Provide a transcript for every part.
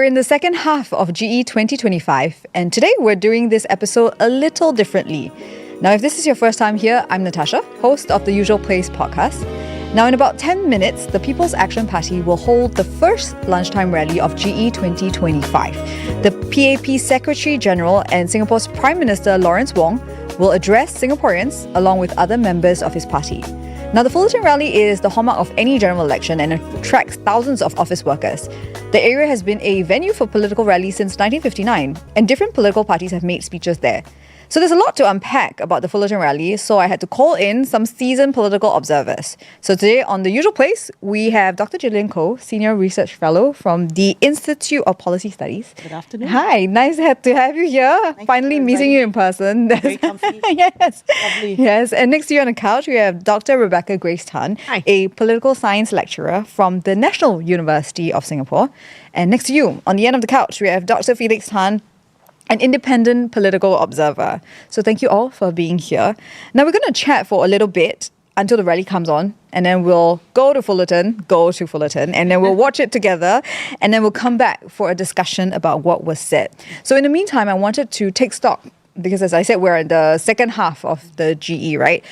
in the second half of GE 2025, and today we're doing this episode a little differently. Now, if this is your first time here, I'm Natasha, host of the Usual Place podcast. Now, in about 10 minutes, the People's Action Party will hold the first lunchtime rally of GE 2025. The PAP Secretary General and Singapore's Prime Minister Lawrence Wong will address Singaporeans along with other members of his party. Now, the Fullerton rally is the hallmark of any general election and attracts thousands of office workers. The area has been a venue for political rallies since 1959, and different political parties have made speeches there. So there's a lot to unpack about the Fullerton rally, so I had to call in some seasoned political observers. So today on The Usual Place, we have Dr Gillian Koh, Senior Research Fellow from the Institute of Policy Studies. Good afternoon. Hi, nice to have you here. Finally meeting you in person. Very comfy. Yes. Lovely. Yes, and next to you on the couch, we have Dr Rebecca Grace Tan, Hi. a political science lecturer from the National University of Singapore. And next to you, on the end of the couch, we have Dr Felix Tan, an independent political observer. So thank you all for being here. Now we're going to chat for a little bit until the rally comes on, and then we'll go to Fullerton, and then we'll watch it together, and then we'll come back for a discussion about what was said. So in the meantime, I wanted to take stock, because as I said, we're in the second half of the GE, right?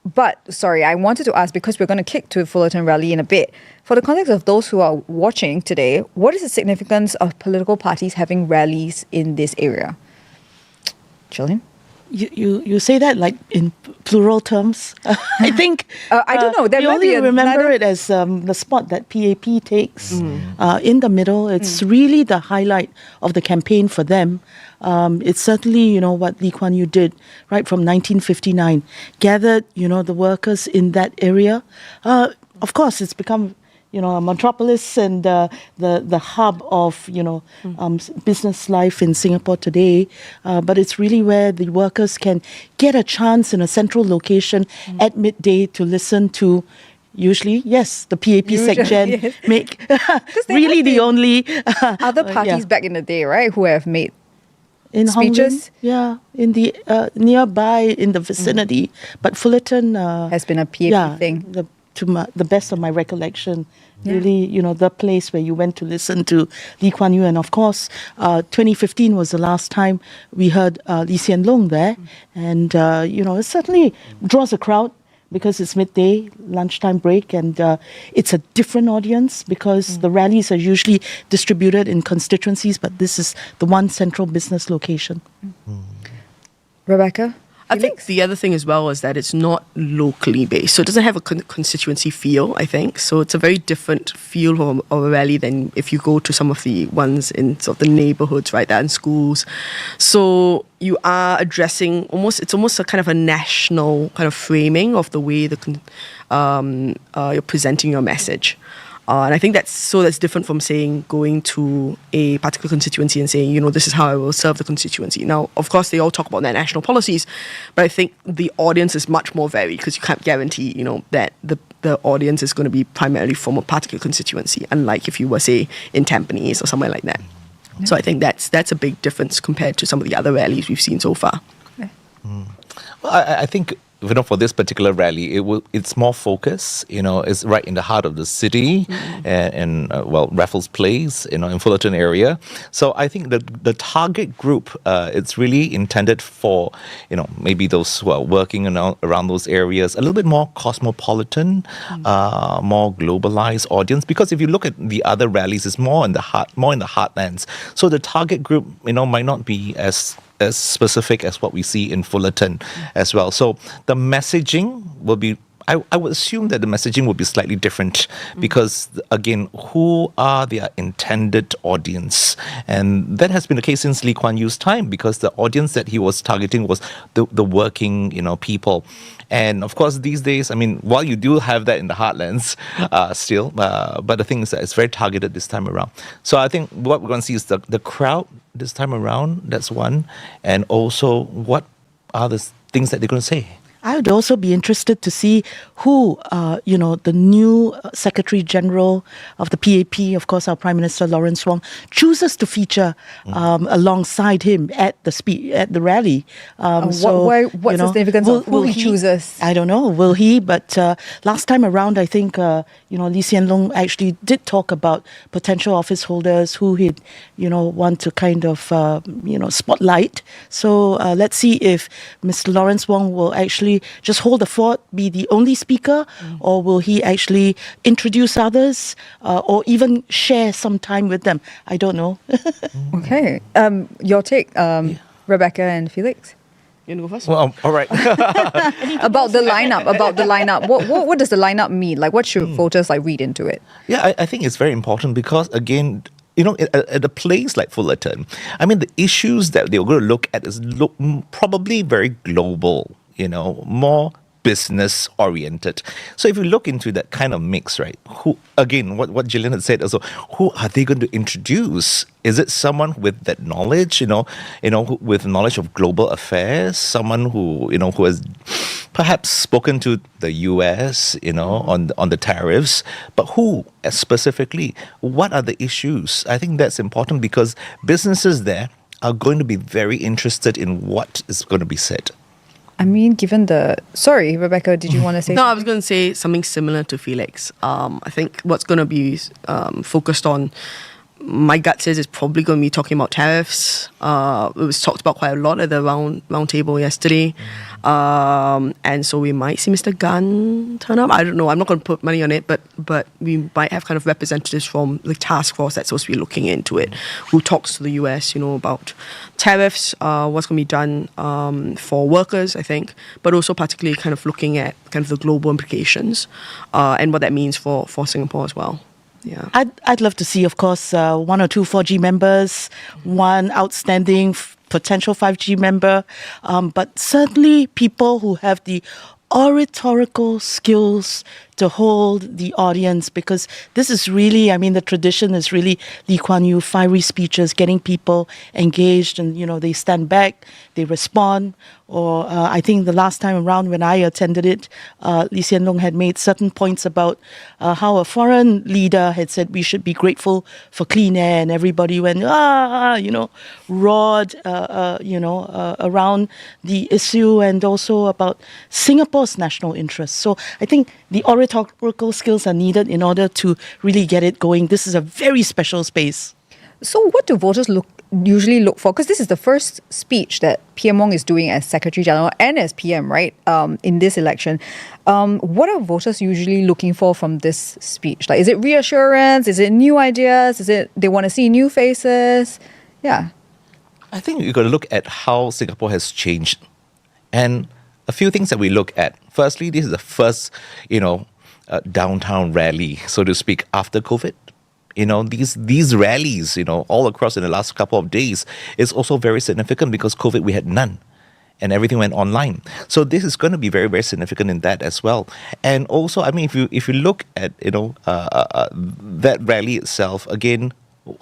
But I wanted to ask, because we're going to kick to the Fullerton rally in a bit, for the context of those who are watching today, what is the significance of political parties having rallies in this area? Gillian? You say that like in plural terms. I think I don't know. There we might only be remember it as the spot that PAP takes in the middle. It's really the highlight of the campaign for them. It's certainly, what Lee Kuan Yew did right from 1959, gathered, the workers in that area. Of course, it's become a metropolis and the hub of, business life in Singapore today. But it's really where the workers can get a chance in a central location at midday to listen to, usually, yes, the PAP section make really the only... other parties back in the day, right, who have made in speeches? Hong Kong, in the nearby, in the vicinity. But Fullerton... has been a PAP thing. To the best of my recollection, really, the place where you went to listen to Lee Kuan Yew. And of course, 2015 was the last time we heard Lee Hsien Loong there. And, it certainly draws a crowd because it's midday, lunchtime break, and it's a different audience because the rallies are usually distributed in constituencies, but this is the one central business location. Rebecca? I think the other thing as well is that it's not locally based. So it doesn't have a constituency feel, I think. So it's a very different feel of a rally than if you go to some of the ones in sort of the neighborhoods, right, that in schools. So you are addressing it's almost a kind of a national kind of framing of the way you're presenting your message. And I think that's different from going to a particular constituency and saying, this is how I will serve the constituency. Now, of course, they all talk about their national policies, but I think the audience is much more varied because you can't guarantee, that the audience is going to be primarily from a particular constituency, unlike if you were, say, in Tampines or somewhere like that. Yeah. So I think that's a big difference compared to some of the other rallies we've seen so far. Yeah. Well, I think for this particular rally, it's more focus. It's right in the heart of the city, and Raffles Place, in Fullerton area. So I think the target group, it's really intended for, maybe those who are working around those areas, a little bit more cosmopolitan, more globalized audience. Because if you look at the other rallies, it's more in the heartlands. So the target group, might not be as specific as what we see in Fullerton as well. So the messaging will be, I would assume that the messaging will be slightly different because, again, who are their intended audience? And that has been the case since Lee Kuan Yew's time because the audience that he was targeting was the working, people. And of course, these days, while you do have that in the heartlands still, but the thing is that it's very targeted this time around. So I think what we're going to see is the crowd this time around, that's one. And also, what are the things that they're going to say? I would also be interested to see who, the new Secretary General of the PAP, of course, our Prime Minister Lawrence Wong, chooses to feature alongside him at the rally. What's the significance of who he chooses? I don't know. Will he? But last time around, I think Lee Hsien Loong actually did talk about potential office holders who he'd want to kind of spotlight. So let's see if Mr. Lawrence Wong will actually just hold the fort, be the only speaker, or will he actually introduce others or even share some time with them? I don't know. Okay. Your take, Rebecca and Felix? You want to go first? Well, all right. About the lineup. What does the lineup mean? Like, what should voters read into it? Yeah, I think it's very important because, again, at a place like Fullerton, I mean, the issues that they're going to look at is probably very global, more business oriented. So if you look into that kind of mix, right, who, again, what Gillian had said also, who are they going to introduce? Is it someone with that knowledge, with knowledge of global affairs, someone who has perhaps spoken to the US, on the tariffs, but who specifically? What are the issues? I think that's important because businesses there are going to be very interested in what is going to be said. I mean, sorry, Rebecca, did you want to say No, I was going to say something similar to Felix. I think what's going to be focused on, my gut says it's probably going to be talking about tariffs. It was talked about quite a lot at the round table yesterday. And so we might see Mr. Gunn turn up. I don't know. I'm not going to put money on it, but we might have kind of representatives from the task force that's supposed to be looking into it, who talks to the US, about tariffs, what's going to be done for workers, I think, but also particularly kind of looking at kind of the global implications and what that means for Singapore as well. Yeah, I'd love to see, of course, 1 or 2 4G members, one outstanding potential 5G member, but certainly people who have the oratorical skills to hold the audience, because this is really, the tradition is really Lee Kuan Yew, fiery speeches, getting people engaged, and, they stand back, they respond. Or I think the last time around when I attended it, Lee Hsien Loong had made certain points about how a foreign leader had said we should be grateful for clean air, and everybody went, roared, around the issue, and also about Singapore's national interests. So I think the oratorical skills are needed in order to really get it going. This is a very special space. So what do voters usually look for? Because this is the first speech that PM Wong is doing as Secretary General and as PM, right, in this election. What are voters usually looking for from this speech? Is it reassurance? Is it new ideas? Is it they want to see new faces? Yeah. I think you've got to look at how Singapore has changed. And a few things that we look at. Firstly, this is the first, downtown rally, so to speak, after COVID. These rallies, all across in the last couple of days is also very significant because COVID, we had none and everything went online. So this is going to be very, very significant in that as well. And also, if you look at, that rally itself, again,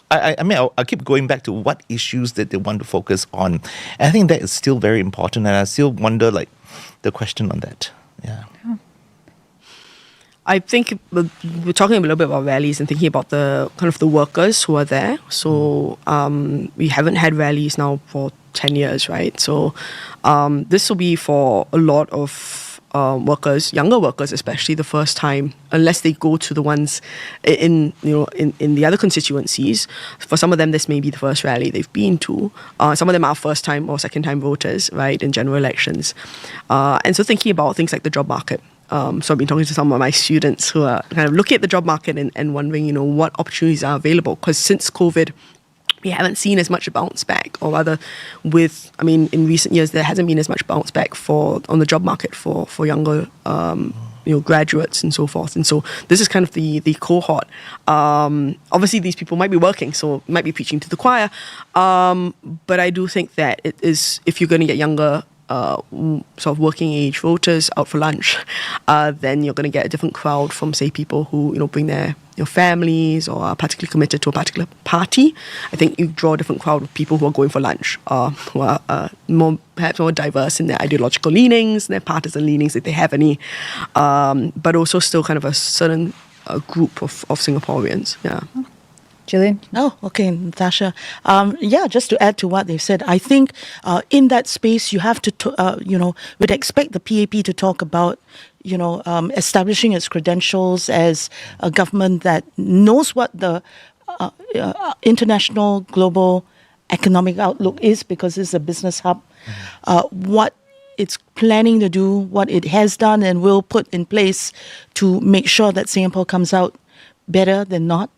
I'll keep going back to what issues that they want to focus on. And I think that is still very important. And I still wonder, the question on that. Yeah. I think we're talking a little bit about rallies and thinking about the kind of the workers who are there. So we haven't had rallies now for 10 years, right? So this will be for a lot of workers, younger workers especially, the first time, unless they go to the ones in the other constituencies. For some of them, this may be the first rally they've been to. Some of them are first time or second time voters, right, in general elections. And so thinking about things like the job market. So I've been talking to some of my students who are kind of looking at the job market and wondering, what opportunities are available. Because since COVID, we haven't seen as much bounce back, or rather, in recent years there hasn't been as much bounce back on the job market for younger graduates and so forth. And so this is kind of the cohort. Obviously, these people might be working, so might be preaching to the choir. But I do think that it is, if you're going to get younger sort of working age voters out for lunch, then you're going to get a different crowd from, say, people who bring their families or are particularly committed to a particular party. I think you draw a different crowd of people who are going for lunch, who are perhaps more diverse in their ideological leanings, their partisan leanings, if they have any, but also still kind of a certain group of Singaporeans. Yeah. Gillian? Oh, okay, Natasha. Just to add to what they've said, I think in that space you have to, would expect the PAP to talk about, establishing its credentials as a government that knows what the international global economic outlook is, because it's a business hub, what it's planning to do, what it has done and will put in place to make sure that Singapore comes out better than not.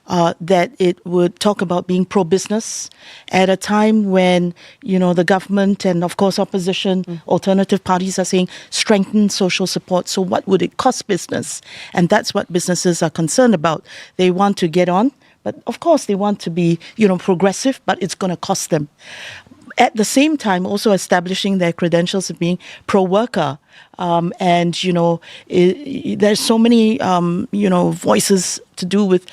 That it would talk about being pro-business at a time when, the government and, of course, opposition, alternative parties are saying strengthen social support. So what would it cost business? And that's what businesses are concerned about. They want to get on, but of course they want to be, progressive, but it's going to cost them. At the same time, also establishing their credentials of being pro-worker. There's so many, voices to do with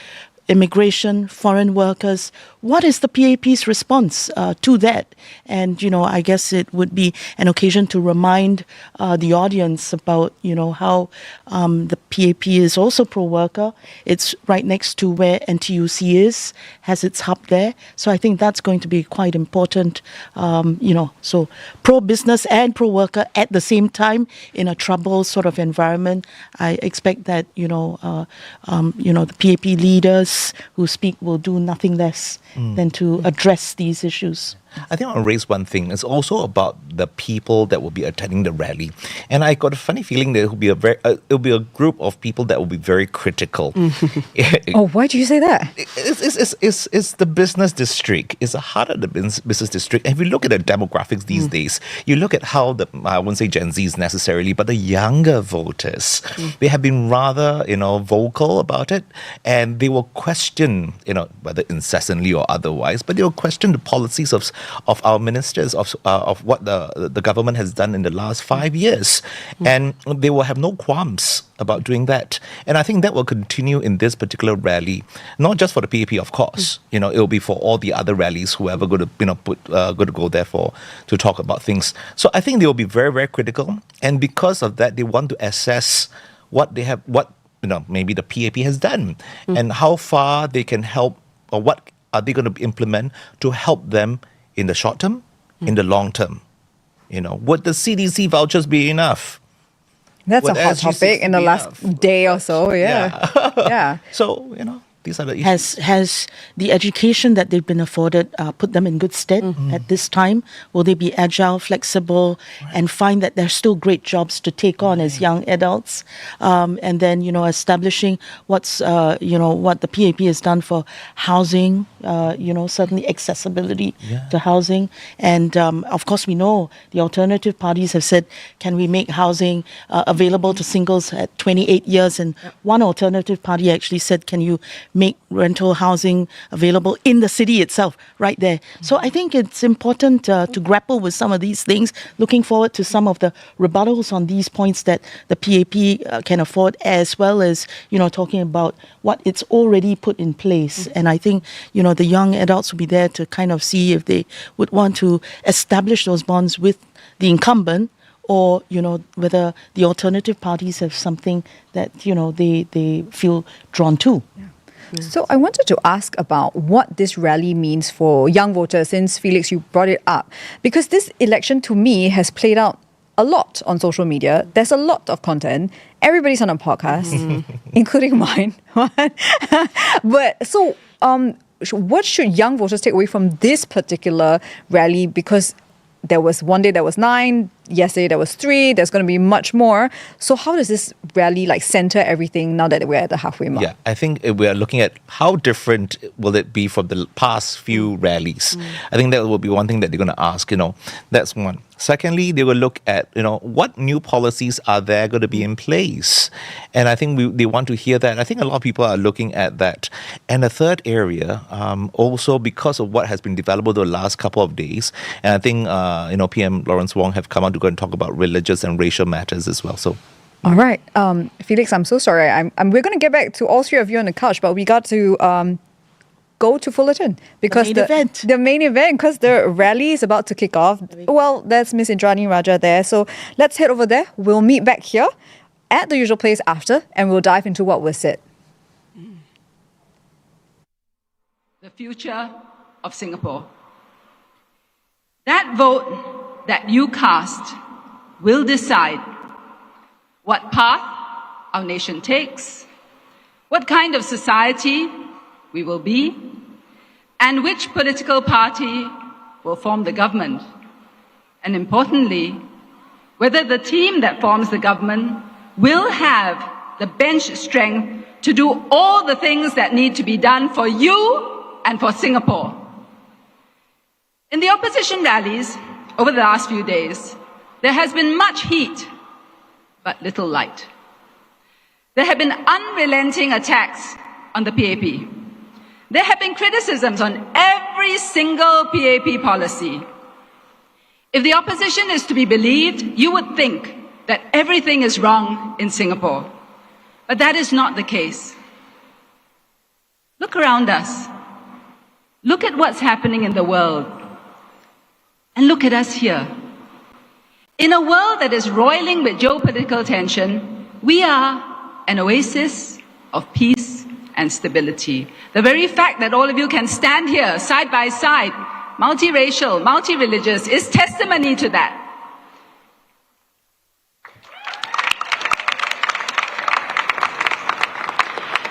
immigration, foreign workers. What is the PAP's response to that? And, I guess it would be an occasion to remind the audience about, how the PAP is also pro-worker. It's right next to where NTUC is, has its hub there. So I think that's going to be quite important, so pro-business and pro-worker at the same time in a troubled sort of environment. I expect that, the PAP leaders who speak will do nothing less than to address these issues. I think I want to raise one thing. It's also about the people that will be attending the rally, and I got a funny feeling that it'll be a group of people that will be very critical. Why do you say that? It's the business district. It's the heart of the business district. And if you look at the demographics these days, you look at how I wouldn't say Gen Zs necessarily, but the younger voters, they have been rather vocal about it, and they will question whether incessantly or otherwise, but they will question the policies of our ministers, of what the government has done in the last 5 years. And they will have no qualms about doing that. And I think that will continue in this particular rally, not just for the PAP, of course. It will be for all the other rallies, whoever going to go there to talk about things. So I think they will be very, very critical. And because of that, they want to assess what they have, maybe the PAP has done, and how far they can help, or what are they going to implement to help them in the short term, in the long term. Would the CDC vouchers be enough? That's a hot topic in the last day or so, yeah. So, these are the issues. Has the education that they've been afforded put them in good stead at this time? Will they be agile, flexible, and find that there's still great jobs to take on as young adults? And then, establishing what the PAP has done for housing, certainly accessibility to housing. And, of course, we know the alternative parties have said, can we make housing available to singles at 28 years? And one alternative party actually said, can you make rental housing available in the city itself, right there. So I think it's important to grapple with some of these things, looking forward to some of the rebuttals on these points that the PAP can afford, as well as, talking about what it's already put in place. And I think, the young adults will be there to kind of see if they would want to establish those bonds with the incumbent, or, whether the alternative parties have something that, they feel drawn to. Yeah. So I wanted to ask about what this rally means for young voters, since, Felix, you brought it up. Because this election, to me, has played out a lot on social media. There's a lot of content. Everybody's on a podcast, including mine. But so what should young voters take away from this particular rally? Because there was one day there was 9, yesterday there was 3, there's going to be much more. So how does this rally center everything now that we're at the halfway mark? Yeah, I think we are looking at how different will it be from the past few rallies. I think that will be one thing that they're going to ask, that's one. Secondly, they will look at, what new policies are there going to be in place? And I think they want to hear that. I think a lot of people are looking at that. And the third area, also because of what has been developed over the last couple of days, and I think, PM Lawrence Wong have come out to go and talk about religious and racial matters as well. So. All right. Felix, I'm so sorry. we're going to get back to all 3 of you on the couch, but we got to go to Fullerton because the main event, because the rally is about to kick off. Well, there's Miss Indrani Raja there. So let's head over there. We'll meet back here at the usual place after, and we'll dive into what was said. The future of Singapore. That vote that you cast will decide what path our nation takes, what kind of society we will be, and which political party will form the government. And importantly, whether the team that forms the government will have the bench strength to do all the things that need to be done for you and for Singapore. In the opposition rallies over the last few days, there has been much heat, but little light. There have been unrelenting attacks on the PAP. There have been criticisms on every single PAP policy. If the opposition is to be believed, you would think that everything is wrong in Singapore. But that is not the case. Look around us. Look at what's happening in the world. And look at us here. In a world that is roiling with geopolitical tension, we are an oasis of peace and stability. The very fact that all of you can stand here side by side, multiracial, multi-religious, is testimony to that.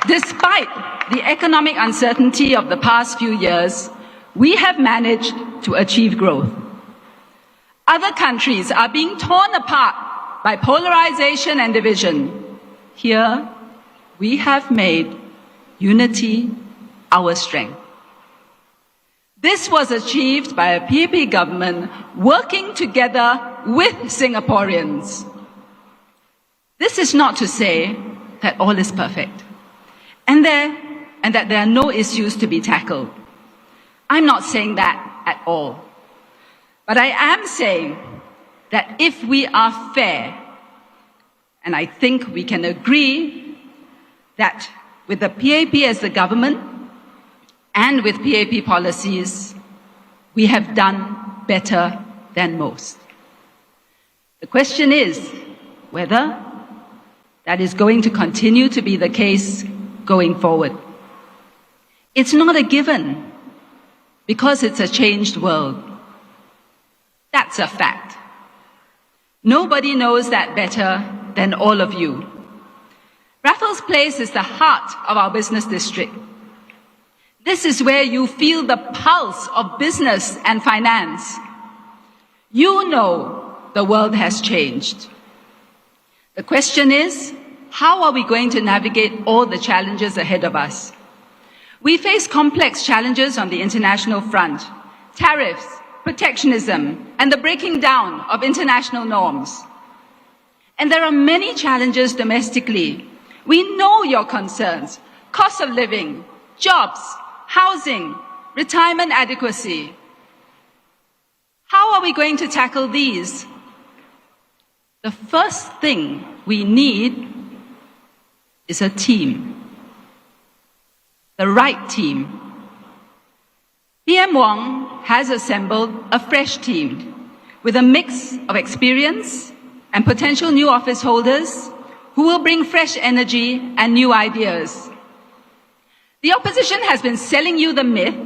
Despite the economic uncertainty of the past few years, we have managed to achieve growth. Other countries are being torn apart by polarization and division. Here, we have made unity our strength. This was achieved by a PAP government working together with Singaporeans. This is not to say that all is perfect and that there are no issues to be tackled. I'm not saying that at all. But I am saying that if we are fair, and I think we can agree that with the PAP as the government and with PAP policies, we have done better than most. The question is whether that is going to continue to be the case going forward. It's not a given because it's a changed world. That's a fact. Nobody knows that better than all of you. Raffles Place is the heart of our business district. This is where you feel the pulse of business and finance. You know the world has changed. The question is, how are we going to navigate all the challenges ahead of us? We face complex challenges on the international front: tariffs, protectionism, and the breaking down of international norms. And there are many challenges domestically. We know your concerns: cost of living, jobs, housing, retirement adequacy. How are we going to tackle these? The first thing we need is a team. The right team. PM Wong has assembled a fresh team with a mix of experience and potential new office holders who will bring fresh energy and new ideas. The opposition has been selling you the myth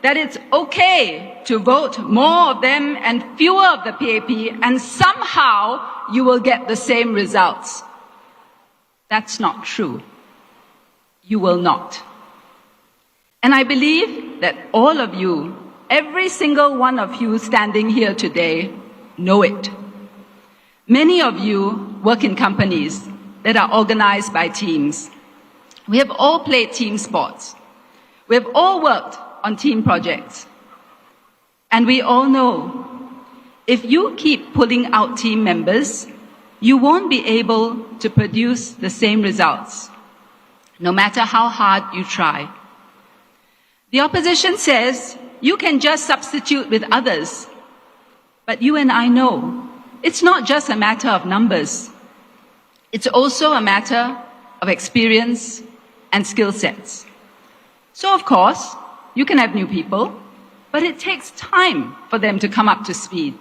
that it's okay to vote more of them and fewer of the PAP, and somehow you will get the same results. That's not true. You will not. And I believe that all of you, every single one of you standing here today, know it. Many of you work in companies that are organized by teams. We have all played team sports. We have all worked on team projects. And we all know, if you keep pulling out team members, you won't be able to produce the same results, no matter how hard you try. The opposition says you can just substitute with others. But you and I know it's not just a matter of numbers. It's also a matter of experience and skill sets. So, of course, you can have new people, but it takes time for them to come up to speed.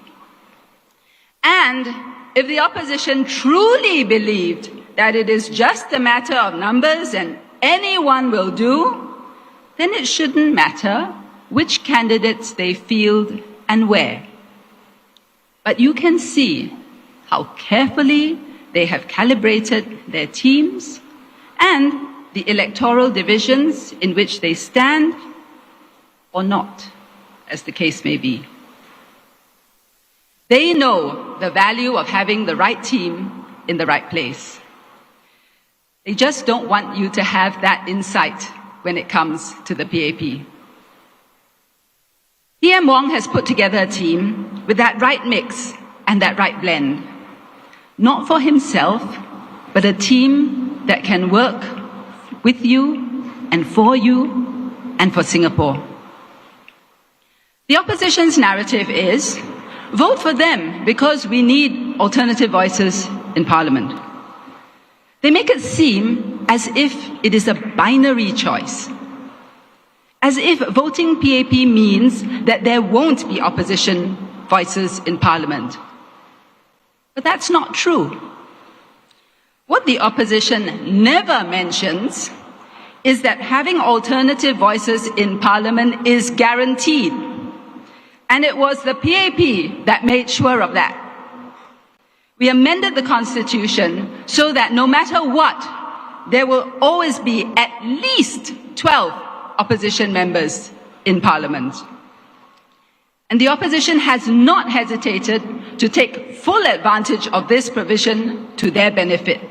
And if the opposition truly believed that it is just a matter of numbers and anyone will do, then it shouldn't matter which candidates they field and where. But you can see how carefully they have calibrated their teams and the electoral divisions in which they stand or not, as the case may be. They know the value of having the right team in the right place. They just don't want you to have that insight when it comes to the PAP. PM Wong has put together a team with that right mix and that right blend. Not for himself, but a team that can work with you and for Singapore. The opposition's narrative is, vote for them because we need alternative voices in Parliament. They make it seem as if it is a binary choice. As if voting PAP means that there won't be opposition voices in Parliament. But that's not true. What the opposition never mentions is that having alternative voices in Parliament is guaranteed. And it was the PAP that made sure of that. We amended the Constitution so that no matter what, there will always be at least 12 opposition members in Parliament. And the opposition has not hesitated to take full advantage of this provision to their benefit,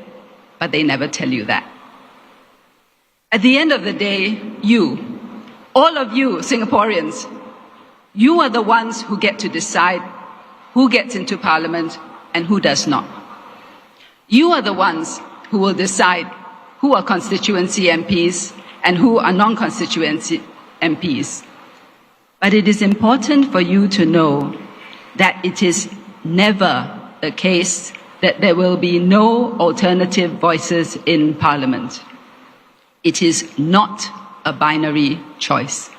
but they never tell you that. At the end of the day, you, all of you Singaporeans, you are the ones who get to decide who gets into Parliament and who does not. You are the ones who will decide who are constituency MPs and who are non-constituency MPs. But it is important for you to know that it is never the case that there will be no alternative voices in Parliament. It is not a binary choice.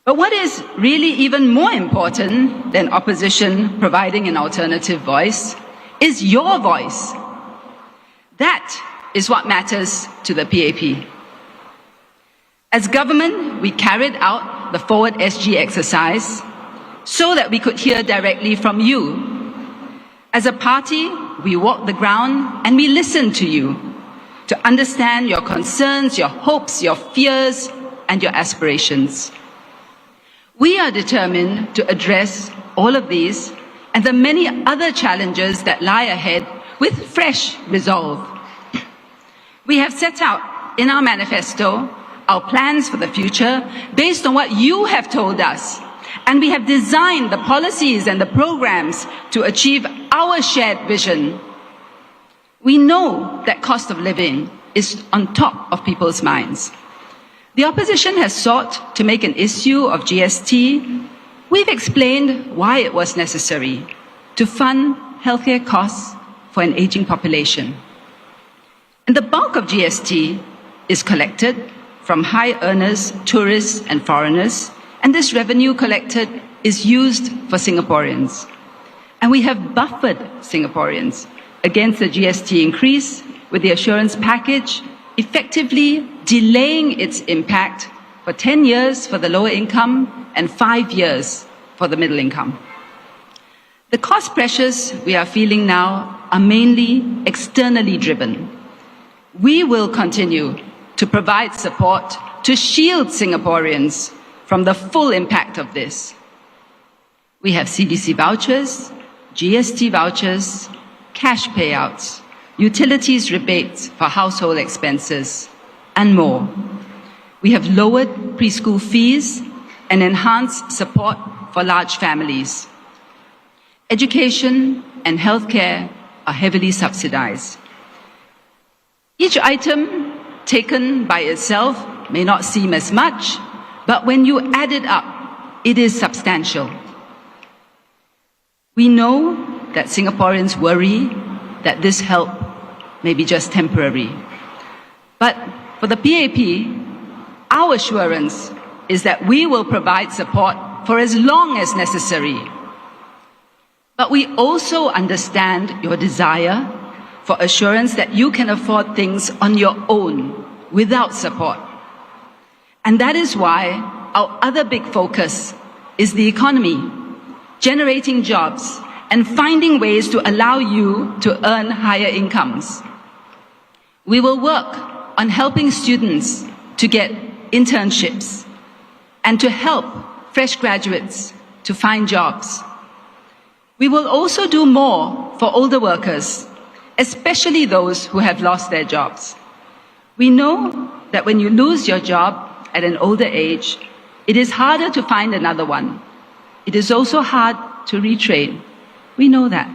But what is really even more important than opposition providing an alternative voice is your voice. That is what matters to the PAP. As government, we carried out the Forward SG exercise so that we could hear directly from you. As a party, we walked the ground and we listened to you to understand your concerns, your hopes, your fears, and your aspirations. We are determined to address all of these and the many other challenges that lie ahead with fresh resolve. We have set out in our manifesto our plans for the future based on what you have told us, and we have designed the policies and the programs to achieve our shared vision. We know that cost of living is on top of people's minds. The opposition has sought to make an issue of GST. We've explained why it was necessary to fund healthcare costs for an aging population. And the bulk of GST is collected from high earners, tourists and foreigners, and this revenue collected is used for Singaporeans. And we have buffered Singaporeans against the GST increase with the assurance package, effectively delaying its impact for 10 years for the lower income and 5 years for the middle income. The cost pressures we are feeling now are mainly externally driven. We will continue to provide support to shield Singaporeans from the full impact of this. We have CDC vouchers, GST vouchers, cash payouts, utilities rebates for household expenses, and more. We have lowered preschool fees and enhanced support for large families. Education and healthcare are heavily subsidized. Each item taken by itself may not seem as much, but when you add it up, it is substantial. We know that Singaporeans worry that this help may be just temporary. But for the PAP, our assurance is that we will provide support for as long as necessary. But we also understand your desire for assurance that you can afford things on your own without support. And that is why our other big focus is the economy, generating jobs and finding ways to allow you to earn higher incomes. We will work on helping students to get internships and to help fresh graduates to find jobs. We will also do more for older workers, especially those who have lost their jobs. We know that when you lose your job at an older age, it is harder to find another one. It is also hard to retrain. We know that.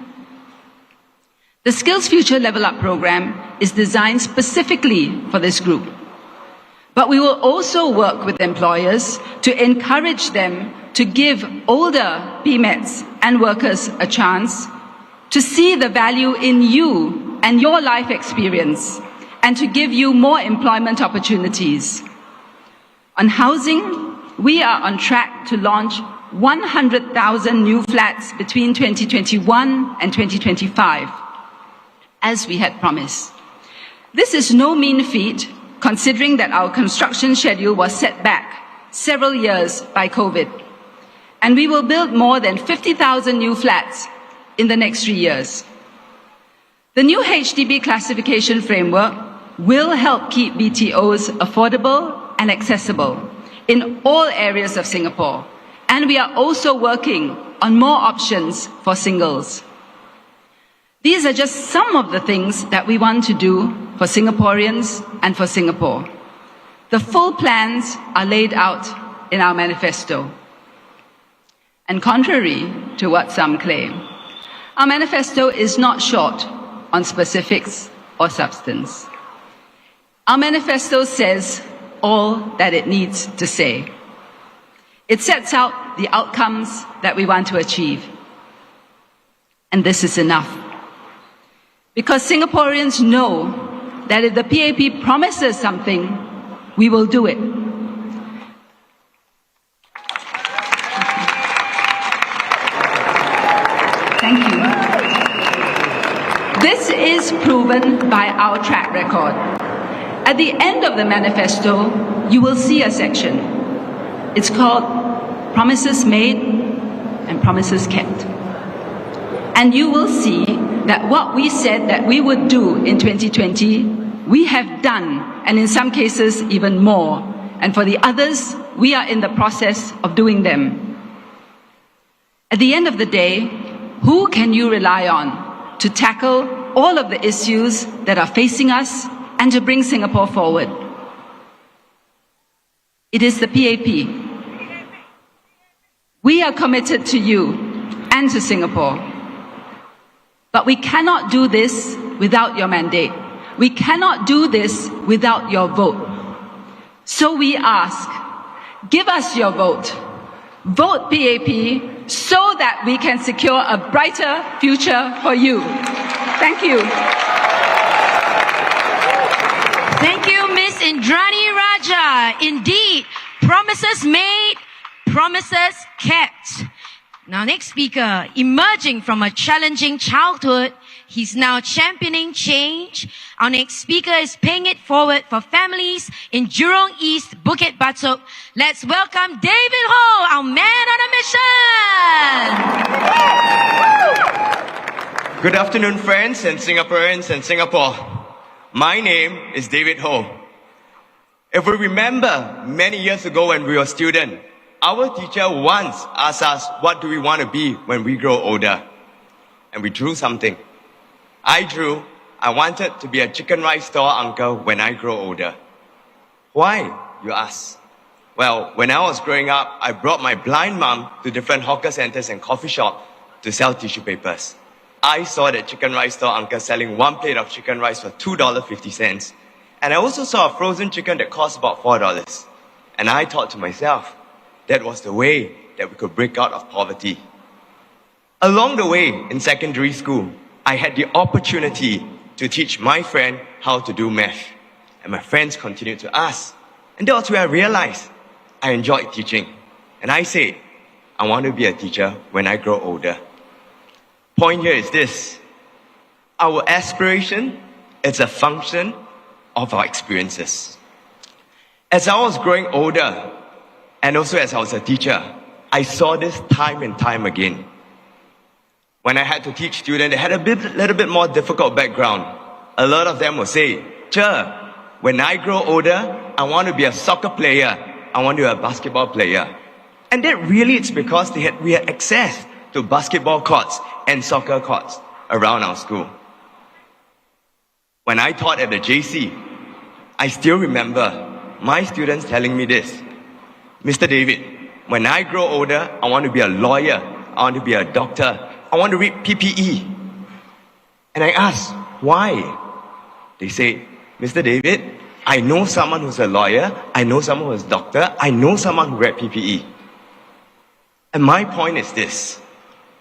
The Skills Future Level Up program is designed specifically for this group. But we will also work with employers to encourage them to give older PMETs and workers a chance to see the value in you and your life experience and to give you more employment opportunities. On housing, we are on track to launch 100,000 new flats between 2021 and 2025, as we had promised. This is no mean feat, considering that our construction schedule was set back several years by COVID. And we will build more than 50,000 new flats in the next 3 years. The new HDB classification framework will help keep BTOs affordable and accessible in all areas of Singapore. And we are also working on more options for singles. These are just some of the things that we want to do for Singaporeans and for Singapore. The full plans are laid out in our manifesto. And contrary to what some claim, our manifesto is not short on specifics or substance. Our manifesto says all that it needs to say. It sets out the outcomes that we want to achieve. And this is enough. Because Singaporeans know that if the PAP promises something, we will do it. Thank you. This is proven by our track record. At the end of the manifesto, you will see a section. It's called Promises Made and Promises Kept. And you will see that what we said that we would do in 2020, we have done, and in some cases even more. And for the others, we are in the process of doing them. At the end of the day, who can you rely on to tackle all of the issues that are facing us and to bring Singapore forward? It is the PAP. We are committed to you and to Singapore. But we cannot do this without your mandate. We cannot do this without your vote. So we ask, give us your vote. Vote PAP so that we can secure a brighter future for you. Thank you. Thank you, Miss Indrani Raja. Indeed, promises made, promises kept. Now, next speaker, emerging from a challenging childhood, he's now championing change. Our next speaker is paying it forward for families in Jurong East, Bukit Batok. Let's welcome David Ho, our man on a mission. Good afternoon, friends and Singaporeans and Singapore. My name is David Ho. If we remember many years ago when we were students, our teacher once asked us, what do we want to be when we grow older? and we drew something. I wanted to be a chicken rice store uncle when I grow older. Why, you ask? Well, when I was growing up, I brought my blind mom to different hawker centers and coffee shops to sell tissue papers. I saw that chicken rice store uncle selling one plate of chicken rice for $2.50. And I also saw a frozen chicken that cost about $4. And I thought to myself, that was the way that we could break out of poverty. Along the way in secondary school, I had the opportunity to teach my friend how to do math. And my friends continued to ask. And that was where I realized I enjoyed teaching. And I said, I want to be a teacher when I grow older. Point here is this. Our aspiration is a function of our experiences. As I was growing older, and also as I was a teacher, I saw this time and time again. When I had to teach students that had a little bit more difficult background, a lot of them would say, "Cher, when I grow older, I want to be a soccer player. I want to be a basketball player." And that really it's because we had access to basketball courts and soccer courts around our school. When I taught at the JC, I still remember my students telling me this, "Mr. David, when I grow older, I want to be a lawyer. I want to be a doctor. I want to read PPE." And I asked, why? They say, "Mr. David, I know someone who's a lawyer. I know someone who's a doctor. I know someone who read PPE." And my point is this.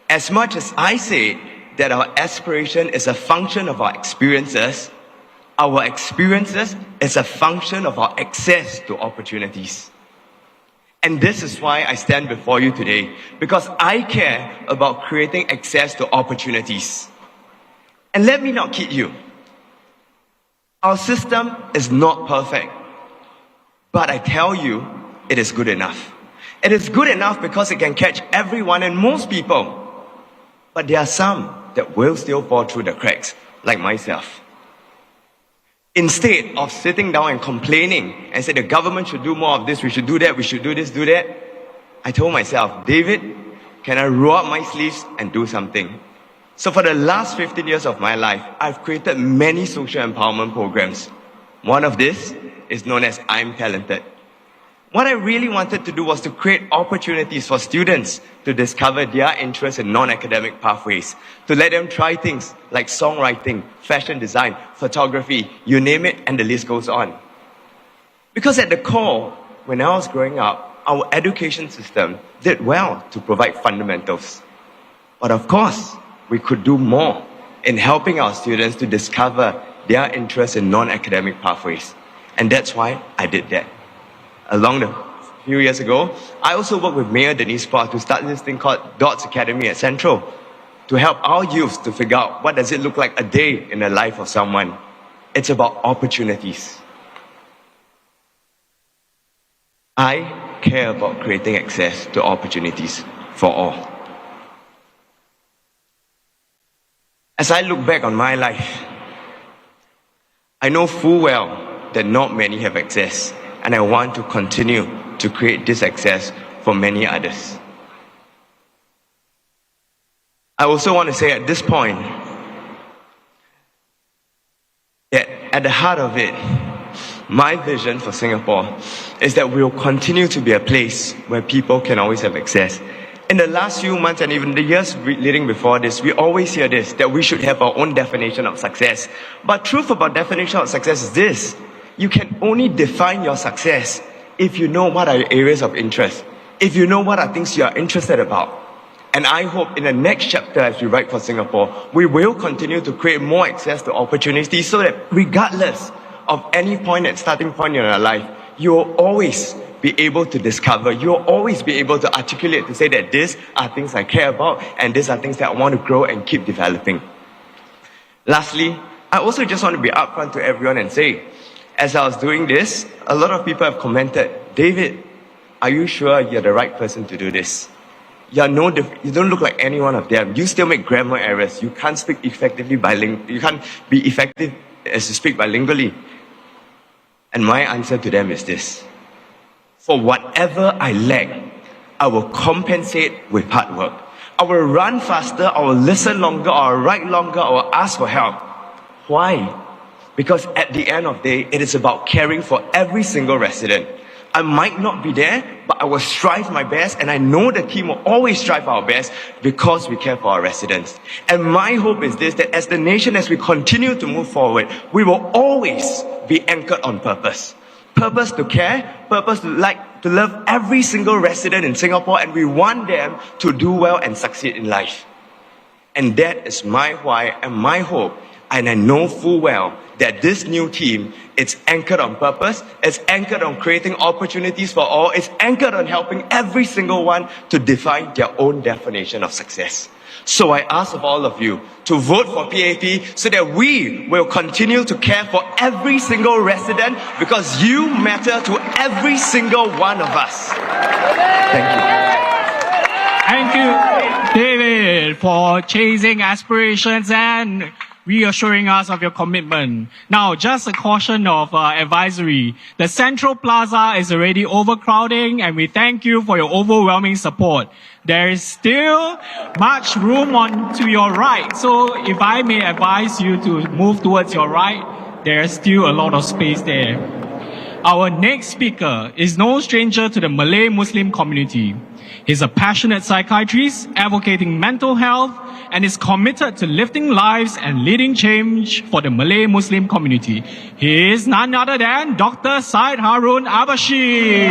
As much as I say that our aspiration is a function of our experiences is a function of our access to opportunities. And this is why I stand before you today, because I care about creating access to opportunities. And let me not kid you. Our system is not perfect, but I tell you, it is good enough. It is good enough because it can catch everyone and most people. But there are some that will still fall through the cracks, like myself. Instead of sitting down and complaining and say the government should do more of this, we should do that, we should do this, do that, I told myself, David, can I roll up my sleeves and do something? So for the last 15 years of my life, I've created many social empowerment programs. One of this is known as I'm Talented. What I really wanted to do was to create opportunities for students to discover their interests in non-academic pathways, to let them try things like songwriting, fashion design, photography, you name it, and the list goes on. Because at the core, when I was growing up, our education system did well to provide fundamentals. But of course, we could do more in helping our students to discover their interests in non-academic pathways. And that's why I did that. Along the few years ago, I also worked with Mayor Denise Park to start this thing called Dots Academy at Central to help our youths to figure out what does it look like a day in the life of someone. It's about opportunities. I care about creating access to opportunities for all. As I look back on my life, I know full well that not many have access. And I want to continue to create this access for many others. I also want to say at this point that at the heart of it, my vision for Singapore is that we will continue to be a place where people can always have access. In the last few months and even the years leading before this, we always hear this, that we should have our own definition of success. But truth about definition of success is this. You can only define your success if you know what are your areas of interest, if you know what are things you are interested about. And I hope in the next chapter as we write for Singapore, we will continue to create more access to opportunities so that regardless of any point and starting point in your life, you will always be able to discover, you will always be able to articulate to say that these are things I care about and these are things that I want to grow and keep developing. Lastly, I also just want to be upfront to everyone and say, as I was doing this, a lot of people have commented, David, are you sure you're the right person to do this? You don't look like any one of them. You still make grammar errors. You can't speak effectively you can't be effective as to speak bilingually. And my answer to them is this. For whatever I lack, I will compensate with hard work. I will run faster, I will listen longer, or I will write longer, or I will ask for help. Why? Because at the end of the day, it is about caring for every single resident. I might not be there, but I will strive my best, and I know the team will always strive our best because we care for our residents. And my hope is this, that as the nation, as we continue to move forward, we will always be anchored on purpose. Purpose to care, purpose to love every single resident in Singapore, and we want them to do well and succeed in life. And that is my why and my hope. And I know full well that this new team, it's anchored on purpose, it's anchored on creating opportunities for all, it's anchored on helping every single one to define their own definition of success. So I ask of all of you to vote for PAP so that we will continue to care for every single resident, because you matter to every single one of us. Thank you. Thank you, David, for chasing aspirations and reassuring us of your commitment. Now, just a caution of advisory. The Central Plaza is already overcrowding, and we thank you for your overwhelming support. There is still much room on to your right. So if I may advise you to move towards your right, there is still a lot of space there. Our next speaker is no stranger to the Malay Muslim community. He's a passionate psychiatrist advocating mental health and is committed to lifting lives and leading change for the Malay Muslim community. He is none other than Dr. Syed Harun Abashi.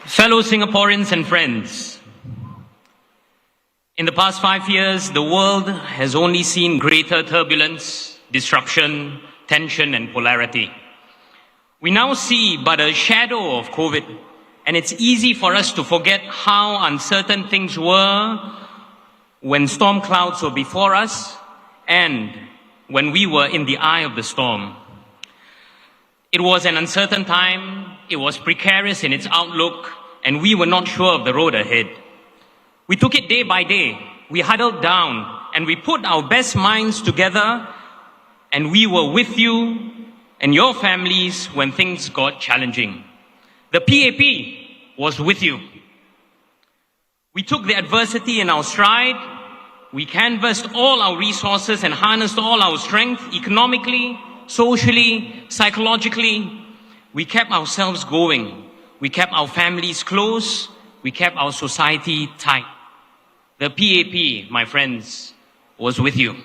Fellow Singaporeans and friends, in the past 5 years, the world has only seen greater turbulence, disruption, tension, and polarity. We now see but a shadow of COVID, and it's easy for us to forget how uncertain things were when storm clouds were before us and when we were in the eye of the storm. It was an uncertain time, it was precarious in its outlook, and we were not sure of the road ahead. We took it day by day. We huddled down and we put our best minds together, and we were with you and your families when things got challenging. The PAP was with you. We took the adversity in our stride. We canvassed all our resources and harnessed all our strength economically, socially, psychologically. We kept ourselves going. We kept our families close. We kept our society tight. The PAP, my friends, was with you.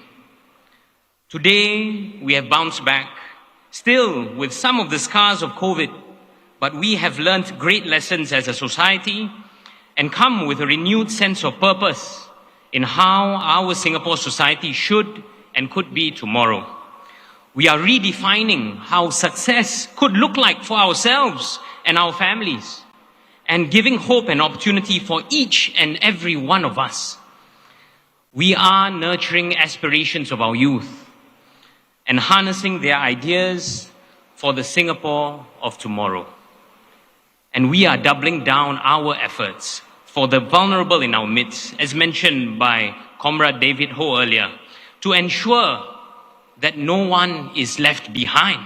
Today, we have bounced back, still with some of the scars of COVID, but we have learned great lessons as a society and come with a renewed sense of purpose in how our Singapore society should and could be tomorrow. We are redefining how success could look like for ourselves and our families, and giving hope and opportunity for each and every one of us. We are nurturing aspirations of our youth and harnessing their ideas for the Singapore of tomorrow. And we are doubling down our efforts for the vulnerable in our midst, as mentioned by Comrade David Ho earlier, to ensure that no one is left behind.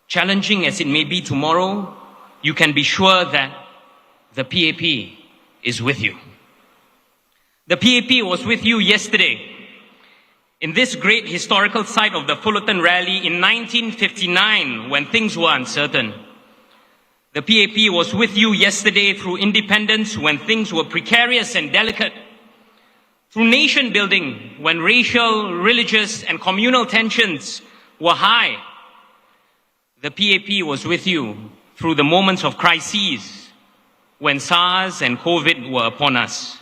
Challenging as it may be tomorrow, you can be sure that the PAP is with you. The PAP was with you yesterday in this great historical site of the Fullerton rally in 1959 when things were uncertain. The PAP was with you yesterday through independence when things were precarious and delicate, through nation building when racial, religious, and communal tensions were high. The PAP was with you through the moments of crises when SARS and COVID were upon us.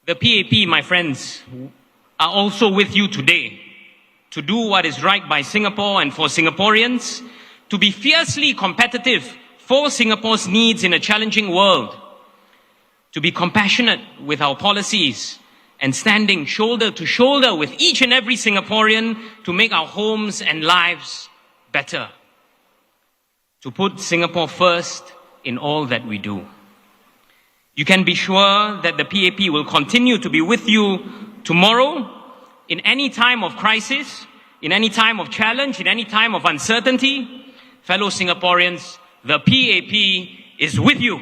The PAP, my friends, are also with you today to do what is right by Singapore and for Singaporeans, to be fiercely competitive for Singapore's needs in a challenging world, to be compassionate with our policies and standing shoulder to shoulder with each and every Singaporean to make our homes and lives better, to put Singapore first in all that we do. You can be sure that the PAP will continue to be with you tomorrow in any time of crisis, in any time of challenge, in any time of uncertainty. Fellow Singaporeans, The PAP is with you.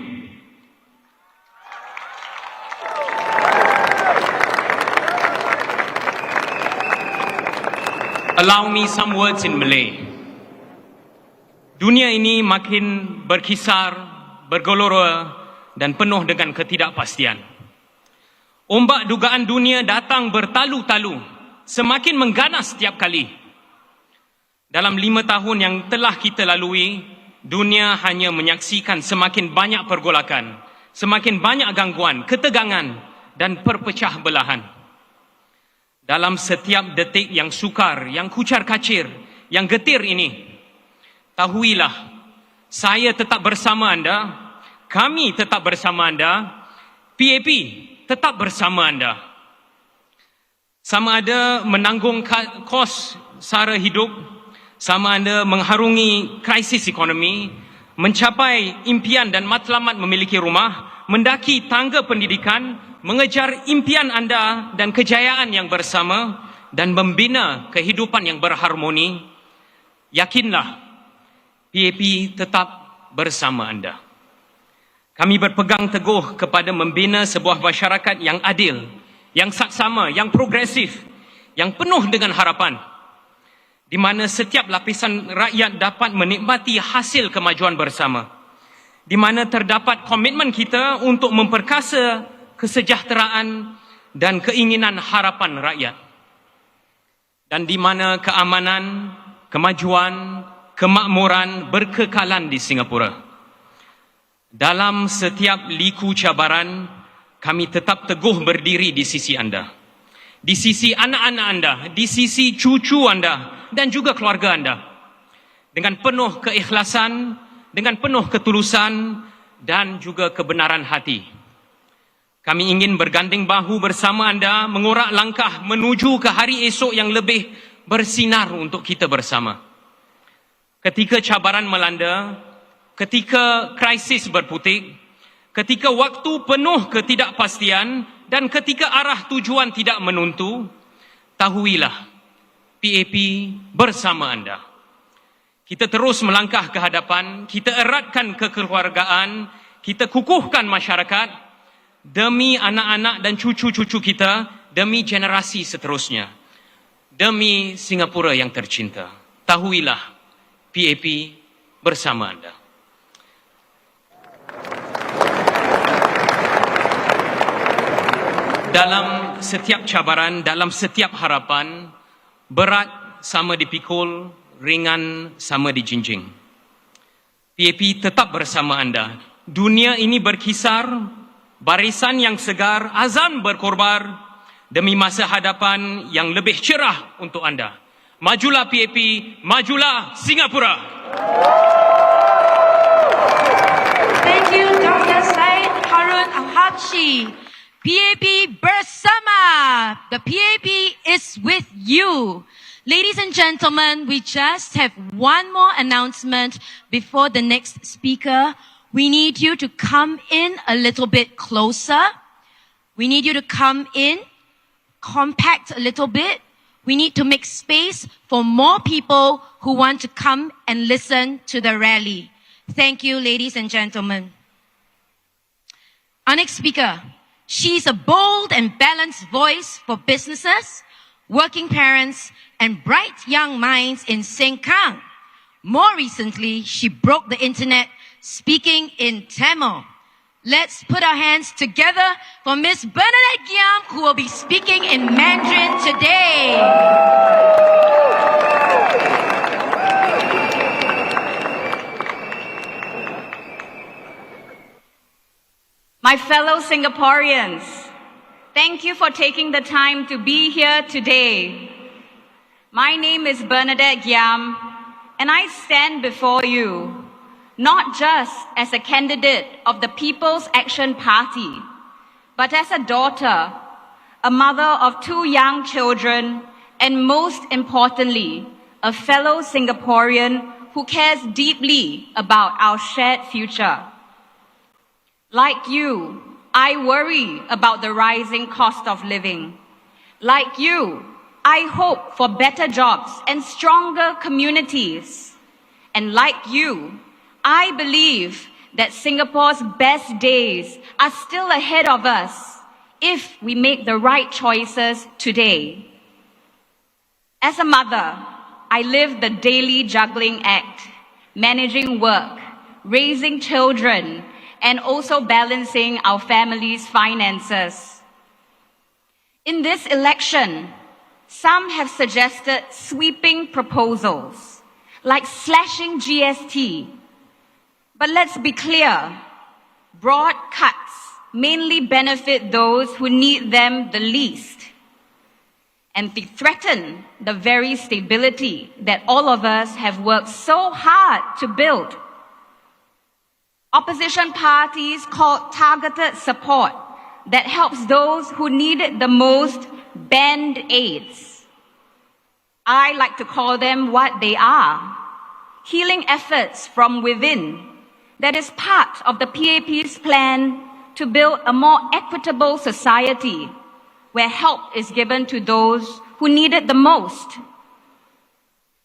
Allow me some words in Malay. Dunia ini makin berkisar, bergelora dan penuh dengan ketidakpastian. Ombak dugaan dunia datang bertalu-talu, semakin mengganas setiap kali. Dalam 5 tahun yang telah kita lalui, dunia hanya menyaksikan semakin banyak pergolakan, semakin banyak gangguan, ketegangan dan perpecah belahan. Dalam setiap detik yang sukar, yang kucar-kacir, yang getir ini, tahuilah, saya tetap bersama anda, kami tetap bersama anda, PAP tetap bersama anda. Sama ada menanggung kos sara hidup, sama ada mengharungi krisis ekonomi, mencapai impian dan matlamat memiliki rumah, mendaki tangga pendidikan, mengejar impian anda dan kejayaan yang bersama, dan membina kehidupan yang berharmoni, yakinlah, PAP tetap bersama anda. Kami berpegang teguh kepada membina sebuah masyarakat yang adil, yang saksama, yang progresif, yang penuh dengan harapan, di mana setiap lapisan rakyat dapat menikmati hasil kemajuan bersama, di mana terdapat komitmen kita untuk memperkasa kesejahteraan dan keinginan harapan rakyat, dan di mana keamanan, kemajuan, kemakmuran berkekalan di Singapura. Dalam setiap liku cabaran, kami tetap teguh berdiri di sisi anda, di sisi anak-anak anda, di sisi cucu anda dan juga keluarga anda, dengan penuh keikhlasan, dengan penuh ketulusan dan juga kebenaran hati. Kami ingin berganding bahu bersama anda, mengorak langkah menuju ke hari esok yang lebih bersinar untuk kita bersama. Ketika cabaran melanda, ketika krisis berputik, ketika waktu penuh ketidakpastian dan ketika arah tujuan tidak menentu, tahuilah, PAP bersama anda. Kita terus melangkah ke hadapan, kita eratkan kekeluargaan, kita kukuhkan masyarakat, demi anak-anak dan cucu-cucu kita, demi generasi seterusnya, demi Singapura yang tercinta. Tahuilah, PAP bersama anda. Dalam setiap cabaran, dalam setiap harapan, berat sama dipikul, ringan sama dijinjing. PAP tetap bersama anda. Dunia ini berkisar, barisan yang segar, azam berkorbar demi masa hadapan yang lebih cerah untuk anda. Majulah PAP, majulah Singapura. Thank you, Dr. Syed Harun Al-Habshi. PAP bersama. The PAP is with you. Ladies and gentlemen, we just have one more announcement before the next speaker. We need you to come in a little bit closer. We need you to come in, compact a little bit. We need to make space for more people who want to come and listen to the rally. Thank you, ladies and gentlemen. Our next speaker, she's a bold and balanced voice for businesses, working parents, and bright young minds in Sengkang. More recently, she broke the internet speaking in Tamil. Let's put our hands together for Miss Bernadette Giam, who will be speaking in Mandarin today. My fellow Singaporeans, thank you for taking the time to be here today. My name is Bernadette Giam, and I stand before you not just as a candidate of the People's Action Party, but as a daughter, a mother of 2 young children, and most importantly, a fellow Singaporean who cares deeply about our shared future. Like you, I worry about the rising cost of living. Like you, I hope for better jobs and stronger communities. And like you, I believe that Singapore's best days are still ahead of us if we make the right choices today. As a mother, I live the daily juggling act, managing work, raising children, and also balancing our family's finances. In this election, some have suggested sweeping proposals, like slashing GST. But let's be clear, broad cuts mainly benefit those who need them the least, and they threaten the very stability that all of us have worked so hard to build. Opposition parties call targeted support that helps those who need it the most band-aids. I like to call them what they are, healing efforts from within that is part of the PAP's plan to build a more equitable society where help is given to those who need it the most.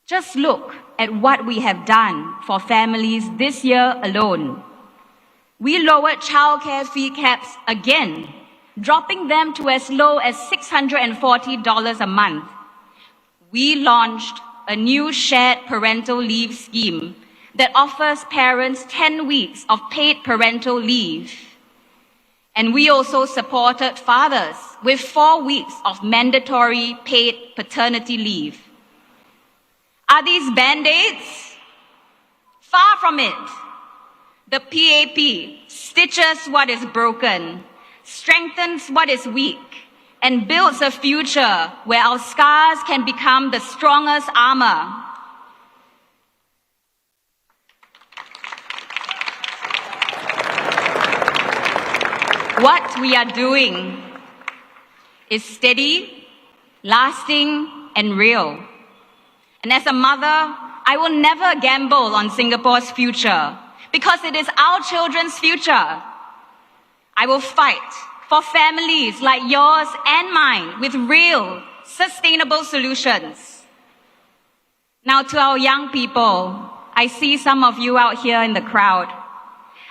Just look at what we have done for families this year alone. We lowered childcare fee caps again, dropping them to as low as $640 a month. We launched a new shared parental leave scheme that offers parents 10 weeks of paid parental leave. And we also supported fathers with 4 weeks of mandatory paid paternity leave. Are these band-aids? Far from it. The PAP stitches what is broken, strengthens what is weak, and builds a future where our scars can become the strongest armor. What we are doing is steady, lasting, and real. And as a mother, I will never gamble on Singapore's future because it is our children's future. I will fight for families like yours and mine with real, sustainable solutions. Now to our young people, I see some of you out here in the crowd.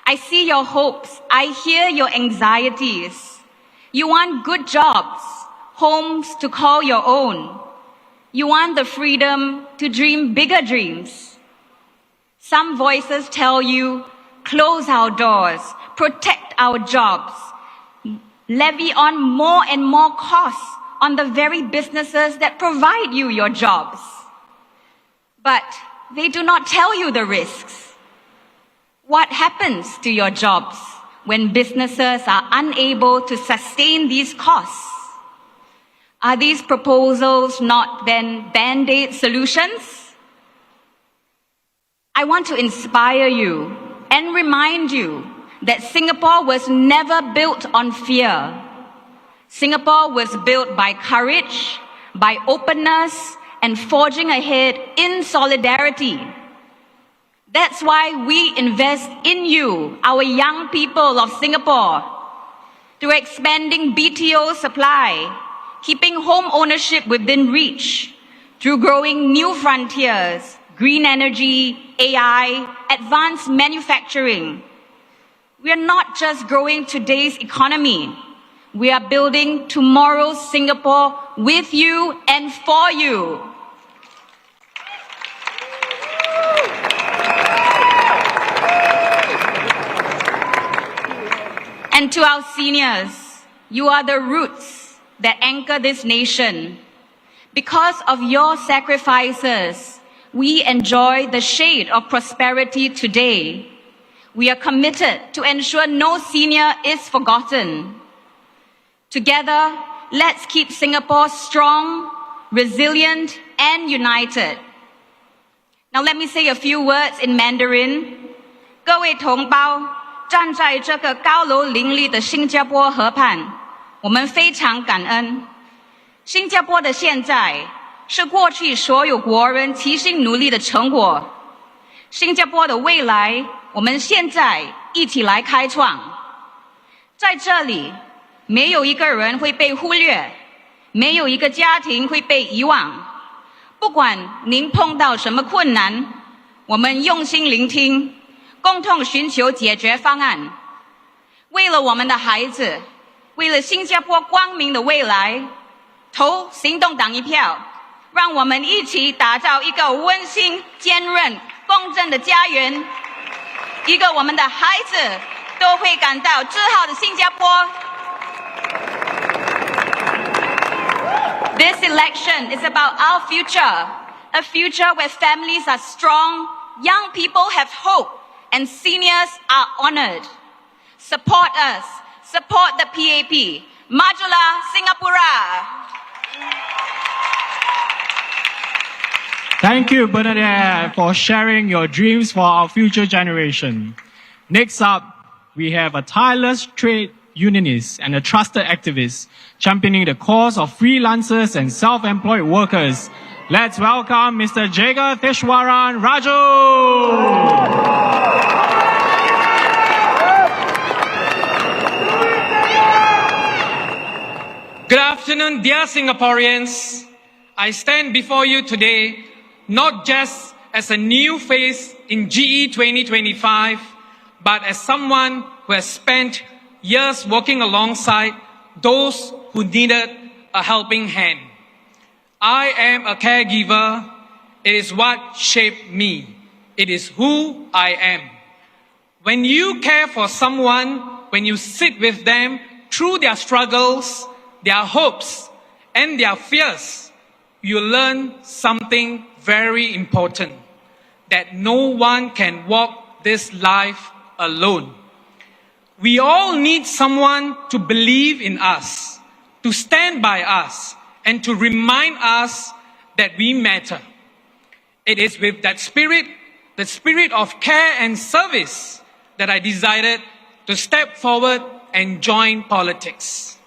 I see your hopes. I hear your anxieties. You want good jobs, homes to call your own. You want the freedom to dream bigger dreams. Some voices tell you, close our doors, protect our jobs, levy on more and more costs on the very businesses that provide you your jobs. But they do not tell you the risks. What happens to your jobs when businesses are unable to sustain these costs? Are these proposals not then band-aid solutions? I want to inspire you and remind you that Singapore was never built on fear. Singapore was built by courage, by openness, and forging ahead in solidarity. That's why we invest in you, our young people of Singapore, through expanding BTO supply, keeping home ownership within reach, through growing new frontiers, green energy, AI, advanced manufacturing. We are not just growing today's economy. We are building tomorrow's Singapore with you and for you. And to our seniors, you are the roots that anchor this nation. Because of your sacrifices, we enjoy the shade of prosperity today. We are committed to ensure no senior is forgotten. Together, let's keep Singapore strong, resilient, and united. Now let me say a few words in Mandarin. 各位同胞，站在这个高楼林立的新加坡河畔，我们非常感恩。新加坡的现在是过去所有国人齐心努力的成果。新加坡的未来，我们现在一起来开创。在这里，没有一个人会被忽略，没有一个家庭会被遗忘。不管您碰到什么困难，我们用心聆听，共同寻求解决方案。为了我们的孩子，为了新加坡光明的未来，投行动党一票，让我们一起打造一个温馨、坚韧、公正的家园，一个我们的孩子都会感到自豪的新加坡。This election is about our future, a future where families are strong, young people have hope, and seniors are honored. Support us. Support the PAP. Majula Singapura. Thank you, Bernadette, for sharing your dreams for our future generation. Next up, we have a tireless trade unionist and a trusted activist championing the cause of freelancers and self-employed workers. Let's welcome Mr. Jagateshwaran Raju. Good afternoon, dear Singaporeans. I stand before you today not just as a new face in GE2025, but as someone who has spent years working alongside those who needed a helping hand. I am a caregiver. It is what shaped me. It is who I am. When you care for someone, when you sit with them through their struggles, their hopes, and their fears, you learn something very important, that no one can walk this life alone. We all need someone to believe in us, to stand by us, and to remind us that we matter. It is with that spirit, the spirit of care and service, that I decided to step forward and join politics.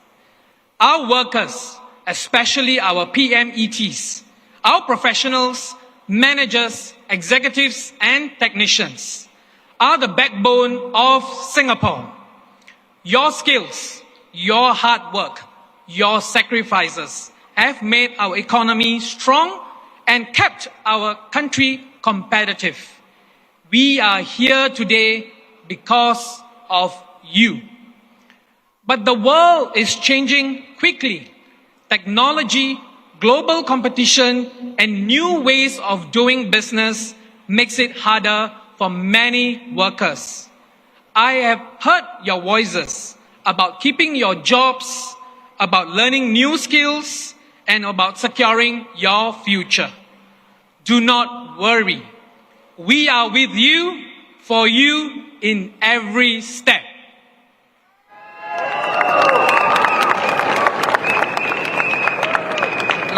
Our workers, especially our PMETs, our professionals, managers, executives, and technicians, are the backbone of Singapore. Your skills, your hard work, your sacrifices have made our economy strong and kept our country competitive. We are here today because of you. But the world is changing quickly. Technology, global competition, and new ways of doing business makes it harder for many workers. I have heard your voices about keeping your jobs, about learning new skills, and about securing your future. Do not worry. We are with you, for you, in every step.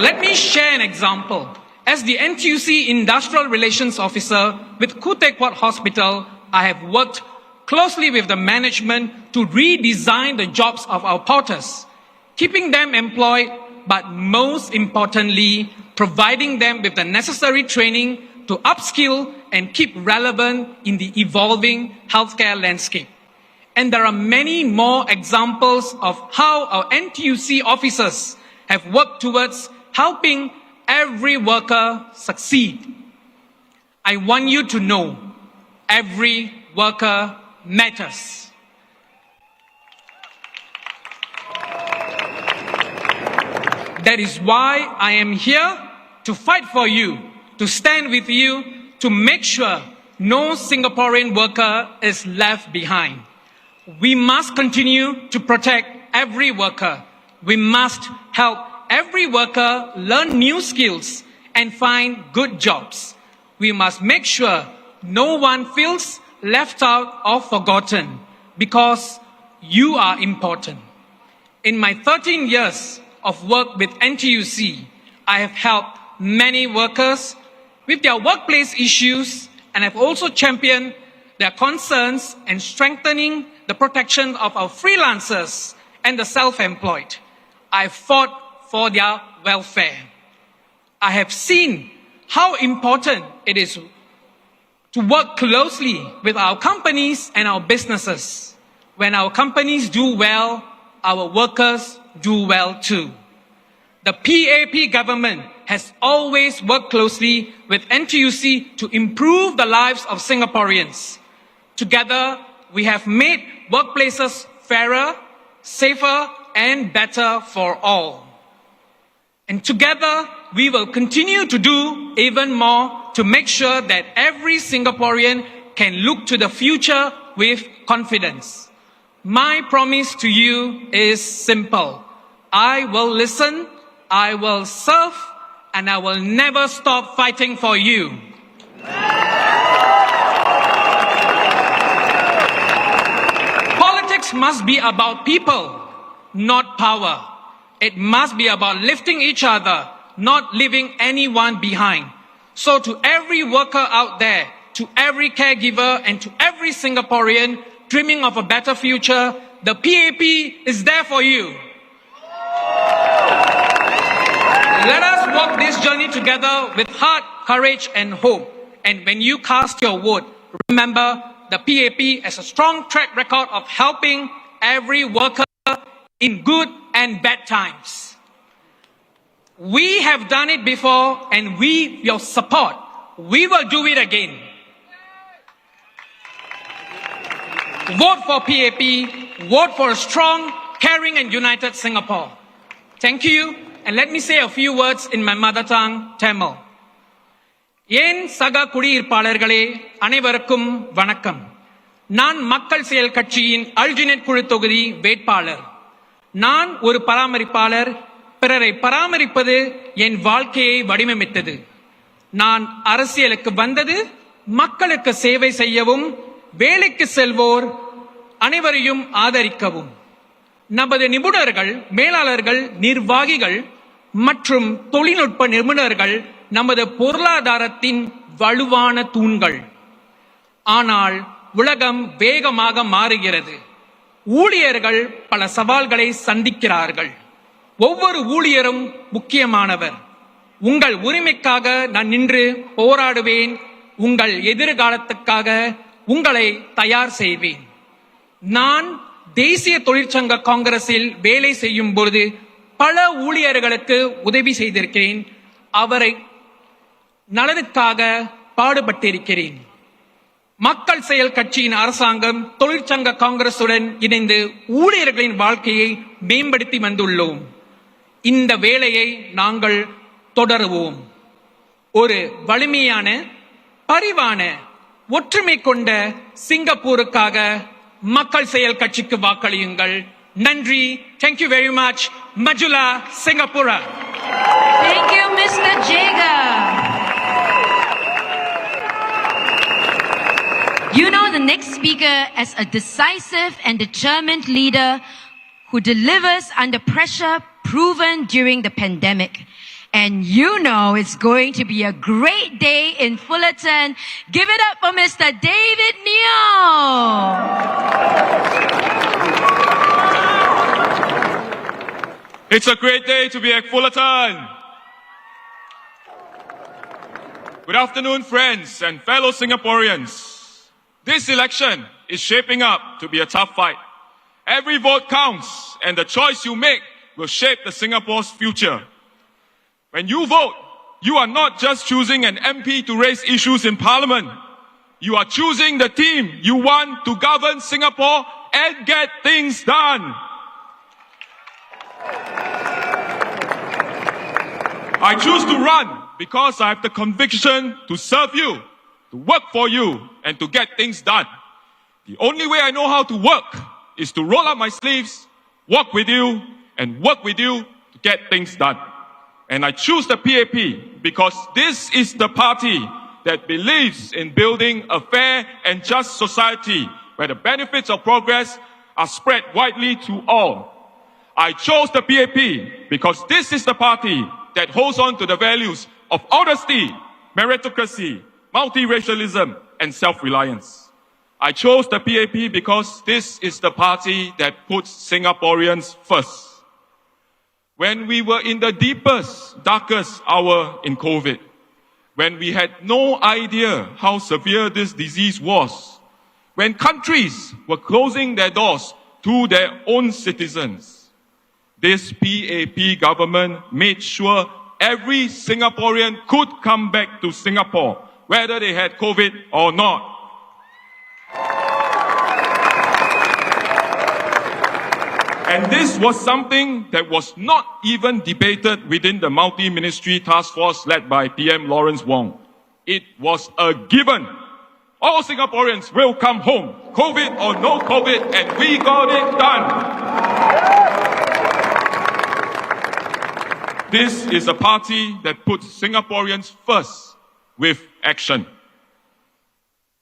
Let me share an example. As the NTUC Industrial Relations Officer with Khoo Teck Puat Hospital, I have worked closely with the management to redesign the jobs of our porters, keeping them employed, but most importantly, providing them with the necessary training to upskill and keep relevant in the evolving healthcare landscape. And there are many more examples of how our NTUC officers have worked towards helping every worker succeed. I want you to know every worker matters. That is why I am here to fight for you, to stand with you, to make sure no Singaporean worker is left behind. We must continue to protect every worker. We must help every worker learn new skills and find good jobs. We must make sure no one feels left out or forgotten, because you are important. In my 13 years of work with NTUC, I have helped many workers with their workplace issues, and have also championed their concerns and strengthening the protection of our freelancers and the self-employed. I fought for their welfare. I have seen how important it is to work closely with our companies and our businesses. When our companies do well, our workers do well too. The PAP government has always worked closely with NTUC to improve the lives of Singaporeans. Together, we have made workplaces fairer, safer, and better for all. And together, we will continue to do even more to make sure that every Singaporean can look to the future with confidence. My promise to you is simple. I will listen, I will serve, and I will never stop fighting for you. Politics must be about people, not power. It must be about lifting each other, not leaving anyone behind. So to every worker out there, to every caregiver, and to every Singaporean dreaming of a better future, the PAP is there for you. Let us walk this journey together with heart, courage, and hope. And when you cast your vote, remember the PAP has a strong track record of helping every worker in good and bad times. We have done it before, and with your support, we will do it again. Vote for PAP, vote for a strong, caring and united Singapore. Thank you, and let me say a few words in my mother tongue, Tamil. என் சக குடியிருப்பாளர்களே அனைவருக்கும் வணக்கம். நான் மக்கள் செயல் கட்சியின் alginate குழு தொகுதி வேட்பாளர். நான் ஒரு பராமரிப்பாளர். பிறரை பராமரிப்பது என் வாழ்க்கையை வடிவமைத்தது. நான் அரசியலுக்கு வந்தது மக்களுக்கு சேவை செய்யவும், வேலைக்கு செல்வோர் அனைவரையும் ஆதரிக்கவும். நமது நிபுணர்கள், மேலாளர்கள், நிர்வாகிகள் மற்றும் தொழில்நுட்ப நிபுணர்கள் நமது பொருளாதாரத்தின் வலுவான தூண்கள். ஆனால் உலகம் வேகமாக மாறுகிறது. ஊழியர்கள் பல சவால்களை சந்திக்கிறார்கள். ஒவ்வொரு ஊழியரும் முக்கியமானவர். உங்கள் உரிமைக்காக நான் நின்று போராடுவேன். உங்கள் எதிர்காலத்துக்காக உங்களை தயார் செய்வேன். நான் தேசிய தொழிற்சங்க காங்கிரஸில் வேலை செய்யும் பொழுது பல ஊழியர்களுக்கு உதவி செய்திருக்கிறேன். அவரை நலனுக்காக பாடுபட்டிருக்கிறேன். மக்கள் செயல் கட்சியின் அரசாங்கம் தொழிற்சங்க காங்கிரசுடன் இணைந்து ஊழியர்களின் வாழ்க்கையை மேம்படுத்தி வந்துள்ளோம். இந்த வேலையை நாங்கள் தொடருவோம். ஒரு வலிமையான, பரிவான, ஒற்றுமை கொண்ட சிங்கப்பூருக்காக மக்கள் செயல் கட்சிக்கு வாக்களியுங்கள். நன்றி. Thank you very much. Majula, Singapura. Thank you, Mr. Jaga. You know the next speaker as a decisive and determined leader who delivers under pressure, proven during the pandemic. And you know it's going to be a great day in Fullerton. Give it up for Mr. David Neo. It's a great day to be at Fullerton. Good afternoon, friends and fellow Singaporeans. This election is shaping up to be a tough fight. Every vote counts, and the choice you make will shape the Singapore's future. When you vote, you are not just choosing an MP to raise issues in Parliament. You are choosing the team you want to govern Singapore and get things done. I choose to run because I have the conviction to serve you, to work for you, and to get things done. The only way I know how to work is to roll up my sleeves, walk with you, and work with you to get things done. And I choose the PAP because this is the party that believes in building a fair and just society where the benefits of progress are spread widely to all. I chose the PAP because this is the party that holds on to the values of honesty, meritocracy, multiracialism, and self-reliance. I chose the PAP because this is the party that puts Singaporeans first. When we were in the deepest, darkest hour in COVID, when we had no idea how severe this disease was, when countries were closing their doors to their own citizens, this PAP government made sure every Singaporean could come back to Singapore, whether they had COVID or not. And this was something that was not even debated within the multi-ministry task force led by PM Lawrence Wong. It was a given. All Singaporeans will come home, COVID or no COVID, and we got it done. This is a party that puts Singaporeans first with action.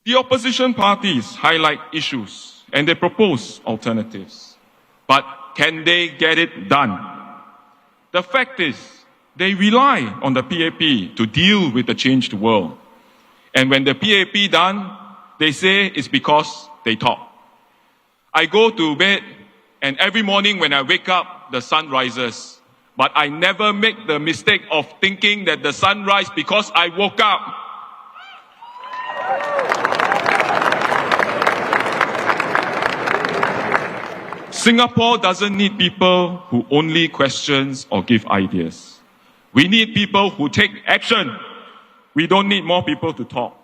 The opposition parties highlight issues and they propose alternatives. But can they get it done? The fact is, they rely on the PAP to deal with the changed world. And when the PAP done, they say it's because they talk. I go to bed and every morning when I wake up, the sun rises. But I never make the mistake of thinking that the sun rises because I woke up. Singapore doesn't need people who only questions or give ideas. We need people who take action. We don't need more people to talk.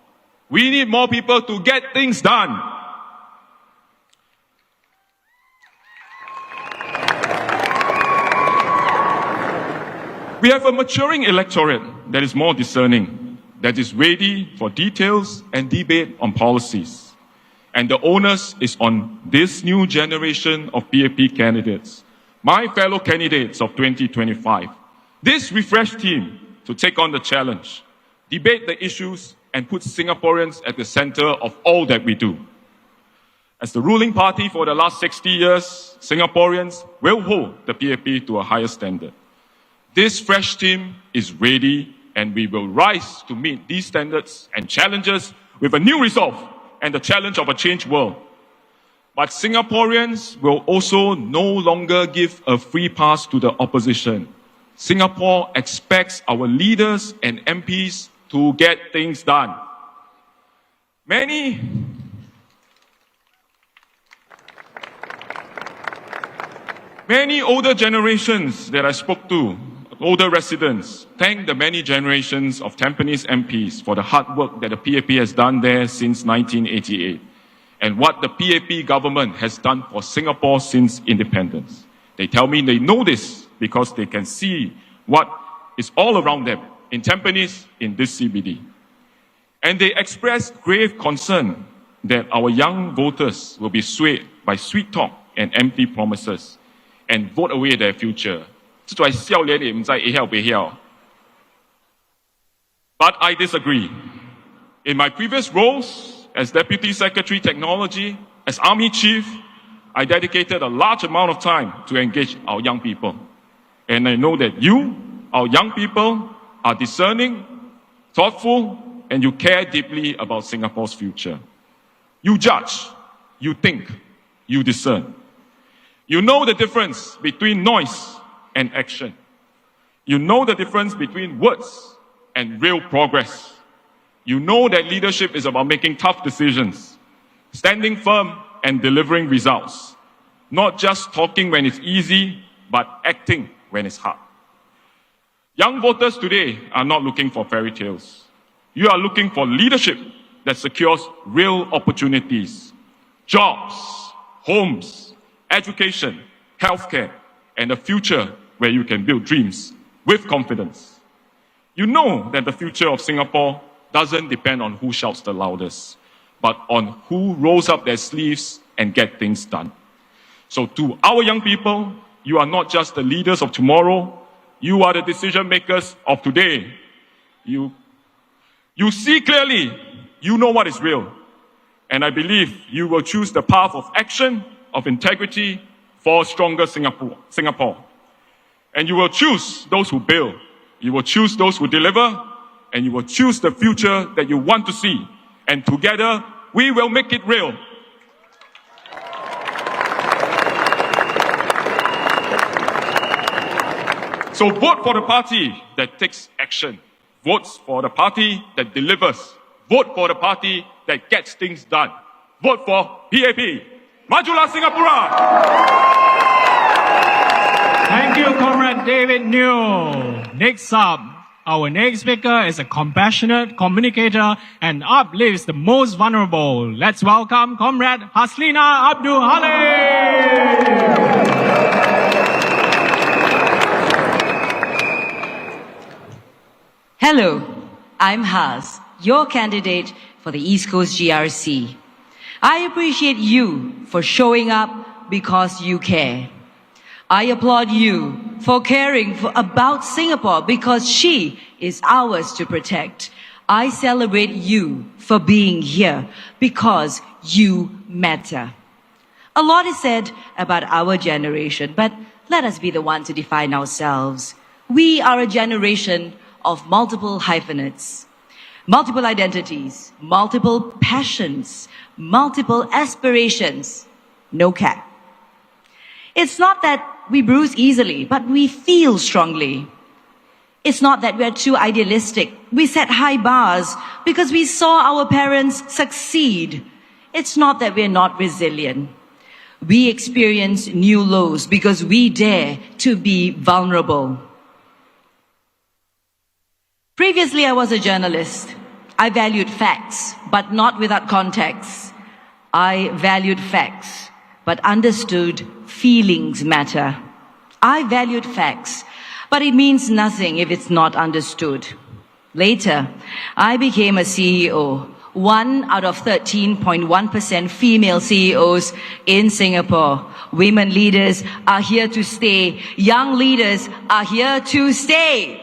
We need more people to get things done. We have a maturing electorate that is more discerning, that is ready for details and debate on policies. And the onus is on this new generation of PAP candidates, my fellow candidates of 2025, this refreshed team to take on the challenge, debate the issues, and put Singaporeans at the center of all that we do. As the ruling party for the last 60 years, Singaporeans will hold the PAP to a higher standard. This fresh team is ready, and we will rise to meet these standards and challenges with a new resolve and the challenge of a changed world. But Singaporeans will also no longer give a free pass to the opposition. Singapore expects our leaders and MPs to get things done. Many older generations that I spoke to, older residents, thank the many generations of Tampines MPs for the hard work that the PAP has done there since 1988 and what the PAP government has done for Singapore since independence. They tell me they know this because they can see what is all around them in Tampines, in this CBD. And they express grave concern that our young voters will be swayed by sweet talk and empty promises and vote away their future. But I disagree. In my previous roles as Deputy Secretary Technology, as Army Chief, I dedicated a large amount of time to engage our young people. And I know that you, our young people, are discerning, thoughtful, and you care deeply about Singapore's future. You judge, you think, you discern. You know the difference between noise and action. You know the difference between words and real progress. You know that leadership is about making tough decisions, standing firm and delivering results. Not just talking when it's easy, but acting when it's hard. Young voters today are not looking for fairy tales. You are looking for leadership that secures real opportunities, jobs, homes, education, healthcare, and a future where you can build dreams with confidence. You know that the future of Singapore doesn't depend on who shouts the loudest, but on who rolls up their sleeves and get things done. So to our young people, you are not just the leaders of tomorrow, you are the decision makers of today. You see clearly, you know what is real. And I believe you will choose the path of action, of integrity for a stronger Singapore. And you will choose those who build. You will choose those who deliver. And you will choose the future that you want to see. And together, we will make it real. So vote for the party that takes action. Vote for the party that delivers. Vote for the party that gets things done. Vote for PAP. Majulah Singapura! Thank you, Comrade David New. Next up, our next speaker is a compassionate communicator and uplifts the most vulnerable. Let's welcome Comrade Haslina Abdul Halim. Hello, I'm Haz, your candidate for the East Coast GRC. I appreciate you for showing up because you care. I applaud you for caring about Singapore because she is ours to protect. I celebrate you for being here because you matter. A lot is said about our generation, but let us be the one to define ourselves. We are a generation of multiple hyphenates, multiple identities, multiple passions, multiple aspirations, no cap. It's not that we bruise easily, but we feel strongly. It's not that we're too idealistic. We set high bars because we saw our parents succeed. It's not that we're not resilient. We experience new lows because we dare to be vulnerable. Previously, I was a journalist. I valued facts, but not without context. I valued facts, but understood feelings matter. I valued facts, but it means nothing if it's not understood. Later, I became a CEO, 1 out of 13.1% female CEOs in Singapore. Women leaders are here to stay. Young leaders are here to stay.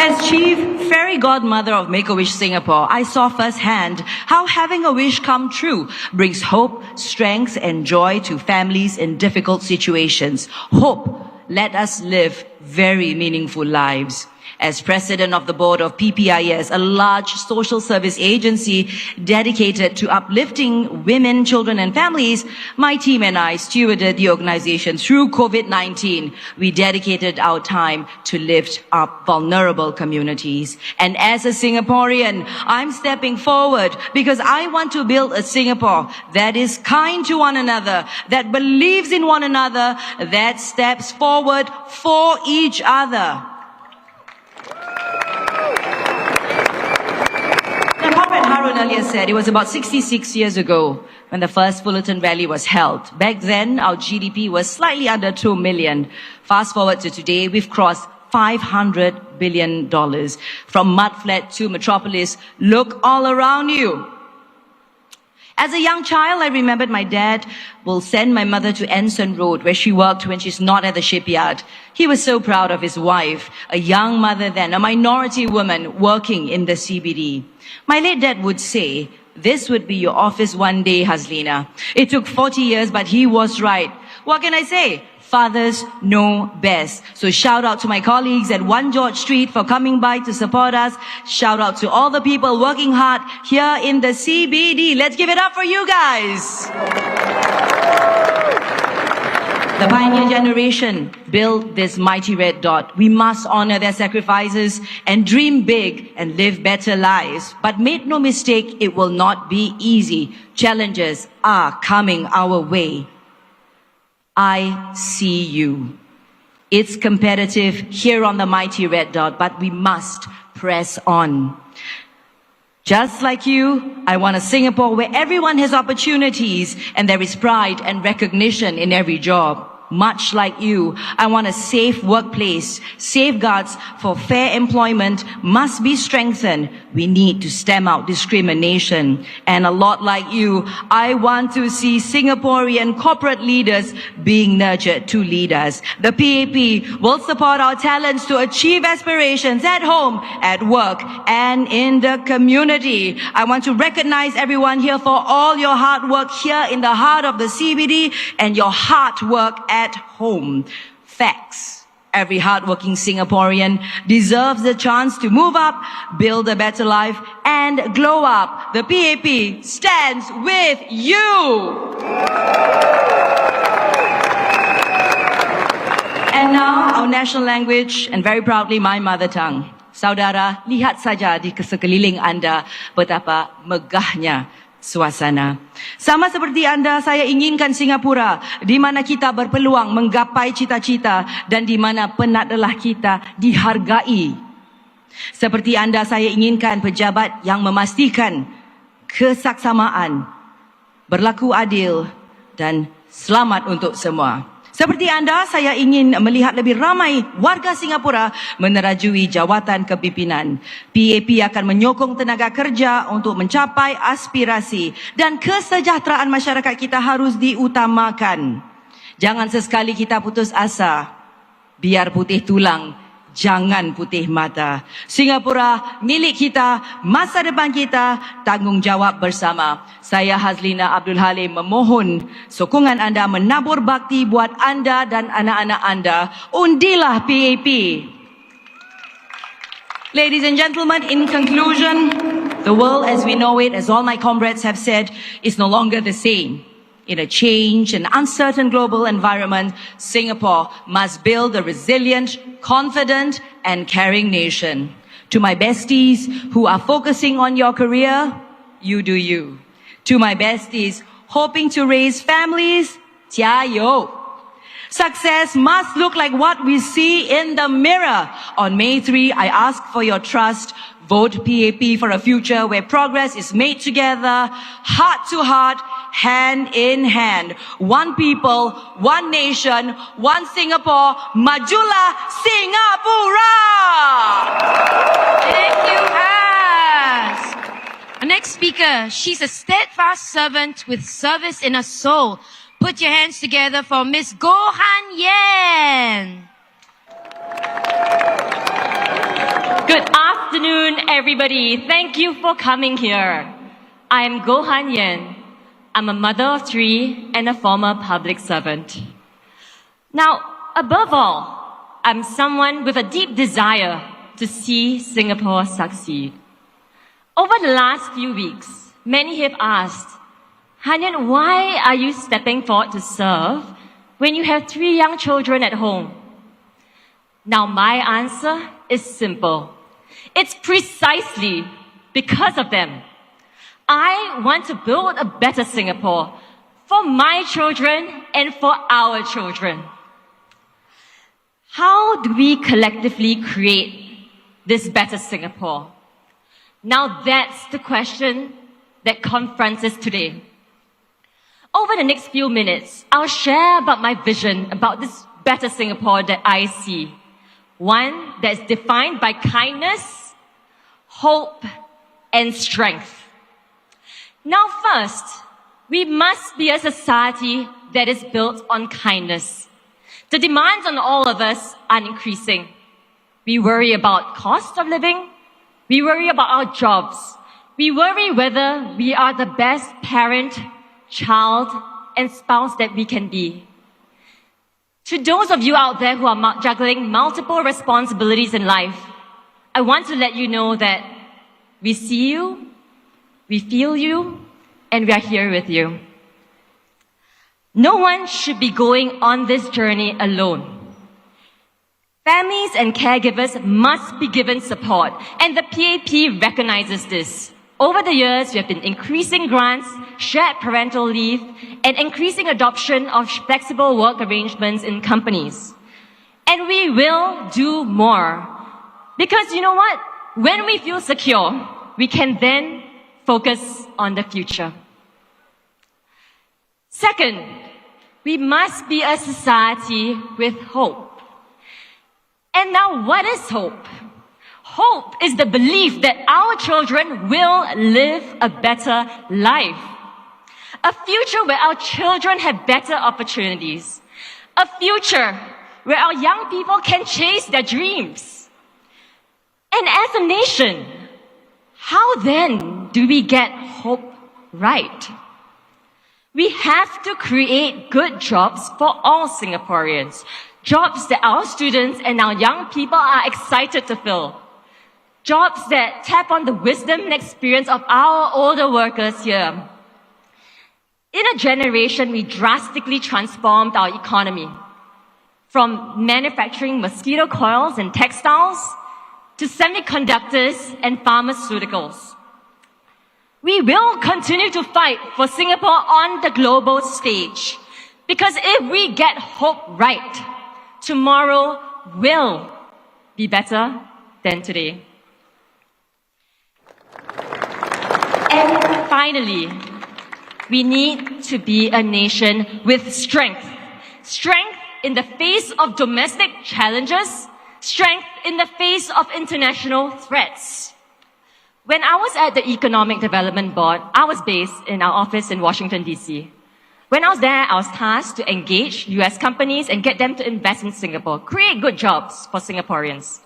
As Chief Fairy Godmother of Make-A-Wish Singapore, I saw firsthand how having a wish come true brings hope, strength, and joy to families in difficult situations. Hope let us live very meaningful lives. As president of the board of PPIS, a large social service agency dedicated to uplifting women, children, and families, my team and I stewarded the organization through COVID-19. We dedicated our time to lift up vulnerable communities. And as a Singaporean, I'm stepping forward because I want to build a Singapore that is kind to one another, that believes in one another, that steps forward for each other. Comrade Harun earlier said it was about 66 years ago when the first Fullerton rally was held. Back then, our GDP was slightly under 2 million. Fast forward to today, we've crossed $500 billion. From mudflat to metropolis, look all around you. As a young child, I remembered my dad will send my mother to Anson Road, where she worked when she's not at the shipyard. He was so proud of his wife, a young mother then, a minority woman working in the CBD. My late dad would say, "This would be your office one day, Haslina." It took 40 years, but he was right. What can I say? Fathers know best. So shout out to my colleagues at 1 George Street for coming by to support us. Shout out to all the people working hard here in the CBD. Let's give it up for you guys. The pioneer generation built this mighty red dot. We must honor their sacrifices and dream big and live better lives. But make no mistake, it will not be easy. Challenges are coming our way. I see you. It's competitive here on the mighty red dot, but we must press on. Just like you, I want a Singapore where everyone has opportunities and there is pride and recognition in every job. Much like you, I want a safe workplace. Safeguards for fair employment must be strengthened. We need to stem out discrimination. And a lot like you, I want to see Singaporean corporate leaders being nurtured to lead us. The PAP will support our talents to achieve aspirations at home, at work, and in the community. I want to recognize everyone here for all your hard work here in the heart of the CBD and your hard work at home. Facts. Every hardworking Singaporean deserves the chance to move up, build a better life, and glow up. The PAP stands with you. And now, our national language, and very proudly my mother tongue. Saudara, lihat saja di sekeliling Anda betapa megahnya suasana. Sama seperti Anda, saya inginkan Singapura di mana kita berpeluang menggapai cita-cita dan di mana penat lelah kita dihargai. Seperti Anda, saya inginkan pejabat yang memastikan kesaksamaan, berlaku adil dan selamat untuk semua. Seperti anda, saya ingin melihat lebih ramai warga Singapura menerajui jawatan kepimpinan. PAP akan menyokong tenaga kerja untuk mencapai aspirasi dan kesejahteraan masyarakat kita harus diutamakan. Jangan sesekali kita putus asa. Biar putih tulang, jangan putih mata. Singapura milik kita, masa depan kita, tanggungjawab bersama. Saya Hazlina Abdul Halim memohon sokongan anda, menabur bakti buat anda dan anak-anak anda. Undilah PAP. Ladies and gentlemen, in conclusion, the world as we know it, as all my comrades have said, is no longer the same. In a changed and uncertain global environment, Singapore must build a resilient, confident, and caring nation. To my besties who are focusing on your career, you do you. To my besties hoping to raise families, 加油! Success must look like what we see in the mirror. On May 3, I ask for your trust. Vote PAP for a future where progress is made together, heart to heart, hand in hand. One people, one nation, one Singapore. Majulah Singapura! Thank you, Az. Our next speaker, she's a steadfast servant with service in her soul. Put your hands together for Miss Goh Han Yen. Good afternoon, everybody. Thank you for coming here. I am Goh Han Yen. I'm a mother of 3 and a former public servant. Now, above all, I'm someone with a deep desire to see Singapore succeed. Over the last few weeks, many have asked, Han Yen, why are you stepping forward to serve when you have 3 young children at home? Now, my answer is simple. It's precisely because of them. I want to build a better Singapore for my children and for our children. How do we collectively create this better Singapore? Now that's the question that confronts us today. Over the next few minutes, I'll share about my vision about this better Singapore that I see. One that's defined by kindness, hope, and strength. Now first, we must be a society that is built on kindness. The demands on all of us are increasing. We worry about cost of living. We worry about our jobs. We worry whether we are the best parent, child, and spouse that we can be. To those of you out there who are juggling multiple responsibilities in life, I want to let you know that we see you, we feel you, and we are here with you. No one should be going on this journey alone. Families and caregivers must be given support, and the PAP recognizes this. Over the years, we have been increasing grants, shared parental leave, and increasing adoption of flexible work arrangements in companies. And we will do more. Because you know what? When we feel secure, we can then focus on the future. Second, we must be a society with hope. And now, what is hope? Hope is the belief that our children will live a better life. A future where our children have better opportunities. A future where our young people can chase their dreams. And as a nation, how then do we get hope right? We have to create good jobs for all Singaporeans. Jobs that our students and our young people are excited to fill. Jobs that tap on the wisdom and experience of our older workers here. In a generation, we drastically transformed our economy. From manufacturing mosquito coils and textiles to semiconductors and pharmaceuticals. We will continue to fight for Singapore on the global stage. Because if we get hope right, tomorrow will be better than today. And finally, we need to be a nation with strength. Strength in the face of domestic challenges, strength in the face of international threats. When I was at the Economic Development Board, I was based in our office in Washington, D.C. When I was there, I was tasked to engage US companies and get them to invest in Singapore, create good jobs for Singaporeans.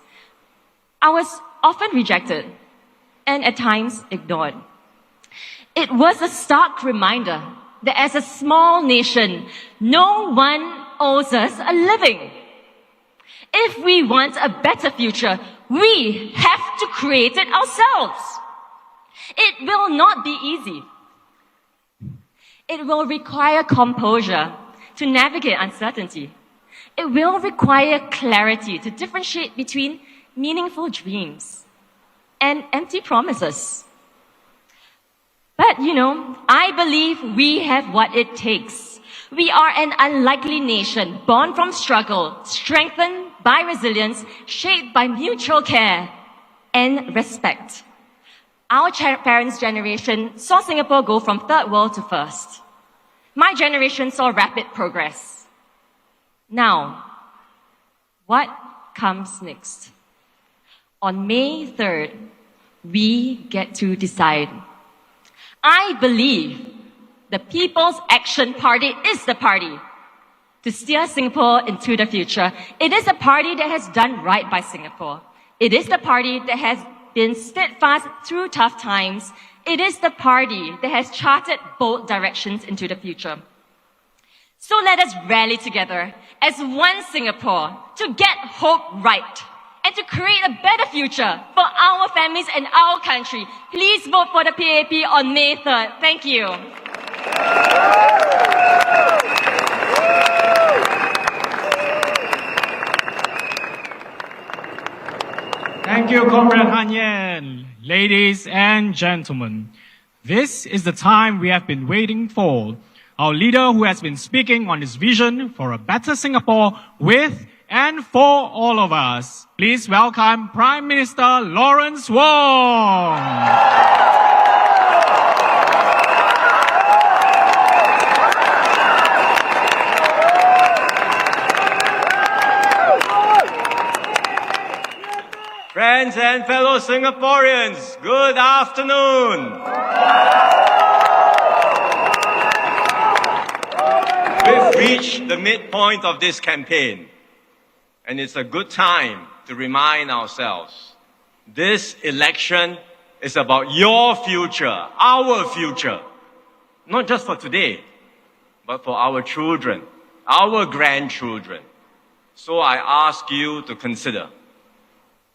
I was often rejected and at times ignored. It was a stark reminder that as a small nation, no one owes us a living. If we want a better future, we have to create it ourselves. It will not be easy. It will require composure to navigate uncertainty. It will require clarity to differentiate between meaningful dreams and empty promises. But, I believe we have what it takes. We are an unlikely nation, born from struggle, strengthened by resilience, shaped by mutual care and respect. Our parents' generation saw Singapore go from third world to first. My generation saw rapid progress. Now, what comes next? On May 3rd, we get to decide. I believe the People's Action Party is the party to steer Singapore into the future. It is a party that has done right by Singapore. It is the party that has been steadfast through tough times. It is the party that has charted bold directions into the future. So let us rally together as one Singapore to get hope right and to create a better future for our families and our country. Please vote for the PAP on May 3rd. Thank you. Thank you, Comrade Han Yen. Ladies and gentlemen, this is the time we have been waiting for. Our leader who has been speaking on his vision for a better Singapore with and for all of us. Please welcome Prime Minister Lawrence Wong. Friends and fellow Singaporeans, good afternoon. We've reached the midpoint of this campaign, and it's a good time to remind ourselves, this election is about your future, our future, not just for today, but for our children, our grandchildren. So I ask you to consider,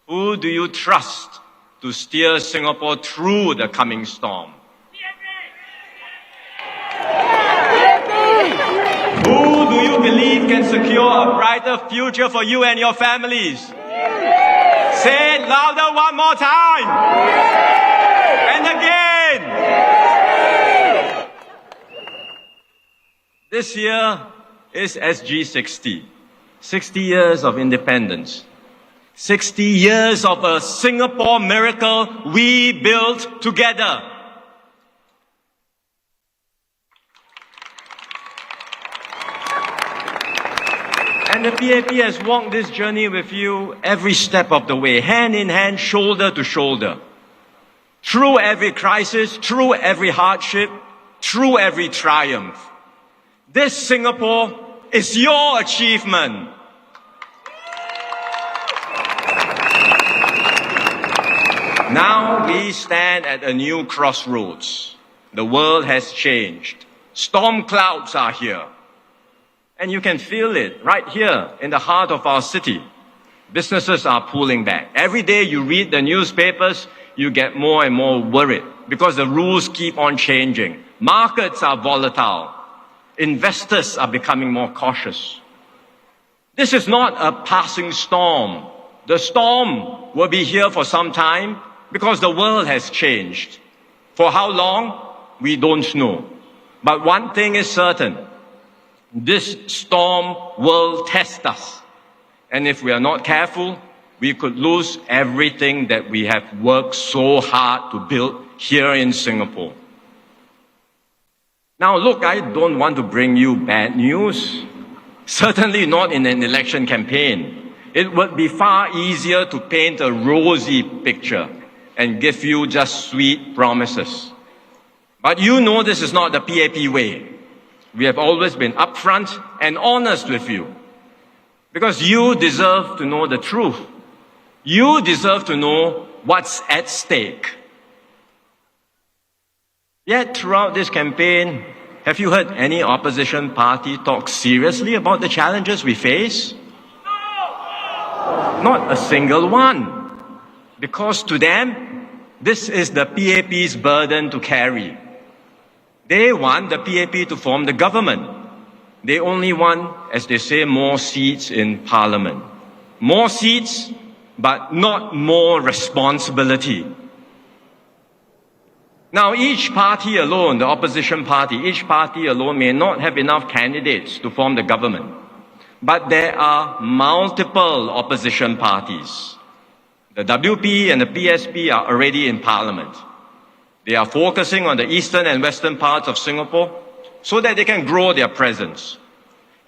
who do you trust to steer Singapore through the coming storm? Who do you believe can secure a brighter future for you and your families? Say it louder one more time. And again. This year is SG60. 60 years of independence. 60 years of a Singapore miracle we built together. And the PAP has walked this journey with you every step of the way, hand in hand, shoulder to shoulder. Through every crisis, through every hardship, through every triumph. This Singapore is your achievement. Now we stand at a new crossroads. The world has changed. Storm clouds are here. And you can feel it right here in the heart of our city. Businesses are pulling back. Every day you read the newspapers, you get more and more worried because the rules keep on changing. Markets are volatile. Investors are becoming more cautious. This is not a passing storm. The storm will be here for some time because the world has changed. For how long? We don't know. But one thing is certain. This storm will test us. And if we are not careful, we could lose everything that we have worked so hard to build here in Singapore. Now look, I don't want to bring you bad news. certainly not in an election campaign. It would be far easier to paint a rosy picture and give you just sweet promises. But you know this is not the PAP way. We have always been upfront and honest with you, because you deserve to know the truth. You deserve to know what's at stake. Yet throughout this campaign, have you heard any opposition party talk seriously about the challenges we face? Not a single one. Because to them, this is the PAP's burden to carry. They want the PAP to form the government. They only want, as they say, more seats in Parliament. More seats, but not more responsibility. Now, each party alone, the opposition party, each party alone may not have enough candidates to form the government. But there are multiple opposition parties. The WP and the PSP are already in Parliament. They are focusing on the eastern and western parts of Singapore so that they can grow their presence.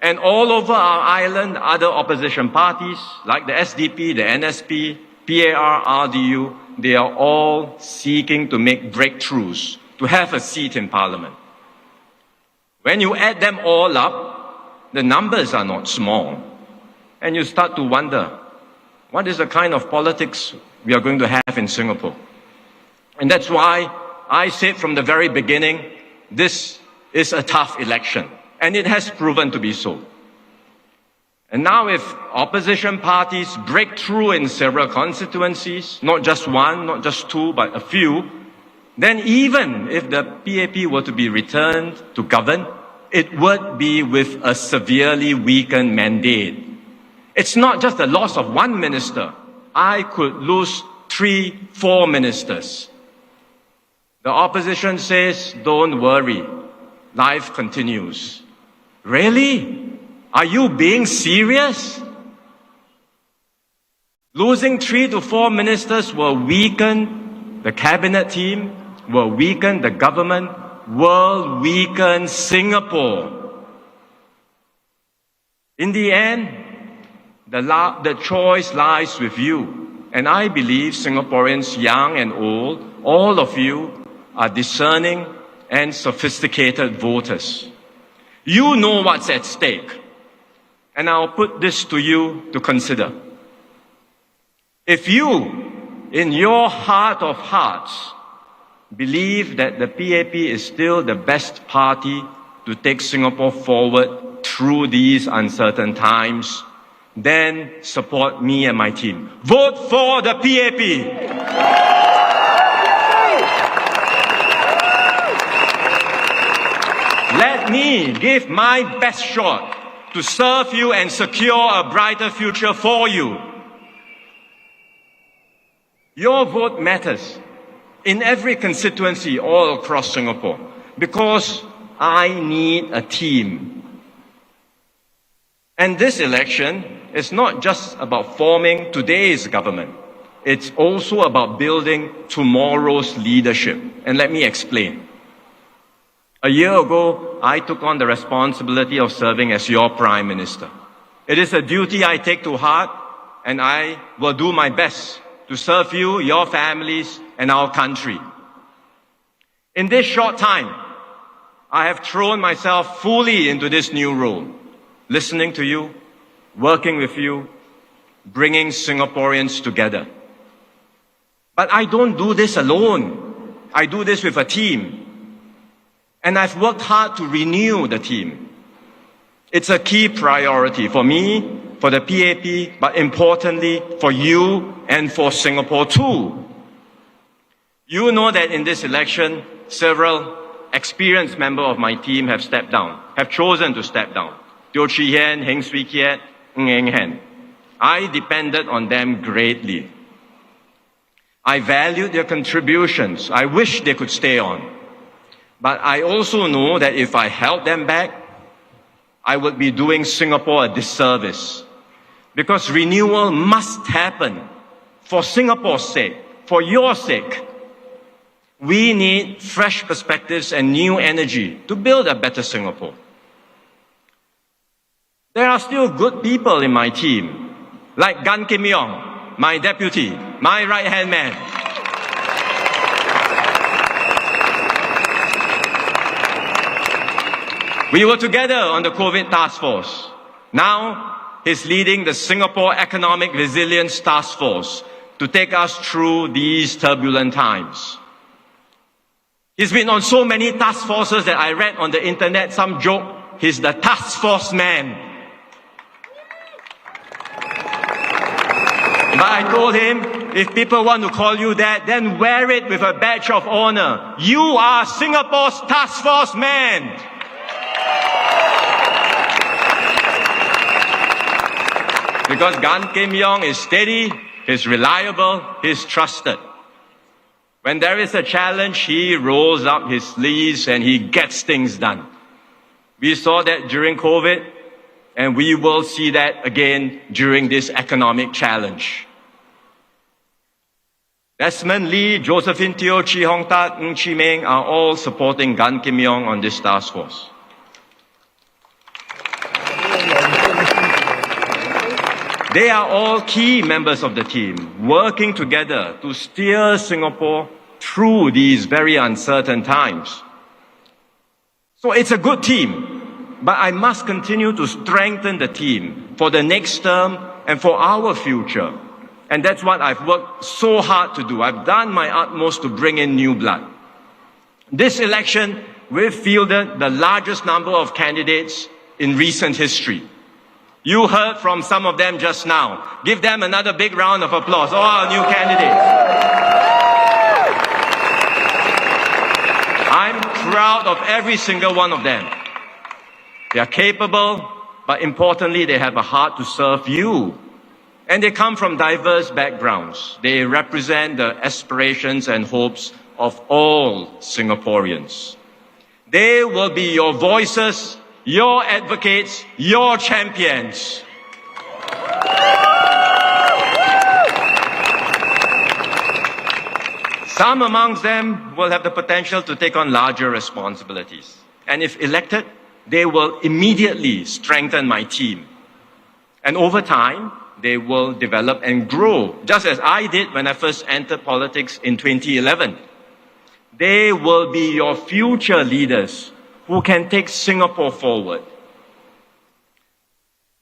And all over our island, other opposition parties like the SDP, the NSP, PAR, RDU, they are all seeking to make breakthroughs, to have a seat in Parliament. When you add them all up, the numbers are not small. And you start to wonder, what is the kind of politics we are going to have in Singapore? And that's why I said from the very beginning, this is a tough election. And it has proven to be so. And now if opposition parties break through in several constituencies, not just one, not just two, but a few, then even if the PAP were to be returned to govern, it would be with a severely weakened mandate. It's not just the loss of one minister. I could lose 3, 4 ministers. The opposition says, don't worry, life continues. Really? Are you being serious? Losing 3 to 4 ministers will weaken the cabinet team, will weaken the government, will weaken Singapore. In the end, the choice lies with you. And I believe Singaporeans, young and old, all of you are discerning and sophisticated voters. You know what's at stake. And I'll put this to you to consider. If you, in your heart of hearts, believe that the PAP is still the best party to take Singapore forward through these uncertain times, then support me and my team. Vote for the PAP! Let me give my best shot to serve you and secure a brighter future for you. Your vote matters in every constituency all across Singapore because I need a team. And this election is not just about forming today's government. It's also about building tomorrow's leadership. And let me explain. A year ago, I took on the responsibility of serving as your Prime Minister. It is a duty I take to heart, and I will do my best to serve you, your families, and our country. In this short time, I have thrown myself fully into this new role, listening to you, working with you, bringing Singaporeans together. But I don't do this alone. I do this with a team. And I've worked hard to renew the team. It's a key priority for me, for the PAP, but importantly for you and for Singapore too. You know that in this election, several experienced members of my team have stepped down, have chosen to step down. Teo Chee Hian, Heng Swee Keat, Ng Eng Hen. I depended on them greatly. I valued their contributions. I wish they could stay on. But I also know that if I held them back, I would be doing Singapore a disservice. Because renewal must happen for Singapore's sake, for your sake. We need fresh perspectives and new energy to build a better Singapore. There are still good people in my team, like Gan Kim Yong, my deputy, my right-hand man. We were together on the COVID task force. Now, he's leading the Singapore Economic Resilience Task Force to take us through these turbulent times. He's been on so many task forces that I read on the internet, some joke, he's the task force man. But I told him, if people want to call you that, then wear it with a badge of honor. You are Singapore's task force man. Because Gan Kim Yong is steady, he's reliable, he's trusted. When there is a challenge, he rolls up his sleeves and he gets things done. We saw that during COVID, and we will see that again during this economic challenge. Desmond Lee, Josephine Teo, Chee Hong Tat, Ng Chee Meng are all supporting Gan Kim Yong on this task force. They are all key members of the team, working together to steer Singapore through these very uncertain times. So it's a good team, but I must continue to strengthen the team for the next term and for our future. And that's what I've worked so hard to do. I've done my utmost to bring in new blood. This election, we've fielded the largest number of candidates in recent history. You heard from some of them just now. Give them another big round of applause, all our new candidates. I'm proud of every single one of them. They are capable, but importantly, they have a heart to serve you. And they come from diverse backgrounds. They represent the aspirations and hopes of all Singaporeans. They will be your voices, your advocates, your champions. Some amongst them will have the potential to take on larger responsibilities. And if elected, they will immediately strengthen my team. And over time, they will develop and grow, just as I did when I first entered politics in 2011. They will be your future leaders who can take Singapore forward.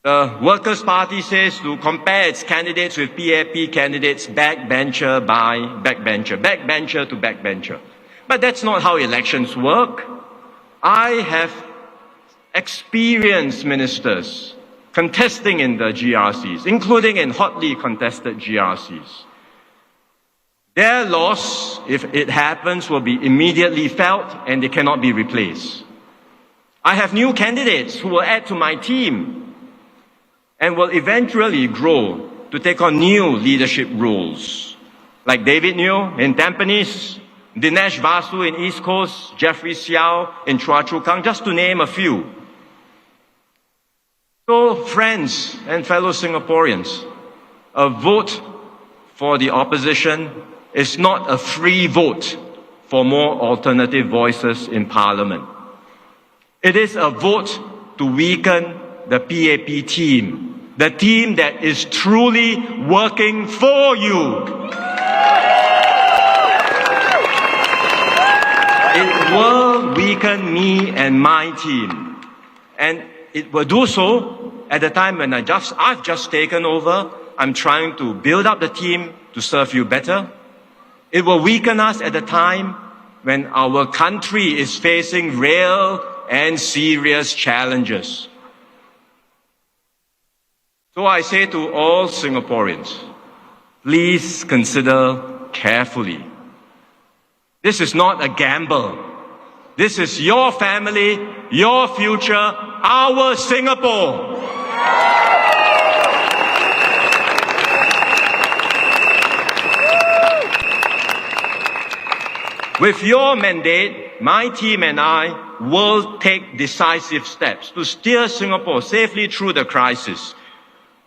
The Workers' Party says to compare its candidates with PAP candidates backbencher by backbencher, backbencher to backbencher. But that's not how elections work. I have experienced ministers contesting in the GRCs, including in hotly contested GRCs. Their loss, if it happens, will be immediately felt and they cannot be replaced. I have new candidates who will add to my team and will eventually grow to take on new leadership roles, like David Neo in Tampines, Dinesh Vasu in East Coast, Jeffrey Xiao in Choa Chu Kang, just to name a few. So, friends and fellow Singaporeans, a vote for the opposition is not a free vote for more alternative voices in Parliament. It is a vote to weaken the PAP team, the team that is truly working for you. It will weaken me and my team. And it will do so at the time when I've just taken over. I'm trying to build up the team to serve you better. It will weaken us at the time when our country is facing real and serious challenges. So I say to all Singaporeans, please consider carefully. This is not a gamble. This is your family, your future, our Singapore. With your mandate, my team and I will take decisive steps to steer Singapore safely through the crisis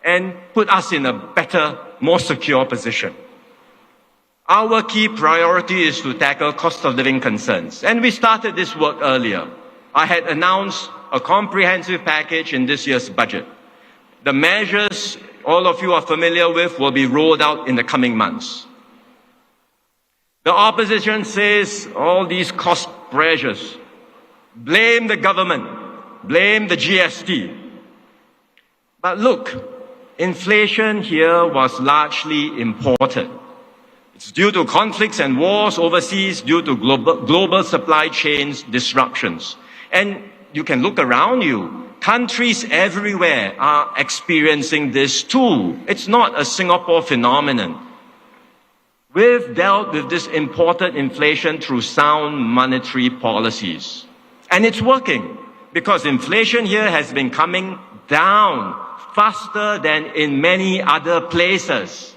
and put us in a better, more secure position. Our key priority is to tackle cost of living concerns. And we started this work earlier. I had announced a comprehensive package in this year's budget. The measures all of you are familiar with will be rolled out in the coming months. The opposition says all these cost pressures, blame the government, blame the GST. But look, inflation here was largely imported. It's due to conflicts and wars overseas, due to global supply chains disruptions. And you can look around you. Countries everywhere are experiencing this too. It's not a Singapore phenomenon. We've dealt with this imported inflation through sound monetary policies. And it's working because inflation here has been coming down faster than in many other places.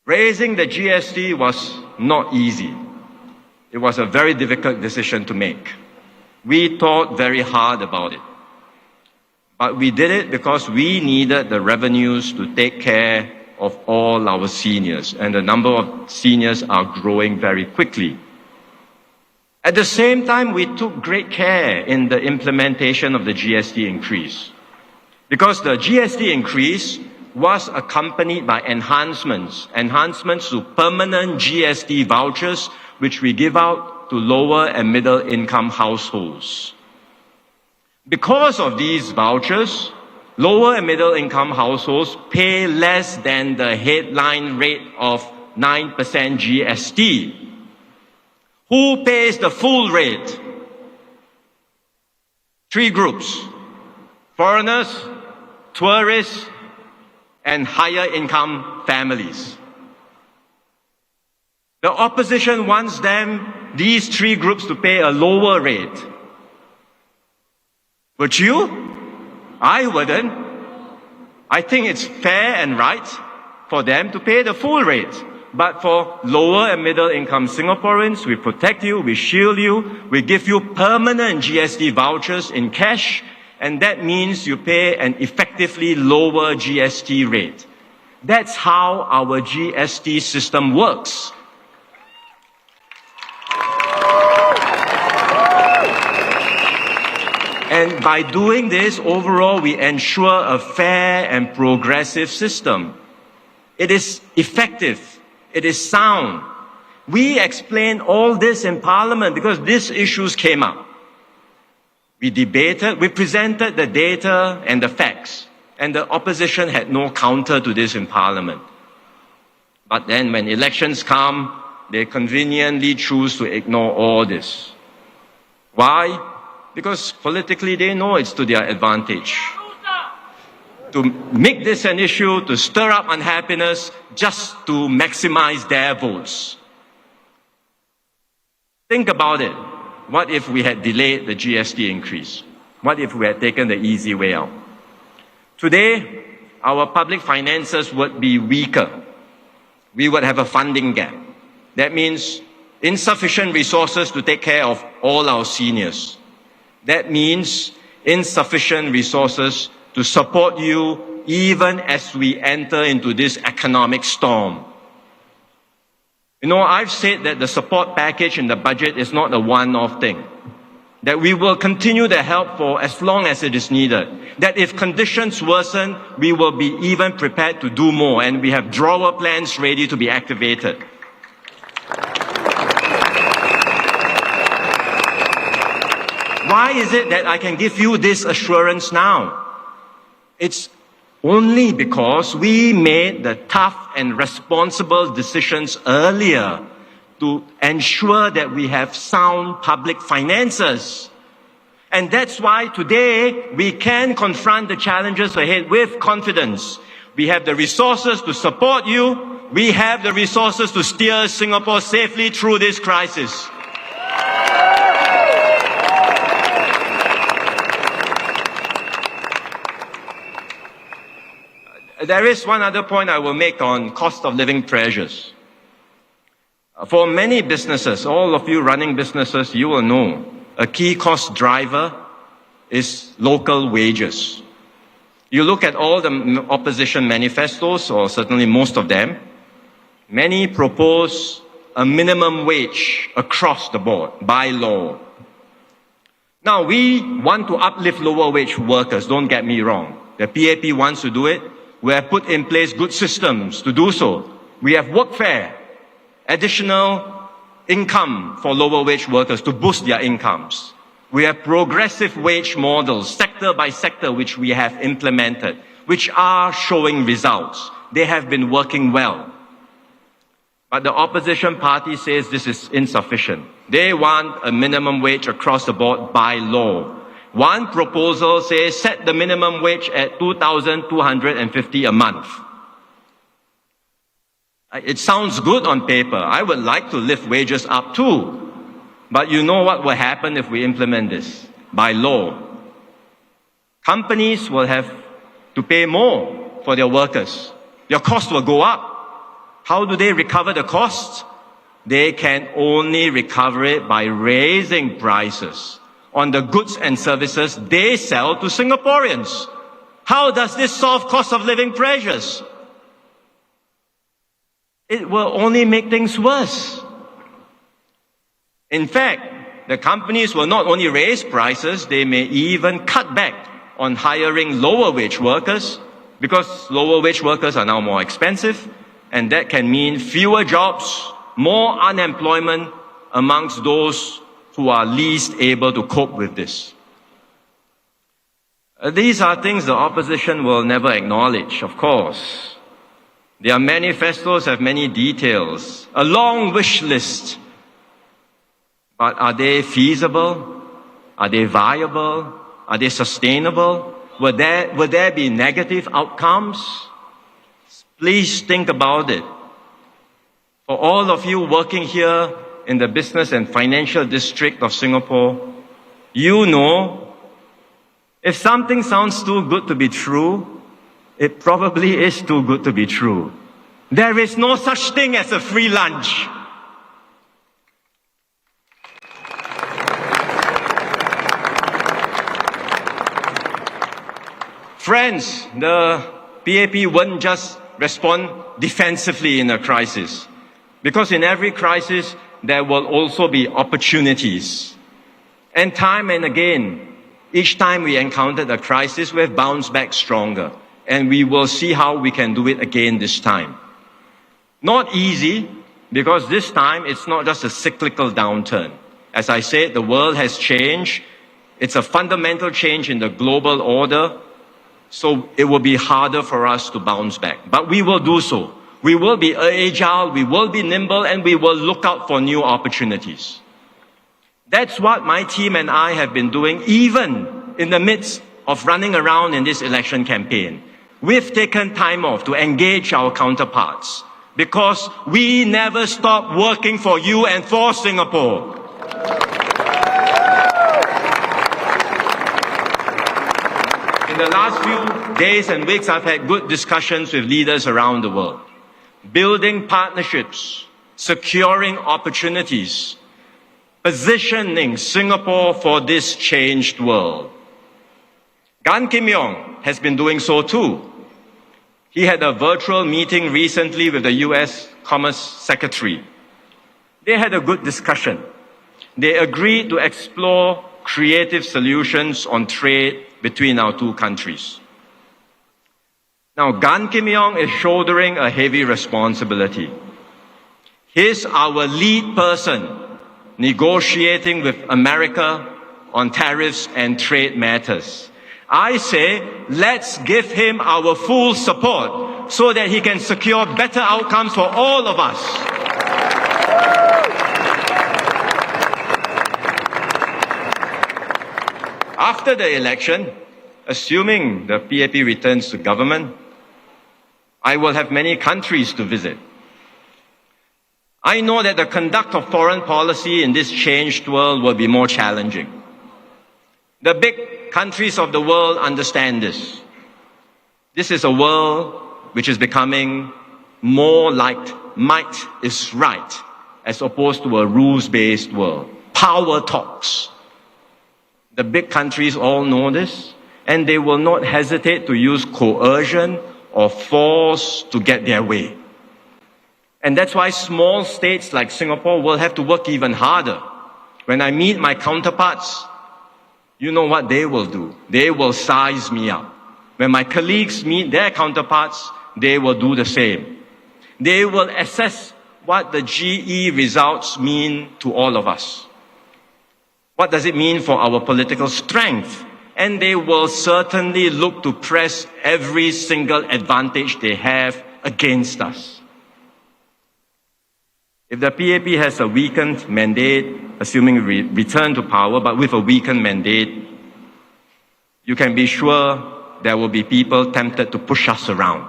Raising the GST was not easy. It was a very difficult decision to make. We thought very hard about it. But we did it because we needed the revenues to take care of all our seniors, and the number of seniors are growing very quickly. At the same time, we took great care in the implementation of the GST increase, because the GST increase was accompanied by enhancements to permanent GST vouchers, which we give out to lower and middle income households. Because of these vouchers, lower and middle income households pay less than the headline rate of 9% GST. Who pays the full rate? 3 groups: foreigners, tourists, and higher income families. The opposition wants these 3 groups to pay a lower rate. Would you? I wouldn't. I think it's fair and right for them to pay the full rate. But for lower and middle income Singaporeans, we protect you, we shield you, we give you permanent GST vouchers in cash, and that means you pay an effectively lower GST rate. That's how our GST system works. And by doing this, overall, we ensure a fair and progressive system. It is effective. It is sound. We explained all this in Parliament because these issues came up. We debated, we presented the data and the facts, and the opposition had no counter to this in Parliament. But then when elections come, they conveniently choose to ignore all this. Why? Because politically they know it's to their advantage. To make this an issue, to stir up unhappiness, just to maximize their votes. Think about it. What if we had delayed the GST increase? What if we had taken the easy way out? Today, our public finances would be weaker. We would have a funding gap. That means insufficient resources to take care of all our seniors. That means insufficient resources to support you even as we enter into this economic storm. You know, I've said that the support package in the budget is not a one-off thing. That we will continue the help for as long as it is needed. That if conditions worsen, we will be even prepared to do more, and we have drawer plans ready to be activated. Why is it that I can give you this assurance now? It's only because we made the tough and responsible decisions earlier to ensure that we have sound public finances. And that's why today we can confront the challenges ahead with confidence. We have the resources to support you. We have the resources to steer Singapore safely through this crisis. There is one other point I will make on cost of living pressures. For many businesses, all of you running businesses, you will know a key cost driver is local wages. You look at all the opposition manifestos, or certainly most of them, many propose a minimum wage across the board by law. Now, we want to uplift lower wage workers, don't get me wrong. The PAP wants to do it. We have put in place good systems to do so. We have workfare, additional income for lower wage workers to boost their incomes. We have progressive wage models, sector by sector, which we have implemented, which are showing results. They have been working well. But the opposition party says this is insufficient. They want a minimum wage across the board by law. One proposal says set the minimum wage at $2,250 a month. It sounds good on paper. I would like to lift wages up too. But you know what will happen if we implement this? By law. Companies will have to pay more for their workers. Their costs will go up. How do they recover the costs? They can only recover it by raising prices on the goods and services they sell to Singaporeans. How does this solve cost of living pressures? It will only make things worse. In fact, the companies will not only raise prices, they may even cut back on hiring lower wage workers because lower wage workers are now more expensive, and that can mean fewer jobs, more unemployment amongst those who are least able to cope with this. These are things the opposition will never acknowledge, of course. Their manifestos have many details, a long wish list. But are they feasible? Are they viable? Are they sustainable? Will there be negative outcomes? Please think about it. For all of you working here in the business and financial district of Singapore, you know, if something sounds too good to be true, it probably is too good to be true. There is no such thing as a free lunch. Friends, the PAP won't just respond defensively in a crisis. Because in every crisis, there will also be opportunities. And time and again, each time we encountered a crisis, we have bounced back stronger. And we will see how we can do it again this time. Not easy, because this time it's not just a cyclical downturn. As I said, the world has changed. It's a fundamental change in the global order. So it will be harder for us to bounce back. But we will do so. We will be agile, we will be nimble, and we will look out for new opportunities. That's what my team and I have been doing, even in the midst of running around in this election campaign. We've taken time off to engage our counterparts because we never stop working for you and for Singapore. In the last few days and weeks, I've had good discussions with leaders around the world. Building partnerships, securing opportunities, positioning Singapore for this changed world. Gan Kim Yong has been doing so too. He had a virtual meeting recently with the US Commerce Secretary. They had a good discussion. They agreed to explore creative solutions on trade between our two countries. Now, Gan Kim Yong is shouldering a heavy responsibility. He's our lead person negotiating with America on tariffs and trade matters. I say, let's give him our full support so that he can secure better outcomes for all of us. After the election, assuming the PAP returns to government, I will have many countries to visit. I know that the conduct of foreign policy in this changed world will be more challenging. The big countries of the world understand this. This is a world which is becoming more like might is right as opposed to a rules-based world. Power talks. The big countries all know this, and they will not hesitate to use coercion or force to get their way. And that's why small states like Singapore will have to work even harder. When I meet my counterparts, you know what they will do. They will size me up. When my colleagues meet their counterparts, they will do the same. They will assess what the GE results mean to all of us. What does it mean for our political strength? And they will certainly look to press every single advantage they have against us. If the PAP has a weakened mandate, assuming we return to power, but with a weakened mandate, you can be sure there will be people tempted to push us around.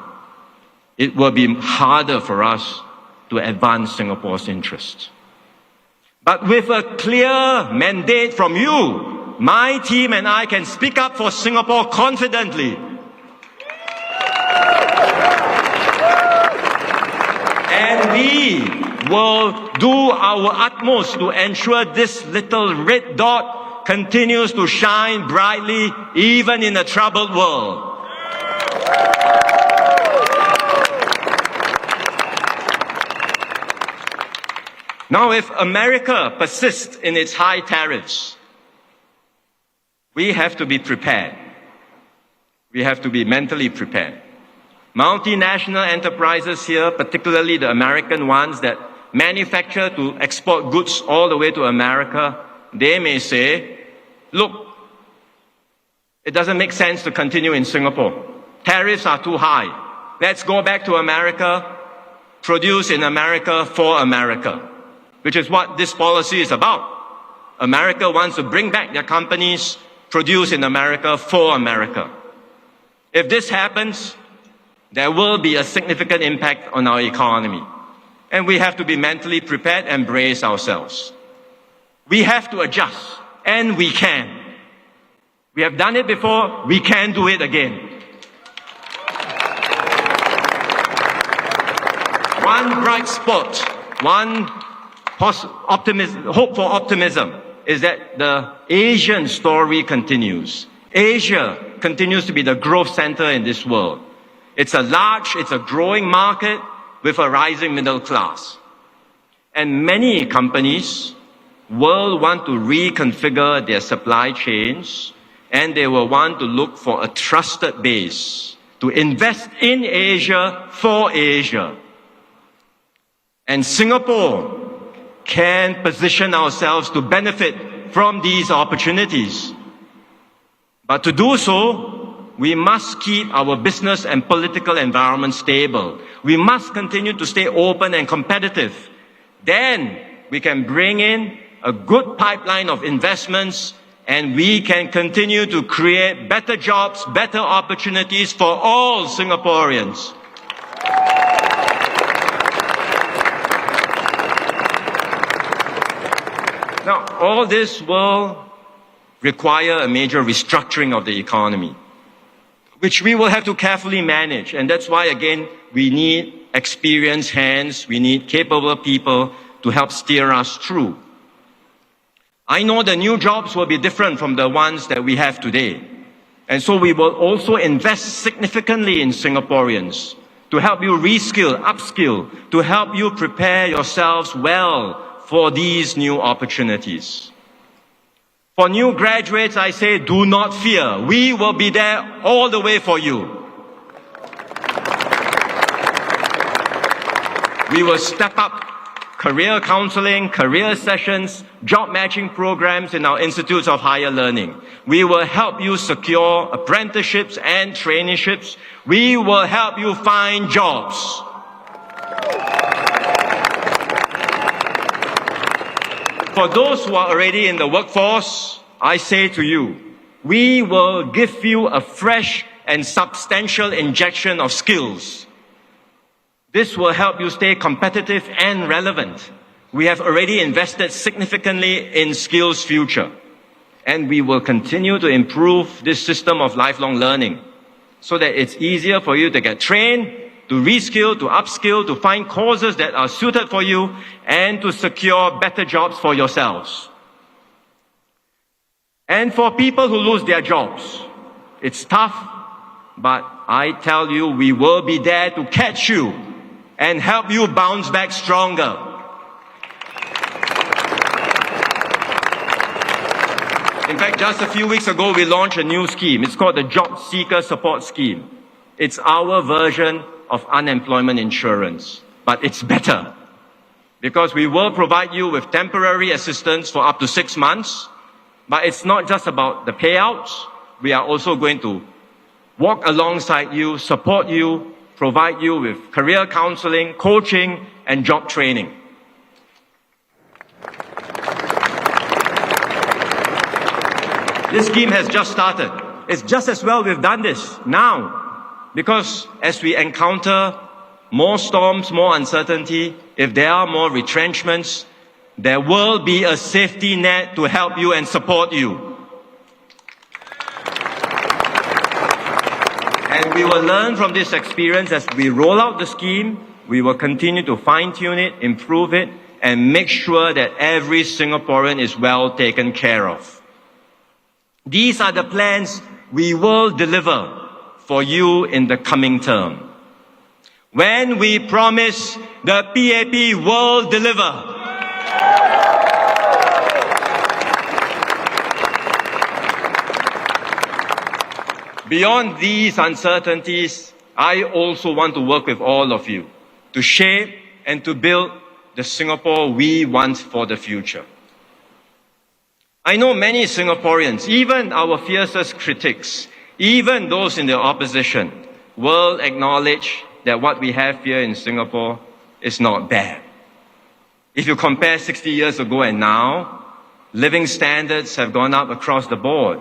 It will be harder for us to advance Singapore's interests. But with a clear mandate from you, my team and I can speak up for Singapore confidently. And we will do our utmost to ensure this little red dot continues to shine brightly even in a troubled world. Now, if America persists in its high tariffs, we have to be prepared. We have to be mentally prepared. Multinational enterprises here, particularly the American ones that manufacture to export goods all the way to America, they may say, look, it doesn't make sense to continue in Singapore. Tariffs are too high. Let's go back to America, produce in America for America, which is what this policy is about. America wants to bring back their companies, produce in America for America. If this happens, there will be a significant impact on our economy. And we have to be mentally prepared and brace ourselves. We have to adjust, and we can. We have done it before, we can do it again. One bright spot, one hope for optimism is that the Asian story continues. Asia continues to be the growth center in this world. It's a growing market with a rising middle class. And many companies will want to reconfigure their supply chains, and they will want to look for a trusted base to invest in Asia for Asia. And Singapore can position ourselves to benefit from these opportunities. But to do so, we must keep our business and political environment stable. We must continue to stay open and competitive. Then we can bring in a good pipeline of investments, and we can continue to create better jobs, better opportunities for all Singaporeans. Now, all this will require a major restructuring of the economy, which we will have to carefully manage. And that's why, again, we need experienced hands, we need capable people to help steer us through. I know the new jobs will be different from the ones that we have today. And so we will also invest significantly in Singaporeans to help you reskill, upskill, to help you prepare yourselves well for these new opportunities. For new graduates, I say, do not fear. We will be there all the way for you. We will step up career counseling, career sessions, job matching programs in our institutes of higher learning. We will help you secure apprenticeships and traineeships. We will help you find jobs. For those who are already in the workforce, I say to you, we will give you a fresh and substantial injection of skills. This will help you stay competitive and relevant. We have already invested significantly in Skills Future, and we will continue to improve this system of lifelong learning so that it's easier for you to get trained, to reskill, to upskill, to find courses that are suited for you, and to secure better jobs for yourselves. And for people who lose their jobs, it's tough, but I tell you, we will be there to catch you and help you bounce back stronger. In fact, just a few weeks ago, we launched a new scheme. It's called the Job Seeker Support Scheme. It's our version of unemployment insurance, but it's better. Because we will provide you with temporary assistance for up to 6 months, but it's not just about the payouts. We are also going to walk alongside you, support you, provide you with career counseling, coaching, and job training. This scheme has just started. It's just as well we've done this now, because as we encounter more storms, more uncertainty, if there are more retrenchments, there will be a safety net to help you and support you. And we will learn from this experience as we roll out the scheme. We will continue to fine-tune it, improve it, and make sure that every Singaporean is well taken care of. These are the plans we will deliver for you in the coming term. When we promise, the PAP will deliver. Beyond these uncertainties, I also want to work with all of you to shape and to build the Singapore we want for the future. I know many Singaporeans, even our fiercest critics, even those in the opposition, will acknowledge that what we have here in Singapore is not bad. If you compare 60 years ago and now, living standards have gone up across the board.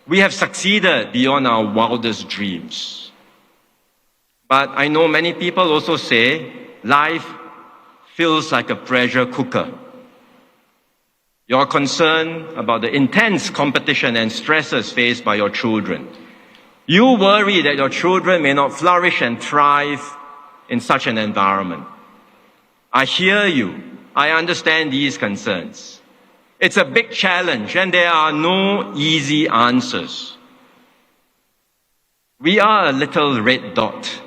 We have succeeded beyond our wildest dreams. But I know many people also say life feels like a pressure cooker. You're concerned about the intense competition and stresses faced by your children. You worry that your children may not flourish and thrive in such an environment. I hear you. I understand these concerns. It's a big challenge and there are no easy answers. We are a little red dot.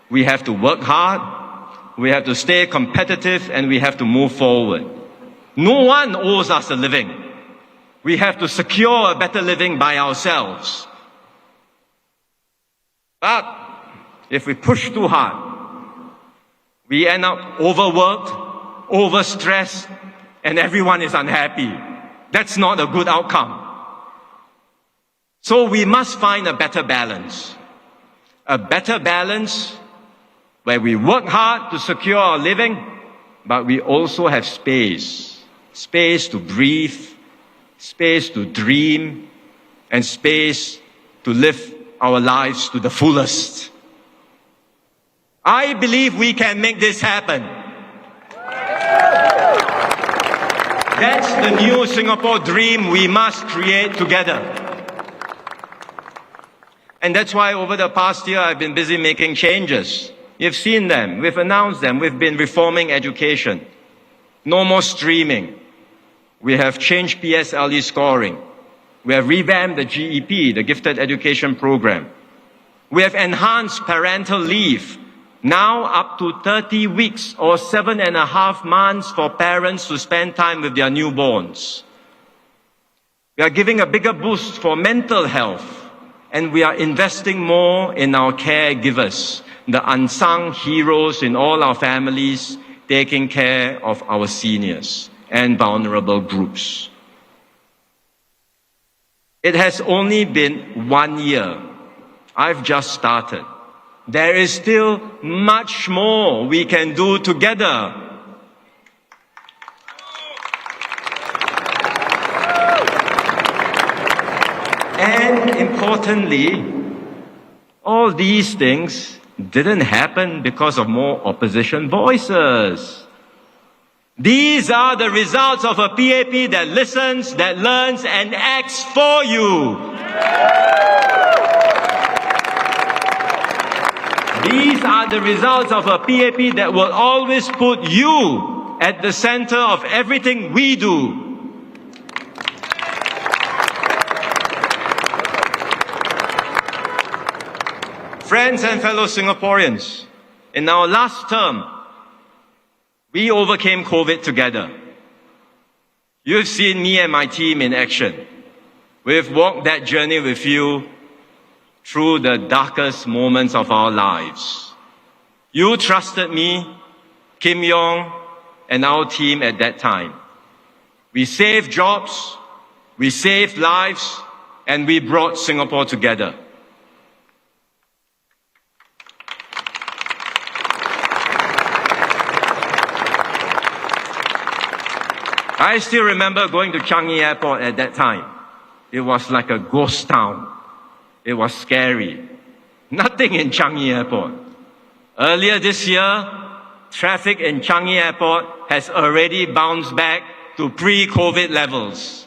We have to work hard, we have to stay competitive, and we have to move forward. No one owes us a living. We have to secure a better living by ourselves. But if we push too hard, we end up overworked, overstressed, and everyone is unhappy. That's not a good outcome. So we must find a better balance. A better balance where we work hard to secure our living, but we also have space. Space to breathe, space to dream, and space to live our lives to the fullest. I believe we can make this happen. That's the new Singapore dream we must create together. And that's why over the past year I've been busy making changes. You've seen them, we've announced them, we've been reforming education. No more streaming. We have changed PSLE scoring. We have revamped the GEP, the Gifted Education Program. We have enhanced parental leave, now up to 30 weeks or 7.5 months for parents to spend time with their newborns. We are giving a bigger boost for mental health, and we are investing more in our caregivers, the unsung heroes in all our families taking care of our seniors and vulnerable groups. It has only been 1 year. I've just started. There is still much more we can do together. And importantly, all these things didn't happen because of more opposition voices. These are the results of a PAP that listens, that learns, and acts for you. These are the results of a PAP that will always put you at the center of everything we do. Friends and fellow Singaporeans, In our last term, we overcame COVID together. You've seen me and my team in action. We've walked that journey with you through the darkest moments of our lives. You trusted me, Kim Yong, and our team at that time. We saved jobs, we saved lives, and we brought Singapore together. I still remember going to Changi Airport at that time. It was like a ghost town. It was scary. Nothing in Changi Airport. Earlier this year, traffic in Changi Airport has already bounced back to pre-COVID levels.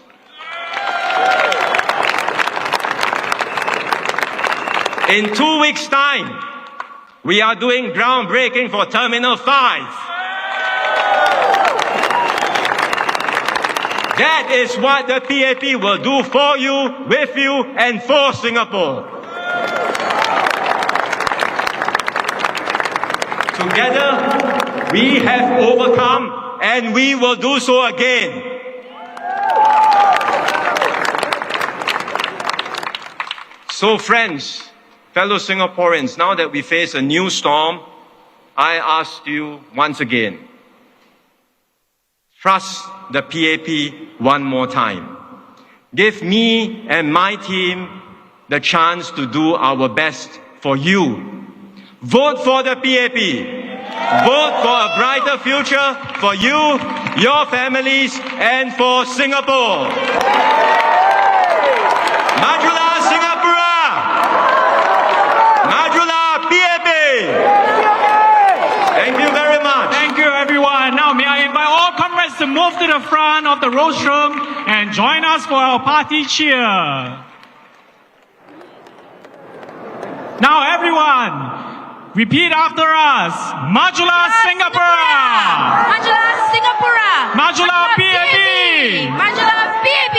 In 2 weeks' time, we are doing groundbreaking for Terminal 5. That is what the PAP will do for you, with you, and for Singapore. Together, we have overcome, and we will do so again. So friends, fellow Singaporeans, now that we face a new storm, I ask you once again, trust the PAP one more time. Give me and my team the chance to do our best for you. Vote for the PAP. Vote for a brighter future for you, your families, and for Singapore. Majulah Singapura! Majulah PAP! Thank you very much. Thank you, everyone. Now, may I invite all comrades to move to the front of the rostrum and join us for our party cheer. Now, everyone, repeat after us. Majulah Singapura! Majulah Singapura! Majulah PAP! Majulah PAP!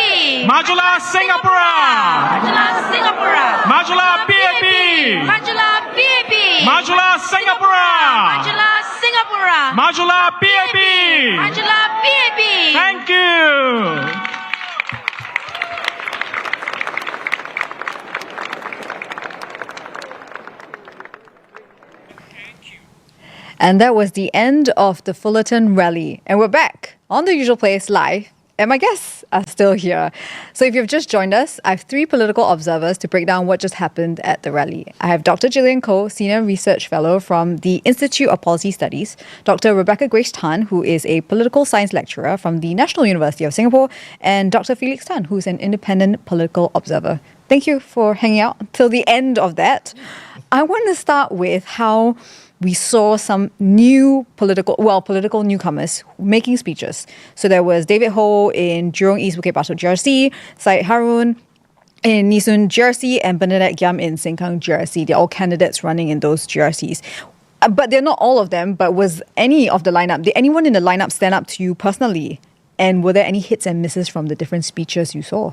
Majulah Singapura! Majulah Singapura! Majulah PAP! Majulah PAP! Majulah Singapura! Majulah Singapura! Majulah PAP! Majulah PAP! Thank you. And that was the end of the Fullerton rally. And we're back on the usual place live. And my guests are still here. So if you've just joined us, I have 3 political observers to break down what just happened at the rally. I have Dr Gillian Koh, Senior Research Fellow from the Institute of Policy Studies, Dr Rebecca Grace Tan, who is a political science lecturer from the National University of Singapore, and Dr Felix Tan, who's an independent political observer. Thank you for hanging out till the end of that. I want to start with how we saw some new political newcomers making speeches. So there was David Ho in Jurong East Bukit Batok GRC, Syed Harun in Nee Soon GRC, and Bernadette Giam in Sengkang GRC. They're all candidates running in those GRCs. But they're not all of them, but was any of the lineup, did anyone in the lineup stand up to you personally? And were there any hits and misses from the different speeches you saw?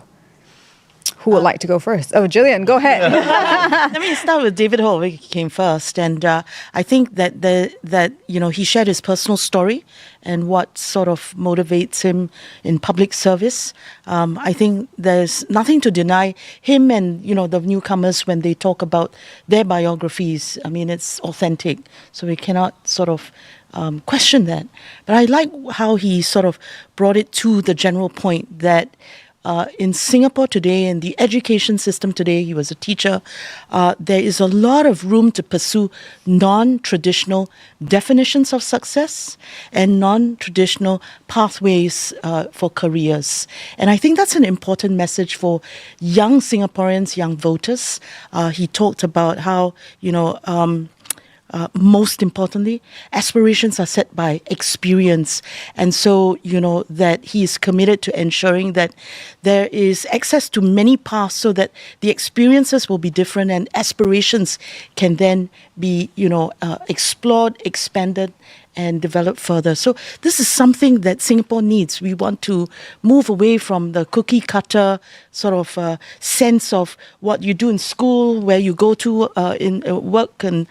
Who would like to go first? Oh, Gillian, go ahead. Let me start with David Ho. He came first, and I think that he shared his personal story and what sort of motivates him in public service. I think there's nothing to deny him and the newcomers when they talk about their biographies. I mean, it's authentic, so we cannot sort of question that. But I like how he sort of brought it to the general point that in Singapore today, in the education system today, he was a teacher, there is a lot of room to pursue non-traditional definitions of success and non-traditional pathways for careers. And I think that's an important message for young Singaporeans, young voters. He talked about how, most importantly, aspirations are set by experience. And so, that he is committed to ensuring that there is access to many paths so that the experiences will be different and aspirations can then be, explored, expanded, and develop further. So this is something that Singapore needs. We want to move away from the cookie cutter sort of sense of what you do in school, where you go to in work, and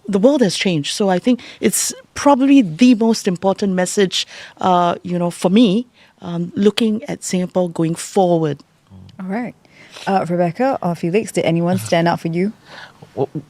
the world has changed. So I think it's probably the most important message, for me, looking at Singapore going forward. All right. Rebecca or Felix, did anyone stand out for you?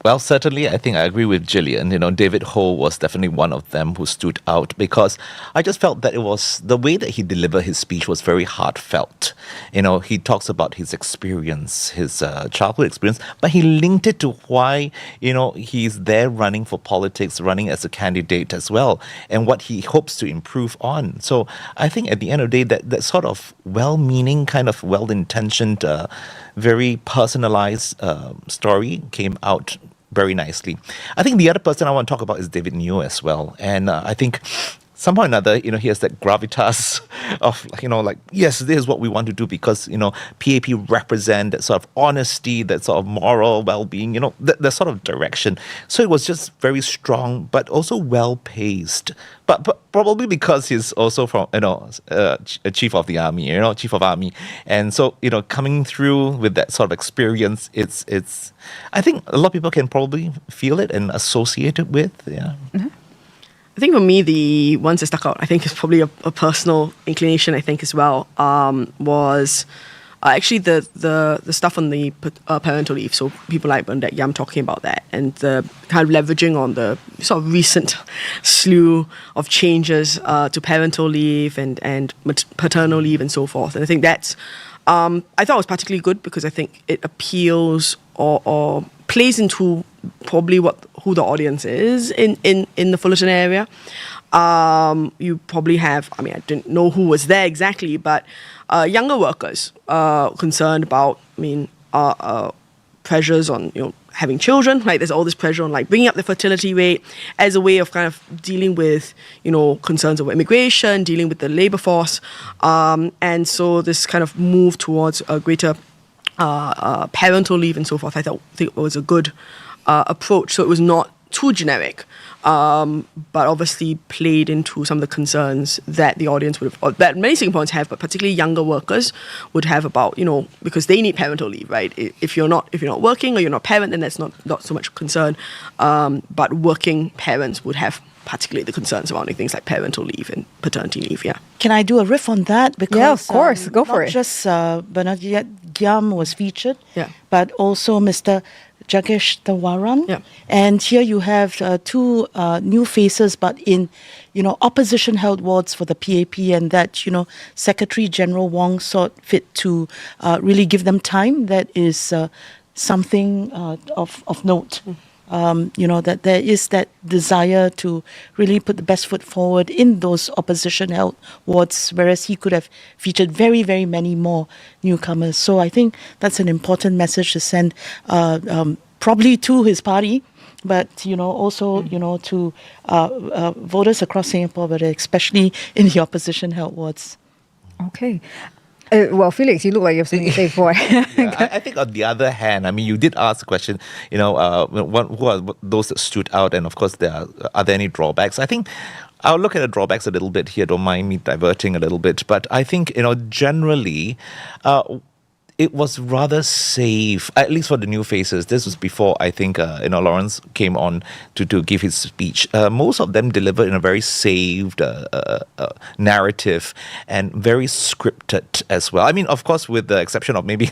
Well, certainly, I think I agree with Gillian. David Ho was definitely one of them who stood out because I just felt that it was the way that he delivered his speech was very heartfelt. He talks about his experience, his childhood experience, but he linked it to why, he's there running for politics, running as a candidate as well, and what he hopes to improve on. So I think at the end of the day, that sort of well-meaning, kind of well-intentioned, very personalized story came out very nicely. I think the other person I want to talk about is David Neo as well. And I think somehow or another, he has that gravitas of, yes, this is what we want to do because, PAP represent that sort of honesty, that sort of moral well-being, that sort of direction. So it was just very strong, but also well-paced. But probably because he's also from, a chief of the army, chief of army. And so, coming through with that sort of experience, it's I think a lot of people can probably feel it and associate it with, yeah. Mm-hmm. I think for me, the ones that stuck out, I think is probably a personal inclination, I think, as well, was actually the stuff on the parental leave. So people like Bernadette Yam talking about that and the kind of leveraging on the sort of recent slew of changes to parental leave and paternal leave and so forth. And I think that's, I thought it was particularly good because I think it appeals or plays into probably who the audience is in the Fullerton area. You probably have, I didn't know who was there exactly, but younger workers concerned about, pressures on, having children. Like there's all this pressure on bringing up the fertility rate as a way of kind of dealing with, concerns over immigration, dealing with the labor force. And so this kind of move towards a greater parental leave and so forth, I think it was a good approach. So it was not too generic, but obviously played into some of the concerns that the audience would have, or that many Singaporeans have, but particularly younger workers would have about, because they need parental leave, right? If you're not working or you're not a parent, then that's not so much concern. But working parents would have particularly the concerns surrounding things like parental leave and paternity leave, yeah. Can I do a riff on that? Because, yeah, of course. Go for it. Not just Bernadette Giam was featured, yeah, but also Mr. Jagesh Tawaran. Yeah. And here you have two new faces, but in, opposition held wards for the PAP, and that, Secretary General Wong sought fit to really give them time. That is something of note. That there is that desire to really put the best foot forward in those opposition held wards, whereas he could have featured very, very many more newcomers. So I think that's an important message to send probably to his party, but, also, to voters across Singapore, but especially in the opposition held wards. Okay. Well, Felix, you look like you have something to say before. I think on the other hand, you did ask the question, who are those that stood out, and of course, are there any drawbacks? I think I'll look at the drawbacks a little bit here. Don't mind me diverting a little bit, but I think generally, it was rather safe, at least for the new faces. This was before, I think, Lawrence came on to give his speech. Most of them delivered in a very saved narrative and very scripted as well. Of course, with the exception of maybe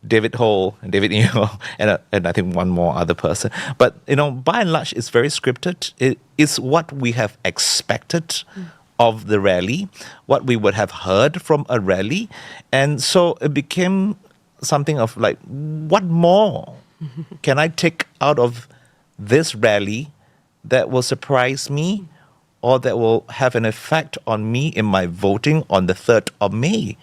David Ho, David Neo, and I think one more other person. But, by and large, it's very scripted. It is what we have expected of the rally, what we would have heard from a rally. And so it became something of what more can I take out of this rally that will surprise me or that will have an effect on me in my voting on the 3rd of May?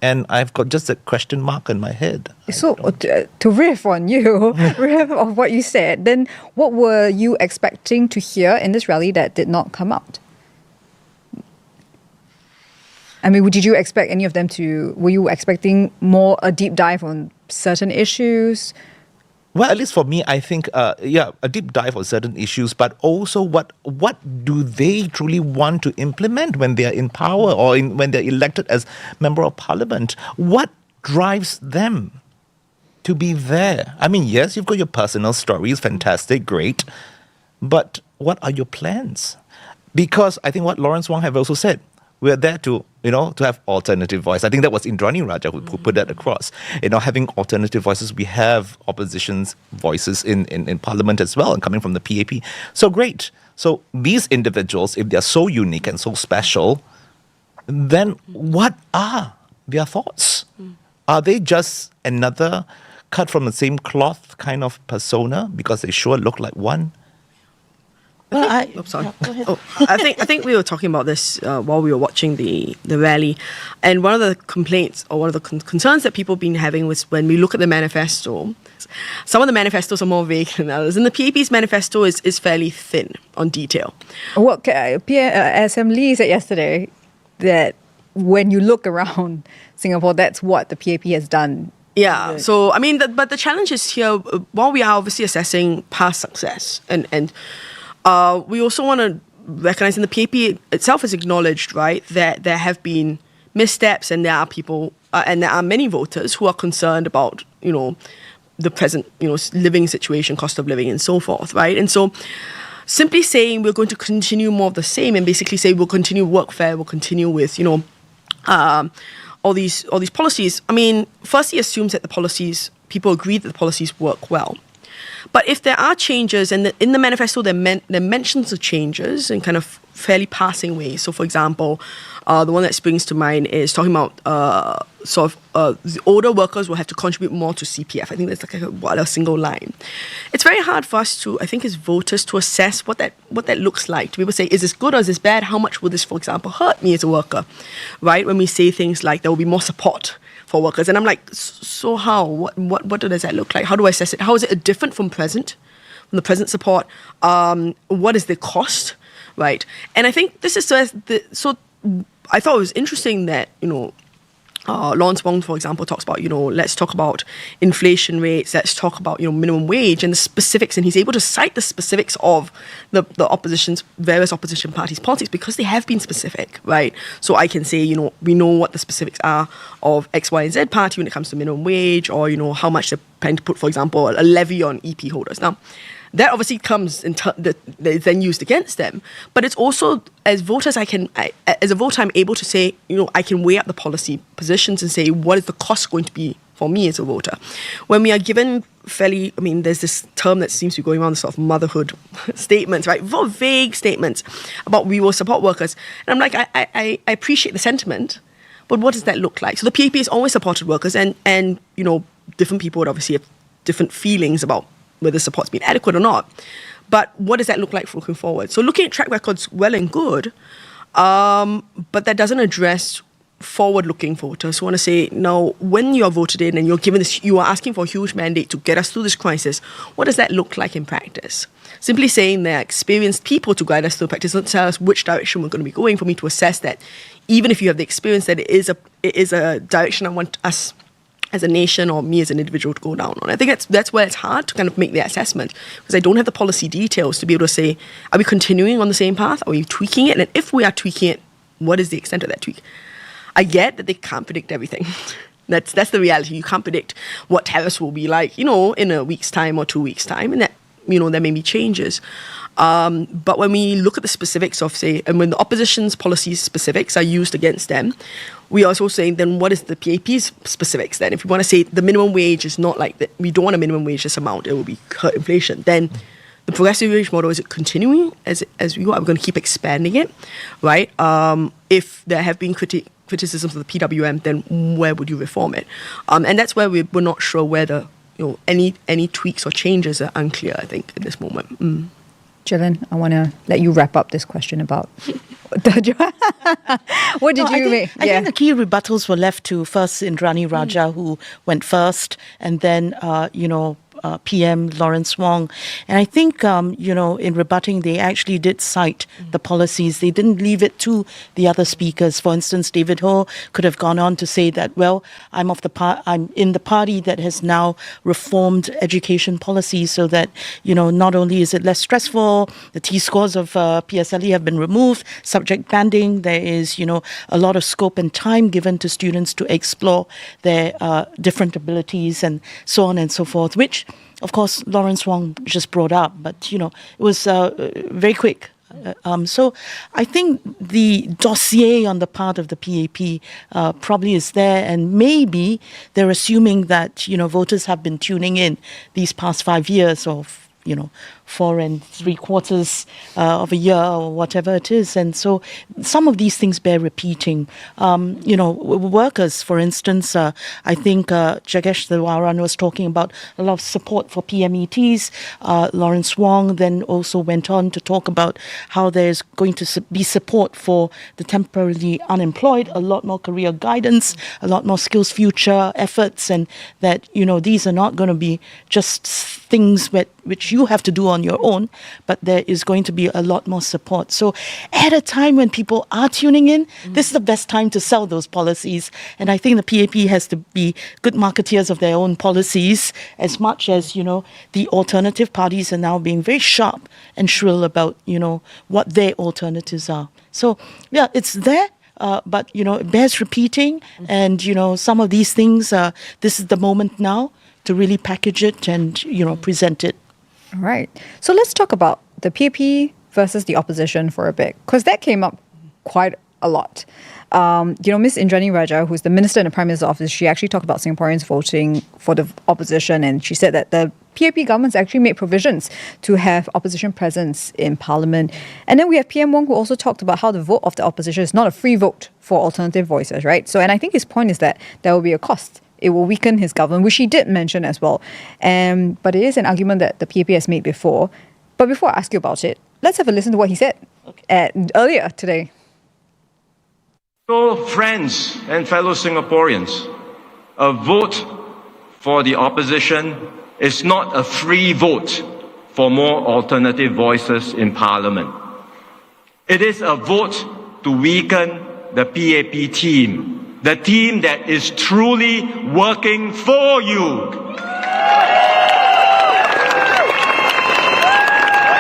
And I've got just a question mark in my head. So, to riff on you, riff of what you said, then what were you expecting to hear in this rally that did not come out? Did you expect any of them were you expecting a deep dive on certain issues? Well, at least for me, I think, a deep dive on certain issues, but also what do they truly want to implement when they are in power or when they're elected as Member of Parliament? What drives them to be there. I mean, yes, you've got your personal stories, fantastic, great. But what are your plans? Because I think what Lawrence Wong have also said, we're there to, to have alternative voice. I think that was Indrani Raja who put that across. Having alternative voices, we have opposition's voices in Parliament as well, and coming from the PAP. So great. So these individuals, if they're so unique and so special, then what are their thoughts? Are they just another cut from the same cloth kind of persona because they sure look like one? Well, sorry. Yeah, go ahead. I think we were talking about this while we were watching the rally, and one of the complaints or one of the concerns that people have been having was when we look at the manifesto. Some of the manifestos are more vague than others, and the PAP's manifesto is fairly thin on detail. What SM Lee said yesterday that when you look around Singapore, that's what the PAP has done. Yeah, so I mean, but the challenge is here. While we are obviously assessing past success, and we also want to recognize, and the PAP itself has acknowledged, right, that there have been missteps, and there are people, and there are many voters who are concerned about, the present, living situation, cost of living, and so forth, right? And so, simply saying we're going to continue more of the same, and basically say we'll continue workfare, we'll continue with, all these policies. I mean, firstly assumes that people agree that the policies work well. But if there are changes, and in the manifesto there mentions the changes in kind of fairly passing ways. So, for example, the one that springs to mind is talking about the older workers will have to contribute more to CPF. I think that's like a single line. It's very hard for us to, I think, as voters, to assess what that looks like. To be able to say, is this good or is this bad? How much will this, for example, hurt me as a worker? Right? When we say things like there will be more support for workers, and I'm like, so how? What does that look like? How do I assess it? How is it different from the present support? What is the cost? Right? And I think this is so. I thought it was interesting that Lawrence Wong, for example, talks about let's talk about inflation rates, let's talk about minimum wage and the specifics, and he's able to cite the specifics of the various opposition parties' politics because they have been specific, right? So I can say we know what the specifics are of X, Y, and Z party when it comes to minimum wage, or how much they're planning to put, for example, a levy on EP holders. Now, that obviously comes that is then used against them. But it's also, as voters, as a voter, I'm able to say, I can weigh up the policy positions and say, what is the cost going to be for me as a voter? When we are given there's this term that seems to be going around, the sort of motherhood statements, right? Very vague statements about we will support workers. And I'm like, I appreciate the sentiment, but what does that look like? So the PAP has always supported workers, and different people would obviously have different feelings about whether support's been adequate or not. But what does that look like for looking forward? So looking at track records, well and good, but that doesn't address forward-looking voters who want to say, now, when you are voted in and you are asking for a huge mandate to get us through this crisis, what does that look like in practice? Simply saying they're experienced people to guide us through practice doesn't tell us which direction we're going to be going for me to assess that, even if you have the experience that it is a direction I want us as a nation or me as an individual to go down on. I think that's where it's hard to kind of make the assessment, because I don't have the policy details to be able to say, are we continuing on the same path? Are we tweaking it? And if we are tweaking it, what is the extent of that tweak? I get that they can't predict everything. That's the reality. You can't predict what tariffs will be like, in a week's time or 2 weeks' time, and that, there may be changes. But when we look at the specifics of, say, and when the opposition's policy specifics are used against them, we are also saying, then what is the PAP's specifics then? If we want to say the minimum wage is not like that, we don't want a minimum wage this amount, it will be hurt inflation, then the progressive wage model, is it continuing as we go? Are we going to keep expanding it, right? If there have been criticisms of the PWM, then where would you reform it? And that's where we're not sure whether any tweaks or changes are unclear, I think, at this moment. Gillian, I want to let you wrap up this question about what did you make? I think the key rebuttals were left to first Indrani Raja, who went first, and then, PM Lawrence Wong. And I think, in rebutting, they actually did cite the policies. They didn't leave it to the other speakers. For instance, David Ho could have gone on to say that, well, I'm in the party that has now reformed education policy so that, not only is it less stressful, the T-scores of PSLE have been removed, subject banding, there is, a lot of scope and time given to students to explore their different abilities and so on and so forth, which, of course, Lawrence Wong just brought up, but, it was very quick. So I think the dossier on the part of the PAP probably is there, and maybe they're assuming that, voters have been tuning in these past 5 years or 4 3/4 of a year or whatever it is. And so some of these things bear repeating. Workers, for instance, I think Jagesh Dewaran was talking about a lot of support for PMETs. Lawrence Wong then also went on to talk about how there's going to be support for the temporarily unemployed, a lot more career guidance, a lot more skills future efforts, and that, these are not going to be just things which you have to do on your own, but there is going to be a lot more support. So at a time when people are tuning in, this is the best time to sell those policies. And I think the PAP has to be good marketeers of their own policies as much as, the alternative parties are now being very sharp and shrill about, what their alternatives are. So, yeah, it's there. But, it bears repeating. And, some of these things, this is the moment now to really package it and, present it. All right. So let's talk about the PAP versus the opposition for a bit, because that came up quite a lot. Miss Indrani Raja, who's the Minister in the Prime Minister's office, she actually talked about Singaporeans voting for the opposition, and she said that the PAP government's actually made provisions to have opposition presence in Parliament. And then we have PM Wong, who also talked about how the vote of the opposition is not a free vote for alternative voices, right? So, and I think his point is that there will be a cost. It will weaken his government, which he did mention as well. But it is an argument that the PAP has made before. But before I ask you about it, let's have a listen to what he said earlier today. So, friends and fellow Singaporeans, a vote for the opposition is not a free vote for more alternative voices in Parliament. It is a vote to weaken the PAP team. The team that is truly working for you.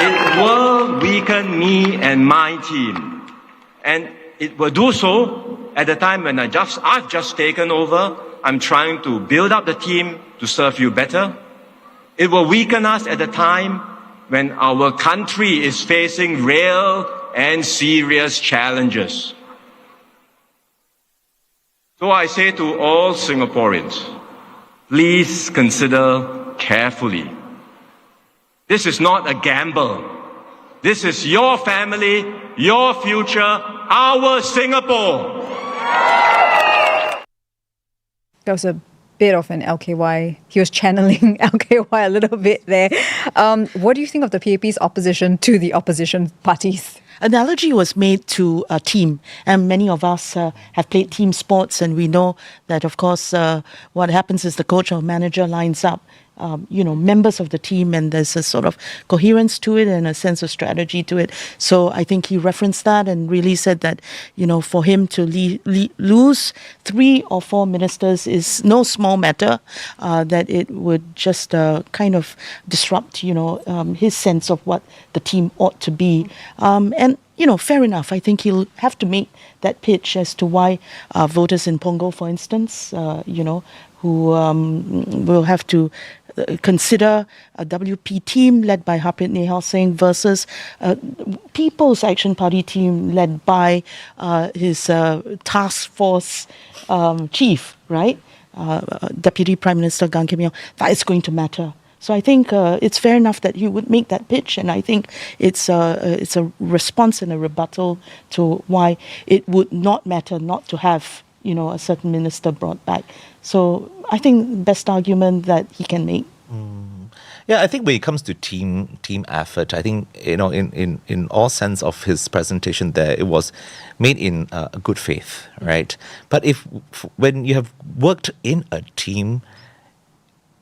It will weaken me and my team. And it will do so at the time when I've just taken over. I'm trying to build up the team to serve you better. It will weaken us at the time when our country is facing real and serious challenges. So I say to all Singaporeans, please consider carefully. This is not a gamble. This is your family, your future, our Singapore. That was a bit of an LKY. He was channeling LKY a little bit there. What do you think of the PAP's opposition to the opposition parties? Analogy was made to a team, and many of us have played team sports, and we know that, of course, what happens is the coach or manager lines up members of the team, and there's a sort of coherence to it and a sense of strategy to it. So I think he referenced that and really said that, for him to lose 3 or 4 ministers is no small matter, that it would just kind of disrupt, his sense of what the team ought to be. And fair enough. I think he'll have to make that pitch as to why voters in Punggol, for instance, who will have to consider a WP team led by Harpreet Nehal Singh versus People's Action Party team led by his task force chief, right? Deputy Prime Minister Gan Kim Yong. That is going to matter. So I think it's fair enough that he would make that pitch, and I think it's a response and a rebuttal to why it would not matter not to have a certain minister brought back. So I think best argument that he can make. Yeah, I think when it comes to team effort, I think in all sense of his presentation there, it was made in good faith, right? But when you have worked in a team,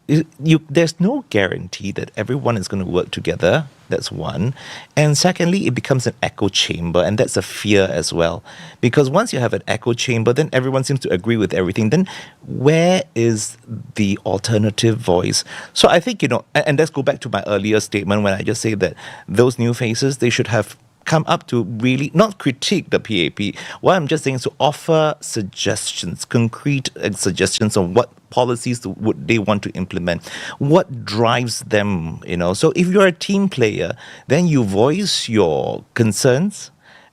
there's no guarantee that everyone is going to work together. That's one. And secondly, it becomes an echo chamber, and that's a fear as well. Because once you have an echo chamber, then everyone seems to agree with everything. Then where is the alternative voice? So I think, and let's go back to my earlier statement when I just say that those new faces, they should have come up to really not critique the PAP. What I'm just saying is to offer suggestions, concrete suggestions on what policies would they want to implement, what drives them, So if you're a team player, then you voice your concerns,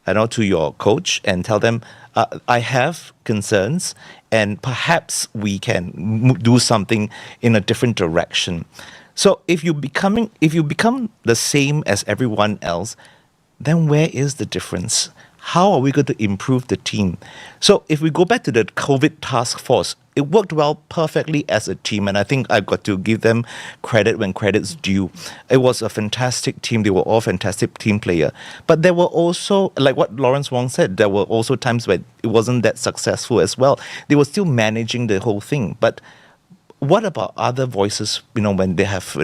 to your coach and tell them, I have concerns, and perhaps we can do something in a different direction. So if you become the same as everyone else, then where is the difference? How are we going to improve the team? So if we go back to the COVID task force, it worked well perfectly as a team, and I think I've got to give them credit when credit's due. It was a fantastic team. They were all fantastic team players. But there were also, like what Lawrence Wong said, there were also times where it wasn't that successful as well. They were still managing the whole thing. But what about other voices, when they have,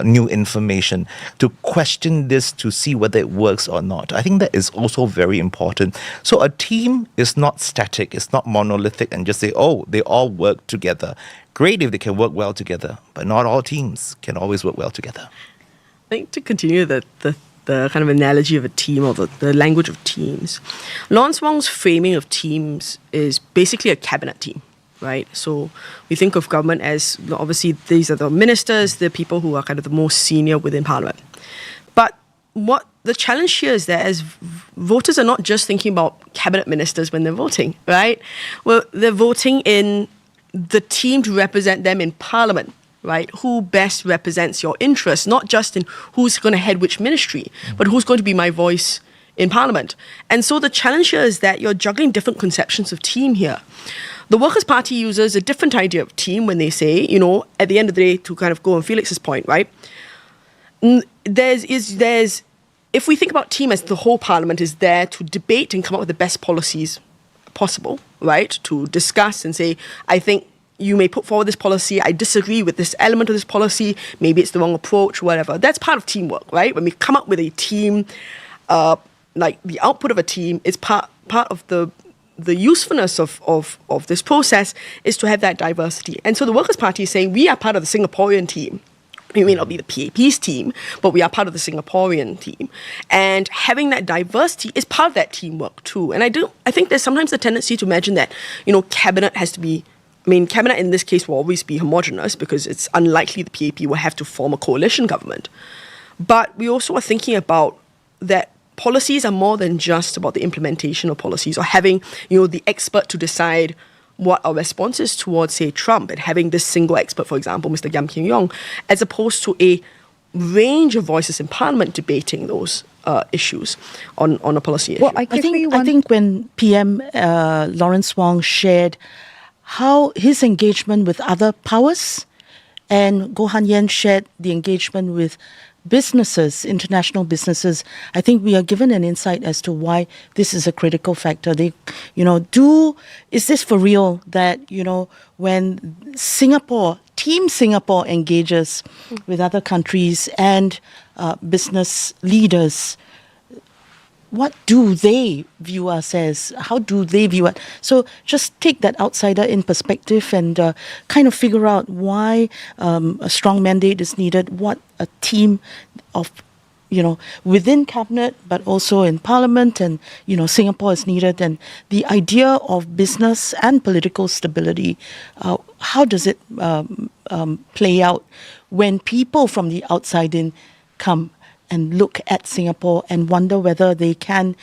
new information, to question this to see whether it works or not? I think that is also very important. So a team is not static, it's not monolithic and just say, they all work together. Great if they can work well together, but not all teams can always work well together. I think to continue the kind of analogy of a team, or the language of teams, Lawrence Wong's framing of teams is basically a cabinet team. Right? So we think of government as, obviously, these are the ministers, the people who are kind of the most senior within Parliament. But what the challenge here is that as voters are not just thinking about cabinet ministers when they're voting, right? Well, they're voting in the team to represent them in Parliament, right? Who best represents your interests, not just in who's going to head which ministry, but who's going to be my voice in Parliament. And so the challenge here is that you're juggling different conceptions of team here. The Workers' Party uses a different idea of team when they say, at the end of the day, to kind of go on Felix's point, right? If we think about team as the whole Parliament is there to debate and come up with the best policies possible, right? To discuss and say, I think you may put forward this policy, I disagree with this element of this policy, maybe it's the wrong approach, whatever. That's part of teamwork, right? When we come up with a team, like the output of a team is part of the usefulness of this process is to have that diversity. And so the Workers' Party is saying we are part of the Singaporean team. We may not be the PAP's team, but we are part of the Singaporean team. And having that diversity is part of that teamwork too. And I think there's sometimes a tendency to imagine that, cabinet has to be, cabinet in this case will always be homogenous because it's unlikely the PAP will have to form a coalition government. But we also are thinking about that policies are more than just about the implementation of policies or having, the expert to decide what our response is towards, say, Trump, and having this single expert, for example, Mr. Giam Kim Yong, as opposed to a range of voices in Parliament debating those issues on a policy issue. Well, I think when PM Lawrence Wong shared how his engagement with other powers, and Goh Han Yen shared the engagement with businesses, international businesses, I think we are given an insight as to why this is a critical factor. Is this for real that, when Team Singapore engages with other countries and business leaders, what do they view us as? How do they view it? So just take that outsider in perspective and kind of figure out why a strong mandate is needed, what a team of, within cabinet, but also in Parliament and, Singapore is needed. And the idea of business and political stability, how does it play out when people from the outside in come and look at Singapore and wonder whether they can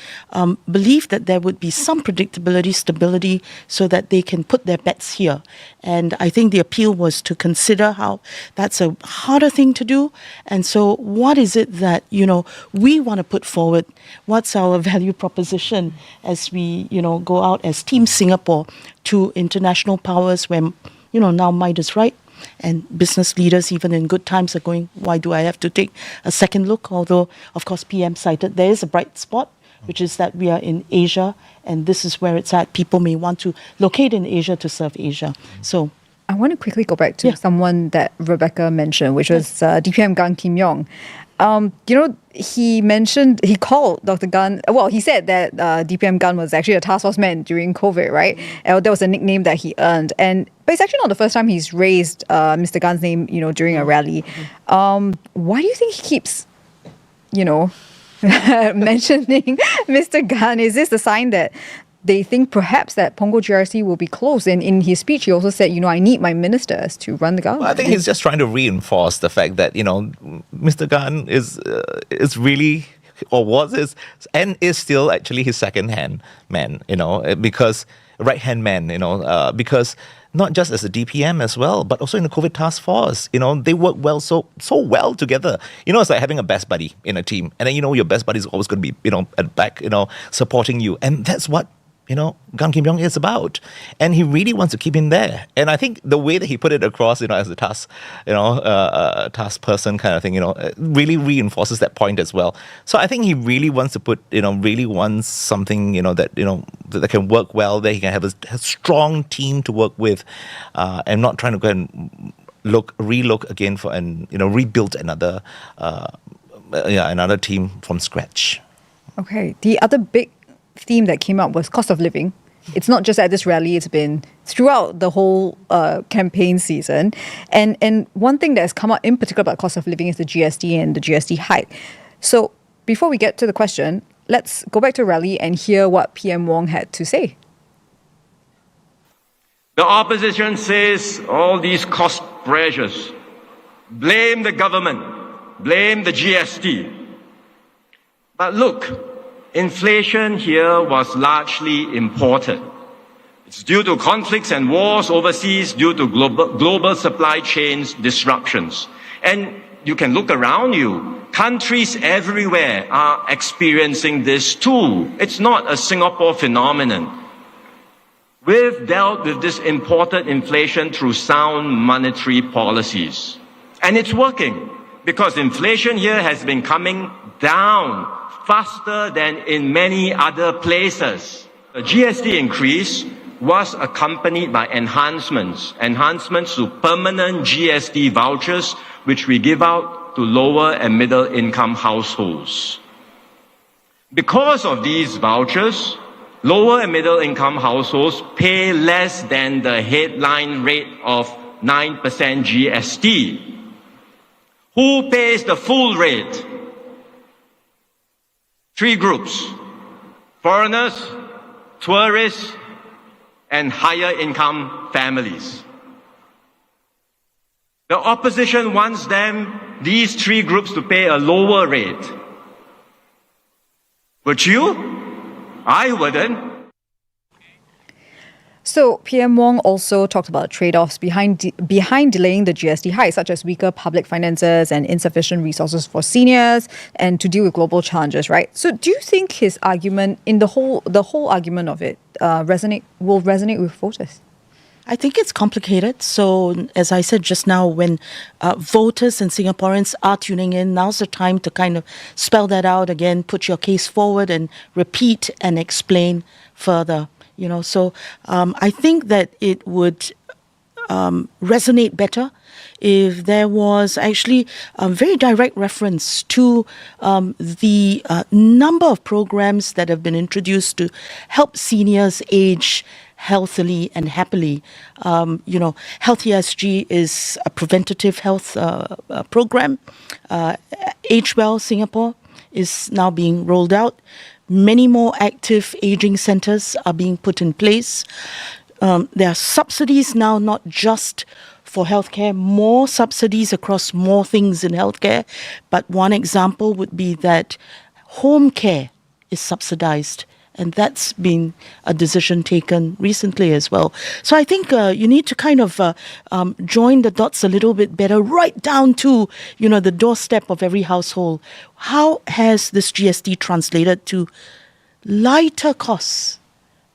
believe that there would be some predictability, stability, so that they can put their bets here. And I think the appeal was to consider how that's a harder thing to do. And so what is it that, we want to put forward? What's our value proposition as we, go out as Team Singapore to international powers when, now might is right? And business leaders, even in good times, are going, why do I have to take a second look? Although, of course, PM cited there is a bright spot, which is that we are in Asia, and this is where it's at. People may want to locate in Asia to serve Asia. So I want to quickly go back to someone that Rebecca mentioned, which was DPM Gan Kim Yong. He called Dr. Gan, he said that DPM Gan was actually a task force man during COVID, right? That was a nickname that he earned. But it's actually not the first time he's raised Mr. Gan's name, during a rally. Why do you think he keeps, mentioning Mr. Gan? Is this a sign that they think perhaps that Punggol GRC will be closed? And in his speech, he also said, I need my ministers to run the government. Well, I think he's just trying to reinforce the fact that, Mr. Gan is really, or was his, and is still actually his second-hand man, because right-hand man, because not just as a DPM as well, but also in the COVID task force, they work well, so well together. It's like having a best buddy in a team. And then, your best buddy is always going to be, at the back, supporting you. And that's what Gan Kim Yong is about. And he really wants to keep him there. And I think the way that he put it across, as a task, task person kind of thing, really reinforces that point as well. So I think he really wants to really wants something, that can work well, that he can have a strong team to work with, and not trying to go and relook again for, and, rebuild another team from scratch. Okay. The other big theme that came up was cost of living. It's not just at this rally, it's been throughout the whole campaign season. And one thing that has come up in particular about cost of living is the GST and the GST hike. So before we get to the question, let's go back to rally and hear what PM Wong had to say. The opposition says all these cost pressures, blame the government, blame the GST. But look, inflation here was largely imported. It's due to conflicts and wars overseas, due to global supply chains disruptions. And you can look around you. Countries everywhere are experiencing this too. It's not a Singapore phenomenon. We've dealt with this imported inflation through sound monetary policies. And it's working because inflation here has been coming down faster than in many other places. The GST increase was accompanied by enhancements to permanent GST vouchers, which we give out to lower and middle income households. Because of these vouchers, lower and middle income households pay less than the headline rate of 9% GST. Who pays the full rate? 3 groups: foreigners, tourists, and higher income families. The opposition wants these 3 groups to pay a lower rate. Would you? I wouldn't. So PM Wong also talked about trade-offs behind delaying the GST hike, such as weaker public finances and insufficient resources for seniors, and to deal with global challenges, right? So do you think his argument, in the whole argument of it, will resonate with voters? I think it's complicated. So, as I said just now, when voters and Singaporeans are tuning in, now's the time to kind of spell that out again, put your case forward and repeat and explain further. So I think that it would resonate better if there was actually a very direct reference to the number of programs that have been introduced to help seniors age healthily and happily. Health ESG is a preventative health program. Age Well Singapore is now being rolled out. Many more active aging centres are being put in place. There are subsidies now, not just for healthcare, more subsidies across more things in healthcare. But one example would be that home care is subsidised. And that's been a decision taken recently as well. So I think you need to kind of join the dots a little bit better, right down to, the doorstep of every household. How has this GST translated to lighter costs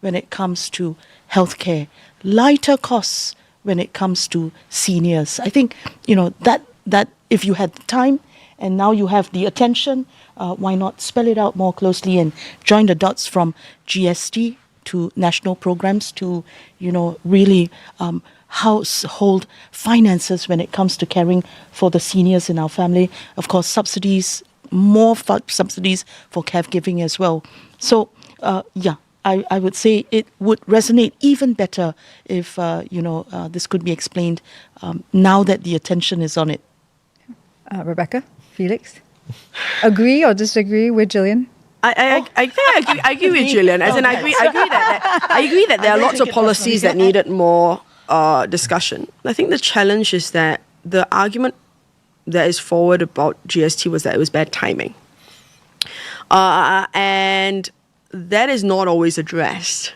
when it comes to healthcare, lighter costs when it comes to seniors? I think, that if you had the time and now you have the attention, why not spell it out more closely and join the dots from GST to national programs to, really household finances when it comes to caring for the seniors in our family. Of course, subsidies, more subsidies for caregiving as well. So, I would say it would resonate even better if, this could be explained now that the attention is on it. Rebecca, Felix, agree or disagree with Gillian? I think I agree with Gillian. As in, I agree that there are lots of policies that needed more discussion. I think the challenge is that the argument that is forward about GST was that it was bad timing. And that is not always addressed.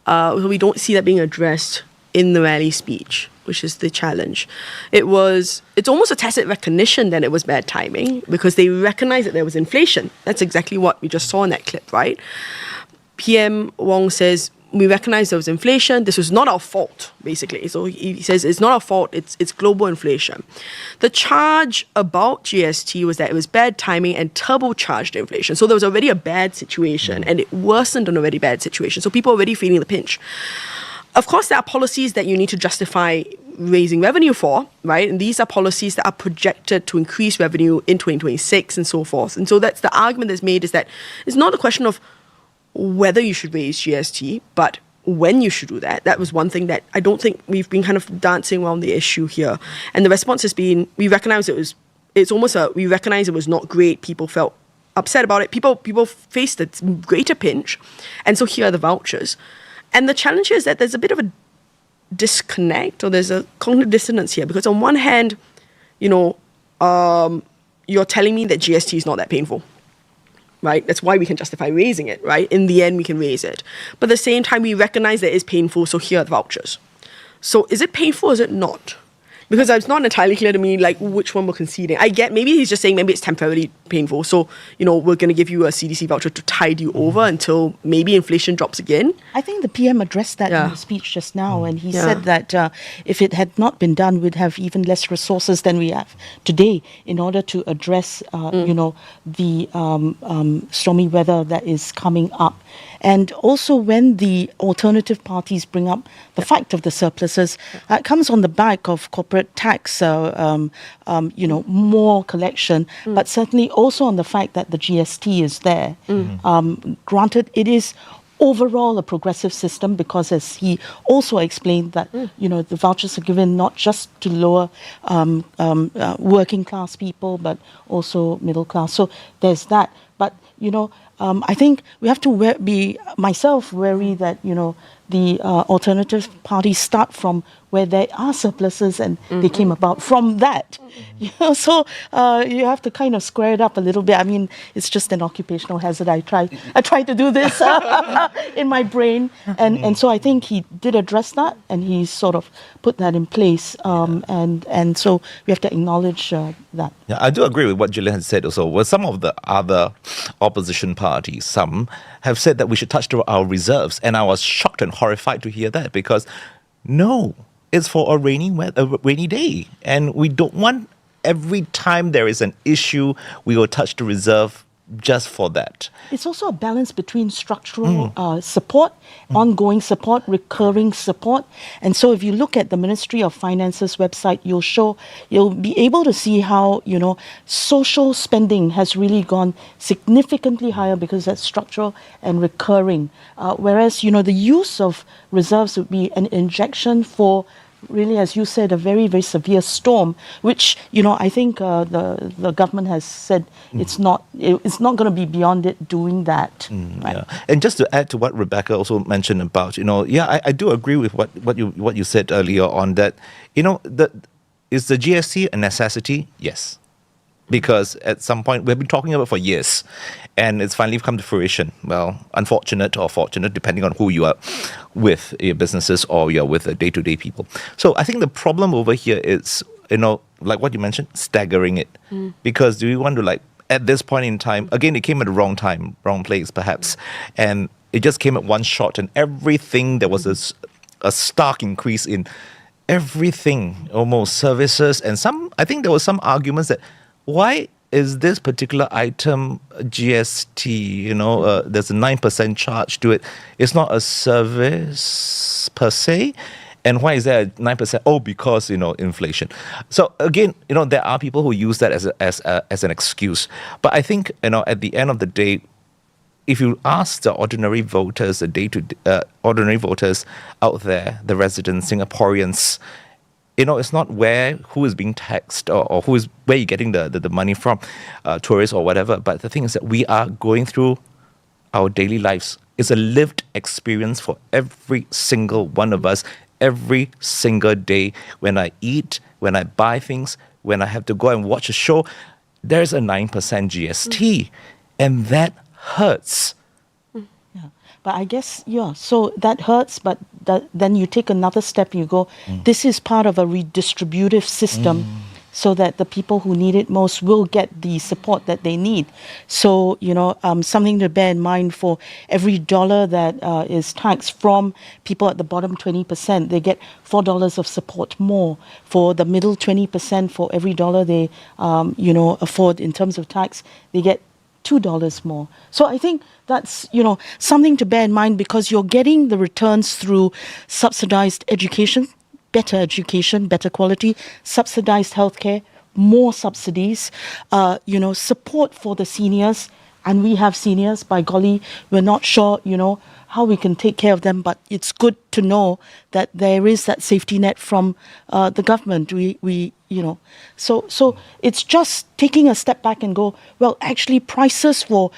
We don't see that being addressed in the rally speech, which is the challenge. It's almost a tacit recognition that it was bad timing because they recognize that there was inflation. That's exactly what we just saw in that clip, right? PM Wong says, we recognize there was inflation. This was not our fault, basically. So he says it's not our fault. It's global inflation. The charge about GST was that it was bad timing and turbocharged inflation. So there was already a bad situation, and it worsened an already bad situation. So people are already feeling the pinch. Of course, there are policies that you need to justify raising revenue for, right? And these are policies that are projected to increase revenue in 2026 and so forth. And so that's the argument that's made, is that it's not a question of whether you should raise GST, but when you should do that. That was one thing that I don't think we've been kind of dancing around the issue here. And the response has been, we recognize we recognize it was not great. People felt upset about it. People faced a greater pinch. And so here are the vouchers. And the challenge is that there's a bit of a disconnect, or there's a cognitive dissonance here, because on one hand, you're telling me that GST is not that painful. Right? That's why we can justify raising it, right? In the end, we can raise it. But at the same time, we recognize that it is painful, so here are the vouchers. So is it painful or is it not? Because it's not entirely clear to me, like, which one we're conceding. I get, maybe he's just saying maybe it's temporarily painful. So, we're going to give you a CDC voucher to tide you over until maybe inflation drops again. I think the PM addressed that in his speech just now, and he said that if it had not been done, we'd have even less resources than we have today in order to address, the stormy weather that is coming up. And also when the alternative parties bring up the fact of the surpluses, it comes on the back of corporate tax, more collection, but certainly also on the fact that the GST is there. Granted, it is overall a progressive system because, as he also explained, that the vouchers are given not just to lower working class people, but also middle class. So there's that. But I think we have to be myself wary that the alternative parties start from where there are surpluses and they came about from that. So you have to kind of square it up a little bit. I mean, it's just an occupational hazard. I try to do this in my brain, and so I think he did address that, and he sort of put that in place. And so we have to acknowledge that. Yeah, I do agree with what Gillian has said also. Well, some of the other opposition parties, some have said that we should touch our reserves, and I was shocked and horrified to hear that, because no, it's for a rainy day, and we don't want every time there is an issue we will touch the reserve just for that. It's also a balance between structural support, ongoing support, recurring support. And so if you look at the Ministry of Finance's website, you'll be able to see how, social spending has really gone significantly higher because that's structural and recurring. Whereas, the use of reserves would be an injection for really, as you said, a very, very severe storm, which, I think the government has said it's not going to be beyond it doing that. Right? Yeah. And just to add to what Rebecca also mentioned about, I do agree with what you said earlier on, that, is the GST a necessity? Yes. Because at some point, we've been talking about it for years, and it's finally come to fruition. Well, unfortunate or fortunate, depending on who you are with, your businesses or you're with day-to-day people. So I think the problem over here is, like what you mentioned, staggering it. Because do you want to, at this point in time, again, it came at the wrong time, wrong place perhaps, and it just came at one shot, and everything, there was a stark increase in everything, almost services, and I think there was some arguments that, why is this particular item GST, there's a 9% charge to it. It's not a service per se. And why is there a 9%? Oh, because, inflation. So again, there are people who use that as an excuse. But I think, at the end of the day, if you ask the ordinary voters, ordinary voters out there, the residents, Singaporeans, it's not who is being taxed or where you're getting the money from, tourists or whatever. But the thing is that we are going through our daily lives. It's a lived experience for every single one of us, every single day. When I eat, when I buy things, when I have to go and watch a show, there's a 9% GST. And that hurts. But I guess, so that hurts, but then you take another step, you go, this is part of a redistributive system so that the people who need it most will get the support that they need. So, something to bear in mind: for every dollar that is taxed from people at the bottom 20%, they get $4 of support more. For the middle 20%, for every dollar they, afford in terms of tax, they get $2 more. So I think that's, something to bear in mind, because you're getting the returns through subsidized education, better quality, subsidized healthcare, more subsidies, support for the seniors. And we have seniors, by golly, we're not sure, how we can take care of them, but it's good to know that there is that safety net from the government. So it's just taking a step back and go, well, actually prices for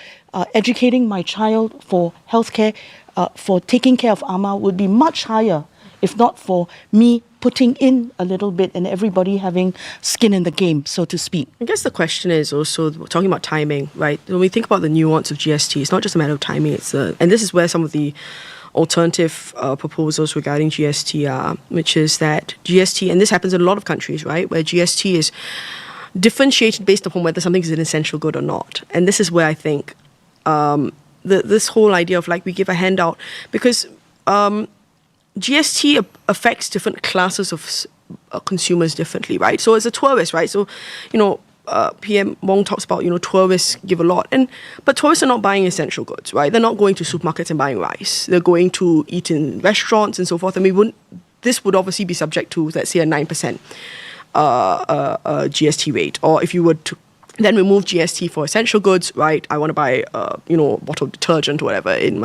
educating my child, for healthcare, for taking care of Amma would be much higher if not for me putting in a little bit and everybody having skin in the game, so to speak. I guess the question is also talking about timing, right? When we think about the nuance of GST, it's not just a matter of timing. And this is where some of the alternative proposals regarding GST are, which is that GST, and this happens in a lot of countries, right, where GST is differentiated based upon whether something is an essential good or not. And this is where I think this whole idea of we give a handout, because GST affects different classes of consumers differently, right? So as a tourist, right? So, PM Wong talks about, tourists give a lot. But tourists are not buying essential goods, right? They're not going to supermarkets and buying rice. They're going to eat in restaurants and so forth. And this would obviously be subject to, let's say, a 9% GST rate. Or if you were to then remove GST for essential goods, right? I want to buy, a bottle of detergent or whatever in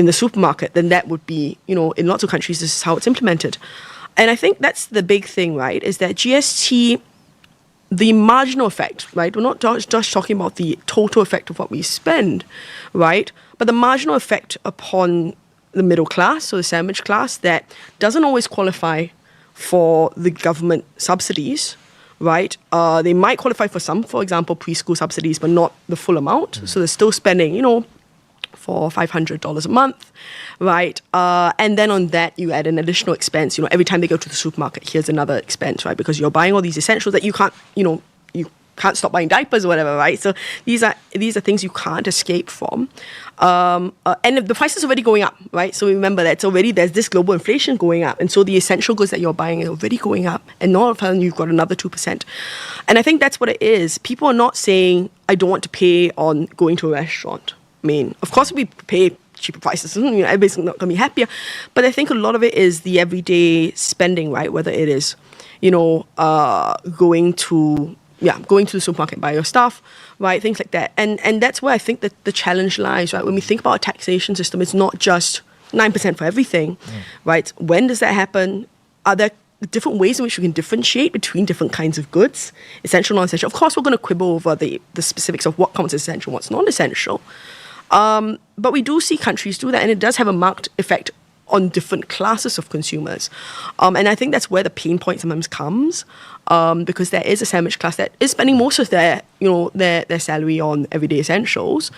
the supermarket, then that would be, in lots of countries, this is how it's implemented. And I think that's the big thing, right? Is that GST, the marginal effect, right? We're not just talking about the total effect of what we spend, right? But the marginal effect upon the middle class or the sandwich class that doesn't always qualify for the government subsidies, right? They might qualify for some, for example, preschool subsidies, but not the full amount. So they're still spending, $400 or $500 a month, right? And then on that, you add an additional expense. Every time they go to the supermarket, here's another expense, right? Because you're buying all these essentials that you can't, you can't stop buying diapers or whatever, right? So these are things you can't escape from. And the price is already going up, right? So remember that there's this global inflation going up. And so the essential goods that you're buying are already going up. And all of a sudden you've got another 2%. And I think that's what it is. People are not saying, I don't want to pay on going to a restaurant. I mean, of course we pay cheaper prices, everybody's not going to be happier. But I think a lot of it is the everyday spending, right? Whether it is, going to the supermarket, buy your stuff, right? Things like that. And that's where I think that the challenge lies, right? When we think about a taxation system, it's not just 9% for everything, right? When does that happen? Are there different ways in which we can differentiate between different kinds of goods, essential, non-essential? Of course, we're going to quibble over the specifics of what counts as essential, what's non-essential. But we do see countries do that, and it does have a marked effect on different classes of consumers. And I think that's where the pain point sometimes comes, because there is a sandwich class that is spending most of their salary on everyday essentials,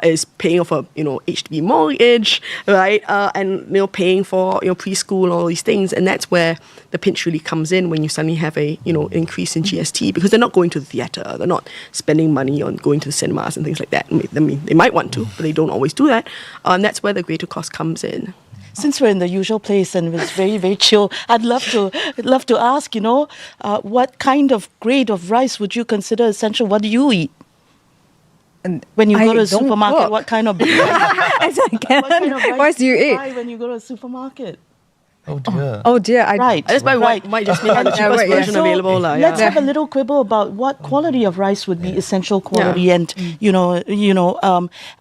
is paying off a, HDB mortgage, right? And, paying for, preschool and all these things. And that's where the pinch really comes in when you suddenly have a, increase in GST, because they're not going to the theatre, they're not spending money on going to the cinemas and things like that. I mean, they might want to, but they don't always do that. And that's where the greater cost comes in. Since we're in the usual place and it's very, very chill, I'd love to ask, what kind of grade of rice would you consider essential? What do you eat? And when you go to a supermarket, what kind of rice do you eat? When you go to a supermarket? Oh dear. Oh dear. That's why might just mean the cheapest version available. Let's have a little quibble about what quality of rice would be essential quality, and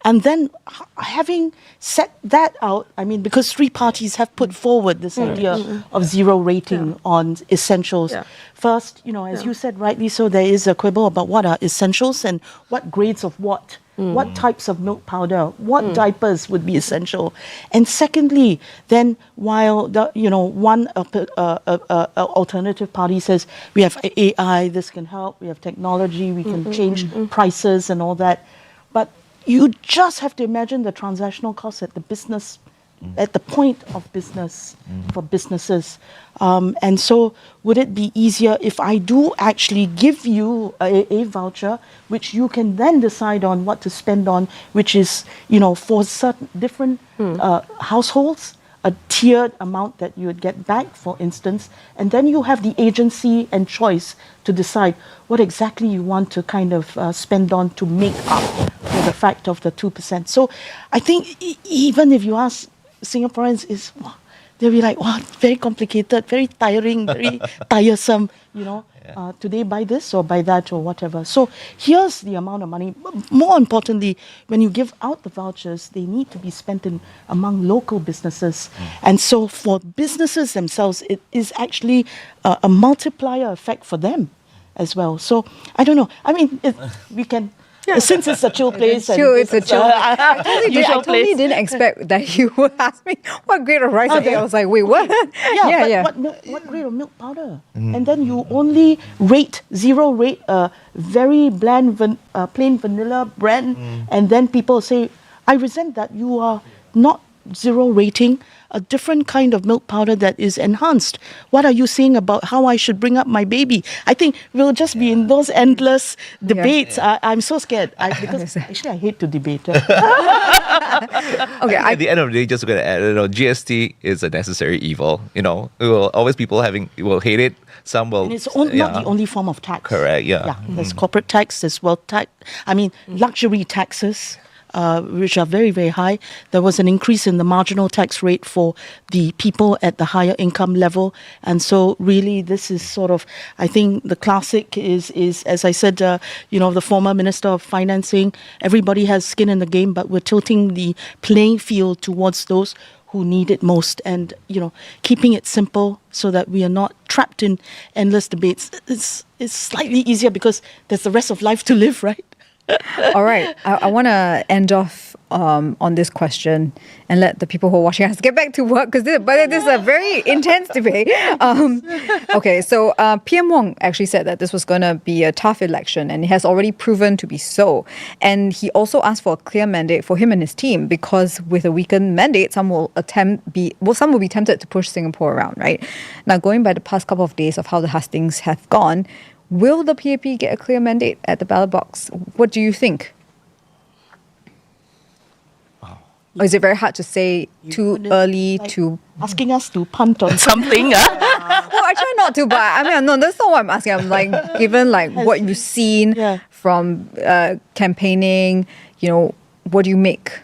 and then having set that out, I mean, because three parties have put forward this idea of zero rating on essentials. Yeah. First, as you said rightly so, there is a quibble about what are essentials and what grades of what. What types of milk powder, what diapers would be essential, and secondly, then while the one alternative party says we have AI, this can help, we have technology, we can change prices and all that, but you just have to imagine the transactional costs at the business, at the point of business for businesses. And so would it be easier if I do actually give you a voucher, which you can then decide on what to spend on, which is, for certain different households, a tiered amount that you would get back, for instance, and then you have the agency and choice to decide what exactly you want to kind of spend on to make up for the fact of the 2%. So I think even if you ask Singaporeans, they'll be like, wow, very complicated, very tiring, very tiresome, today buy this or buy that or whatever. So here's the amount of money. More importantly, when you give out the vouchers, they need to be spent among local businesses. And so for businesses themselves, it is actually a multiplier effect for them as well. So I don't know. I mean, we can... Yeah. Since it's a chill place. It's a chill. I totally didn't expect that you would ask me what grade of rice I ate. I was like, wait, what? What grade of milk powder? And then you only zero rate a very bland, plain vanilla brand. And then people say, I resent that you are not zero rating a different kind of milk powder that is enhanced. What are you saying about how I should bring up my baby? I think we'll just be in those endless debates. I'm so scared because actually I hate to debate. Okay, at the end of the day, just going to add, GST is a necessary evil. People will hate it. Some will. And it's not the only form of tax. Correct. Yeah. There's corporate tax. There's wealth tax. I mean, luxury taxes. Which are very, very high. There was an increase in the marginal tax rate for the people at the higher income level. And so really this is sort of, I think the classic is as I said, the former Minister of Financing, everybody has skin in the game, but we're tilting the playing field towards those who need it most, and keeping it simple so that we are not trapped in endless debates. It's slightly easier because there's the rest of life to live, right? All right. I want to end off on this question and let the people who are watching us get back to work, because this is a very intense debate. Okay, so PM Wong actually said that this was going to be a tough election, and it has already proven to be so. And he also asked for a clear mandate for him and his team, because with a weakened mandate, some will be tempted to push Singapore around, right? Now, going by the past couple of days of how the hustings have gone, will the PAP get a clear mandate at the ballot box? What do you think? Or is it very hard to say too early to... Asking us to punt on something. Well, I try not to, but I mean, no, that's not what I'm asking. I'm like, given what you've seen from campaigning, what do you make?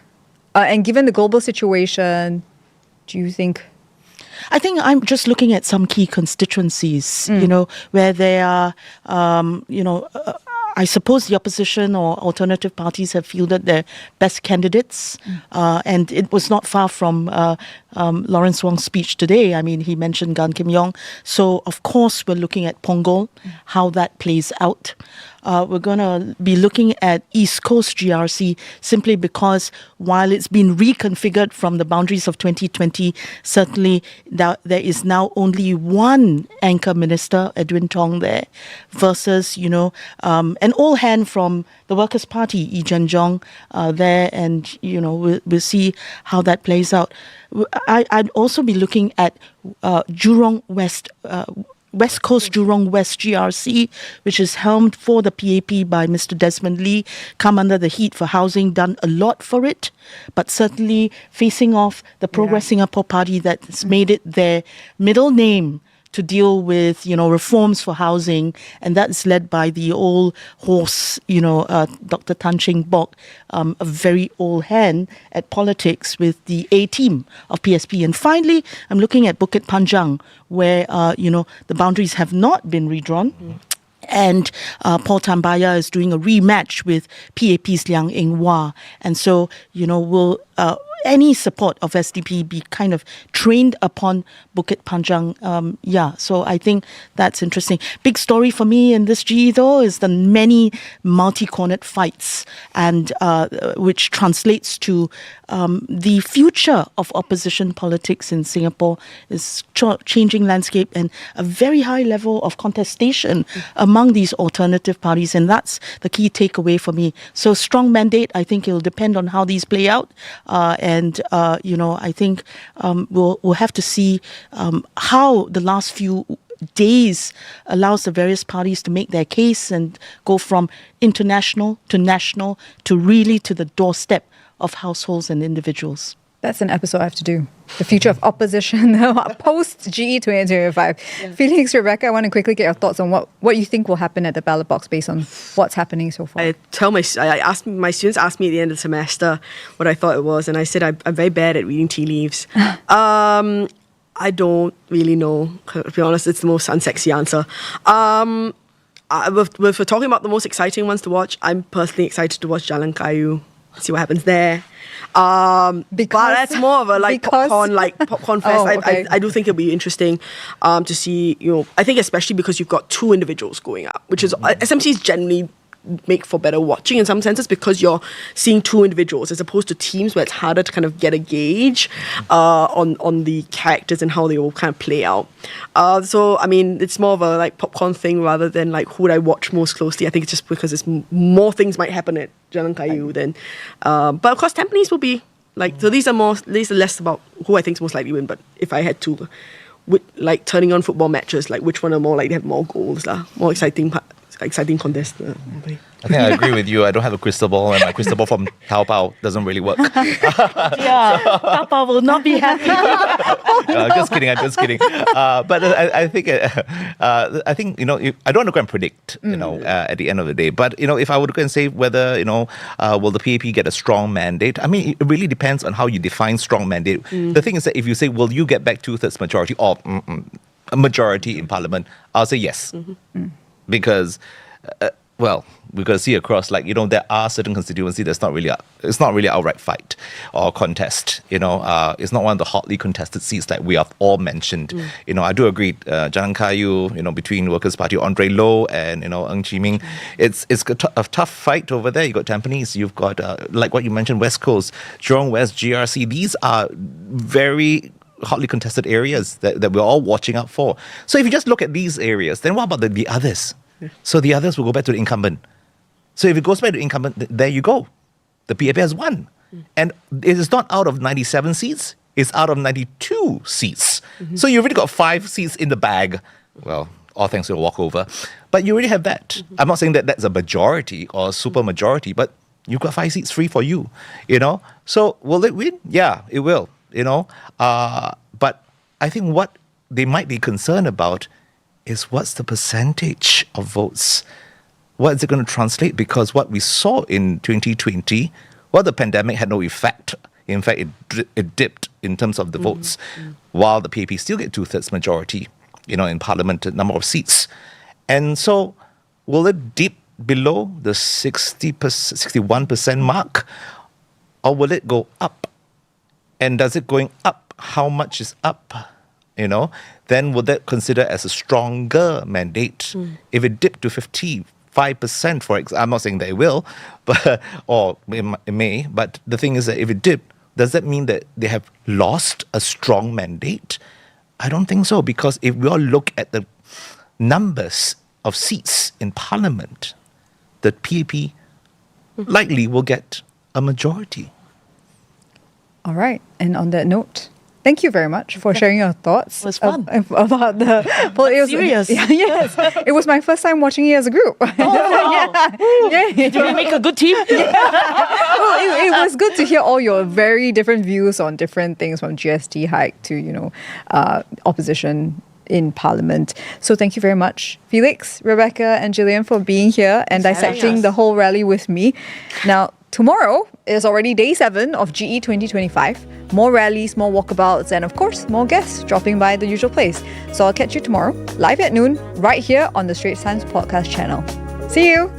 And given the global situation, do you think... I think I'm just looking at some key constituencies, where there are, I suppose the opposition or alternative parties have fielded their best candidates. And it was not far from Lawrence Wong's speech today. I mean, he mentioned Gan Kim Yong. So, of course, we're looking at Punggol, how that plays out. We're going to be looking at East Coast GRC simply because while it's been reconfigured from the boundaries of 2020, certainly there is now only one anchor minister, Edwin Tong, there, versus, an old hand from the Workers' Party, Yi Zhenjiang, there, and, we'll see how that plays out. I'd also be looking at Jurong West, West Coast Jurong West GRC, which is helmed for the PAP by Mr. Desmond Lee, come under the heat for housing, done a lot for it, but certainly facing off the Progress Singapore Party that's made it their middle name to deal with, reforms for housing, and that's led by the old horse, Dr. Tan Cheng Bock, a very old hand at politics with the A team of PSP. And finally, I'm looking at Bukit Panjang, where, the boundaries have not been redrawn. And Paul Tambaya is doing a rematch with PAP's Liang Eng Wah. And so, will any support of SDP be kind of trained upon Bukit Panjang? So I think that's interesting. Big story for me in this GE, though, is the many multi-cornered fights, and which translates to the future of opposition politics in Singapore is changing landscape and a very high level of contestation among these alternative parties, and that's the key takeaway for me. So strong mandate, I think it'll depend on how these play out, and I think we'll have to see how the last few days allows the various parties to make their case and go from international to national to really to the doorstep of households and individuals. That's an episode I have to do. The future of opposition post GE 2025. Felix, Rebecca, I want to quickly get your thoughts on what you think will happen at the ballot box based on what's happening so far. My students asked me at the end of the semester what I thought it was, and I said I'm very bad at reading tea leaves. I don't really know. To be honest, it's the most unsexy answer. If we're talking about the most exciting ones to watch, I'm personally excited to watch Jalan Kayu. See what happens there. But that's more of a popcorn fest. Okay. I do think it'll be interesting to see, I think especially because you've got two individuals going up, which is SMCs generally make for better watching in some senses because you're seeing two individuals as opposed to teams where it's harder to kind of get a gauge on the characters and how they all kind of play out. So I mean, it's more of a popcorn thing rather than who would I watch most closely. I think it's just because it's more things might happen at Jalan Kayu than but of course Tampines will be so these are less about who I think is most likely to win. But if I had to turning on football matches, which one are more likely to have more goals, more exciting contest. I think I agree with you. I don't have a crystal ball, and my crystal ball from Taobao doesn't really work. Taobao will not be happy. I'm just kidding. But I think I don't want to go and predict, at the end of the day. But if I were to go and say whether will the PAP get a strong mandate, I mean, it really depends on how you define strong mandate. The thing is that if you say, will you get back 2/3 majority or a majority in Parliament, I'll say yes. Because, we've got to see across, there are certain constituencies that's it's not really outright fight or contest, it's not one of the hotly contested seats that we have all mentioned. I do agree, Jalan Kayu, between Workers' Party, Andre Loh and, Ng Chee Ming, it's a tough fight over there. You've got Tampines, you've got, like what you mentioned, West Coast, Jurong West, GRC, these are very hotly contested areas that we're all watching out for. So if you just look at these areas, then what about the others? So the others will go back to the incumbent. So if it goes back to the incumbent, there you go. The PAP has won. And it is not out of 97 seats, it's out of 92 seats. So you already got 5 seats in the bag. Well, all thanks to a walkover. But you already have that. I'm not saying that that's a majority or a super majority, but you've got 5 seats free for you, So will it win? Yeah, it will. But I think what they might be concerned about is what's the percentage of votes? What is it going to translate? Because what we saw in 2020, the pandemic had no effect. In fact, it dipped in terms of the votes, while the PAP still get 2/3 majority, in Parliament, number of seats. And so, will it dip below the 61% mark, or will it go up? And does it going up? How much is up? Then would that consider as a stronger mandate? If it dipped to 55%, for example, I'm not saying that it will, but or it may. But the thing is that if it dipped, does that mean that they have lost a strong mandate? I don't think so, because if we all look at the numbers of seats in Parliament, the PAP likely will get a majority. All right. And on that note, Thank you very much for sharing your thoughts. It was fun. About the... serious. Yes. It was my first time watching it as a group. Did we make a good team? Well, it was good to hear all your very different views on different things, from GST hike to, opposition in Parliament. So thank you very much, Felix, Rebecca and Gillian, for being here and dissecting the whole rally with me. Now, tomorrow is already day 7 of GE 2025. More rallies, more walkabouts, and of course, more guests dropping by the usual place. So I'll catch you tomorrow, live at noon, right here on the Straits Times podcast channel. See you!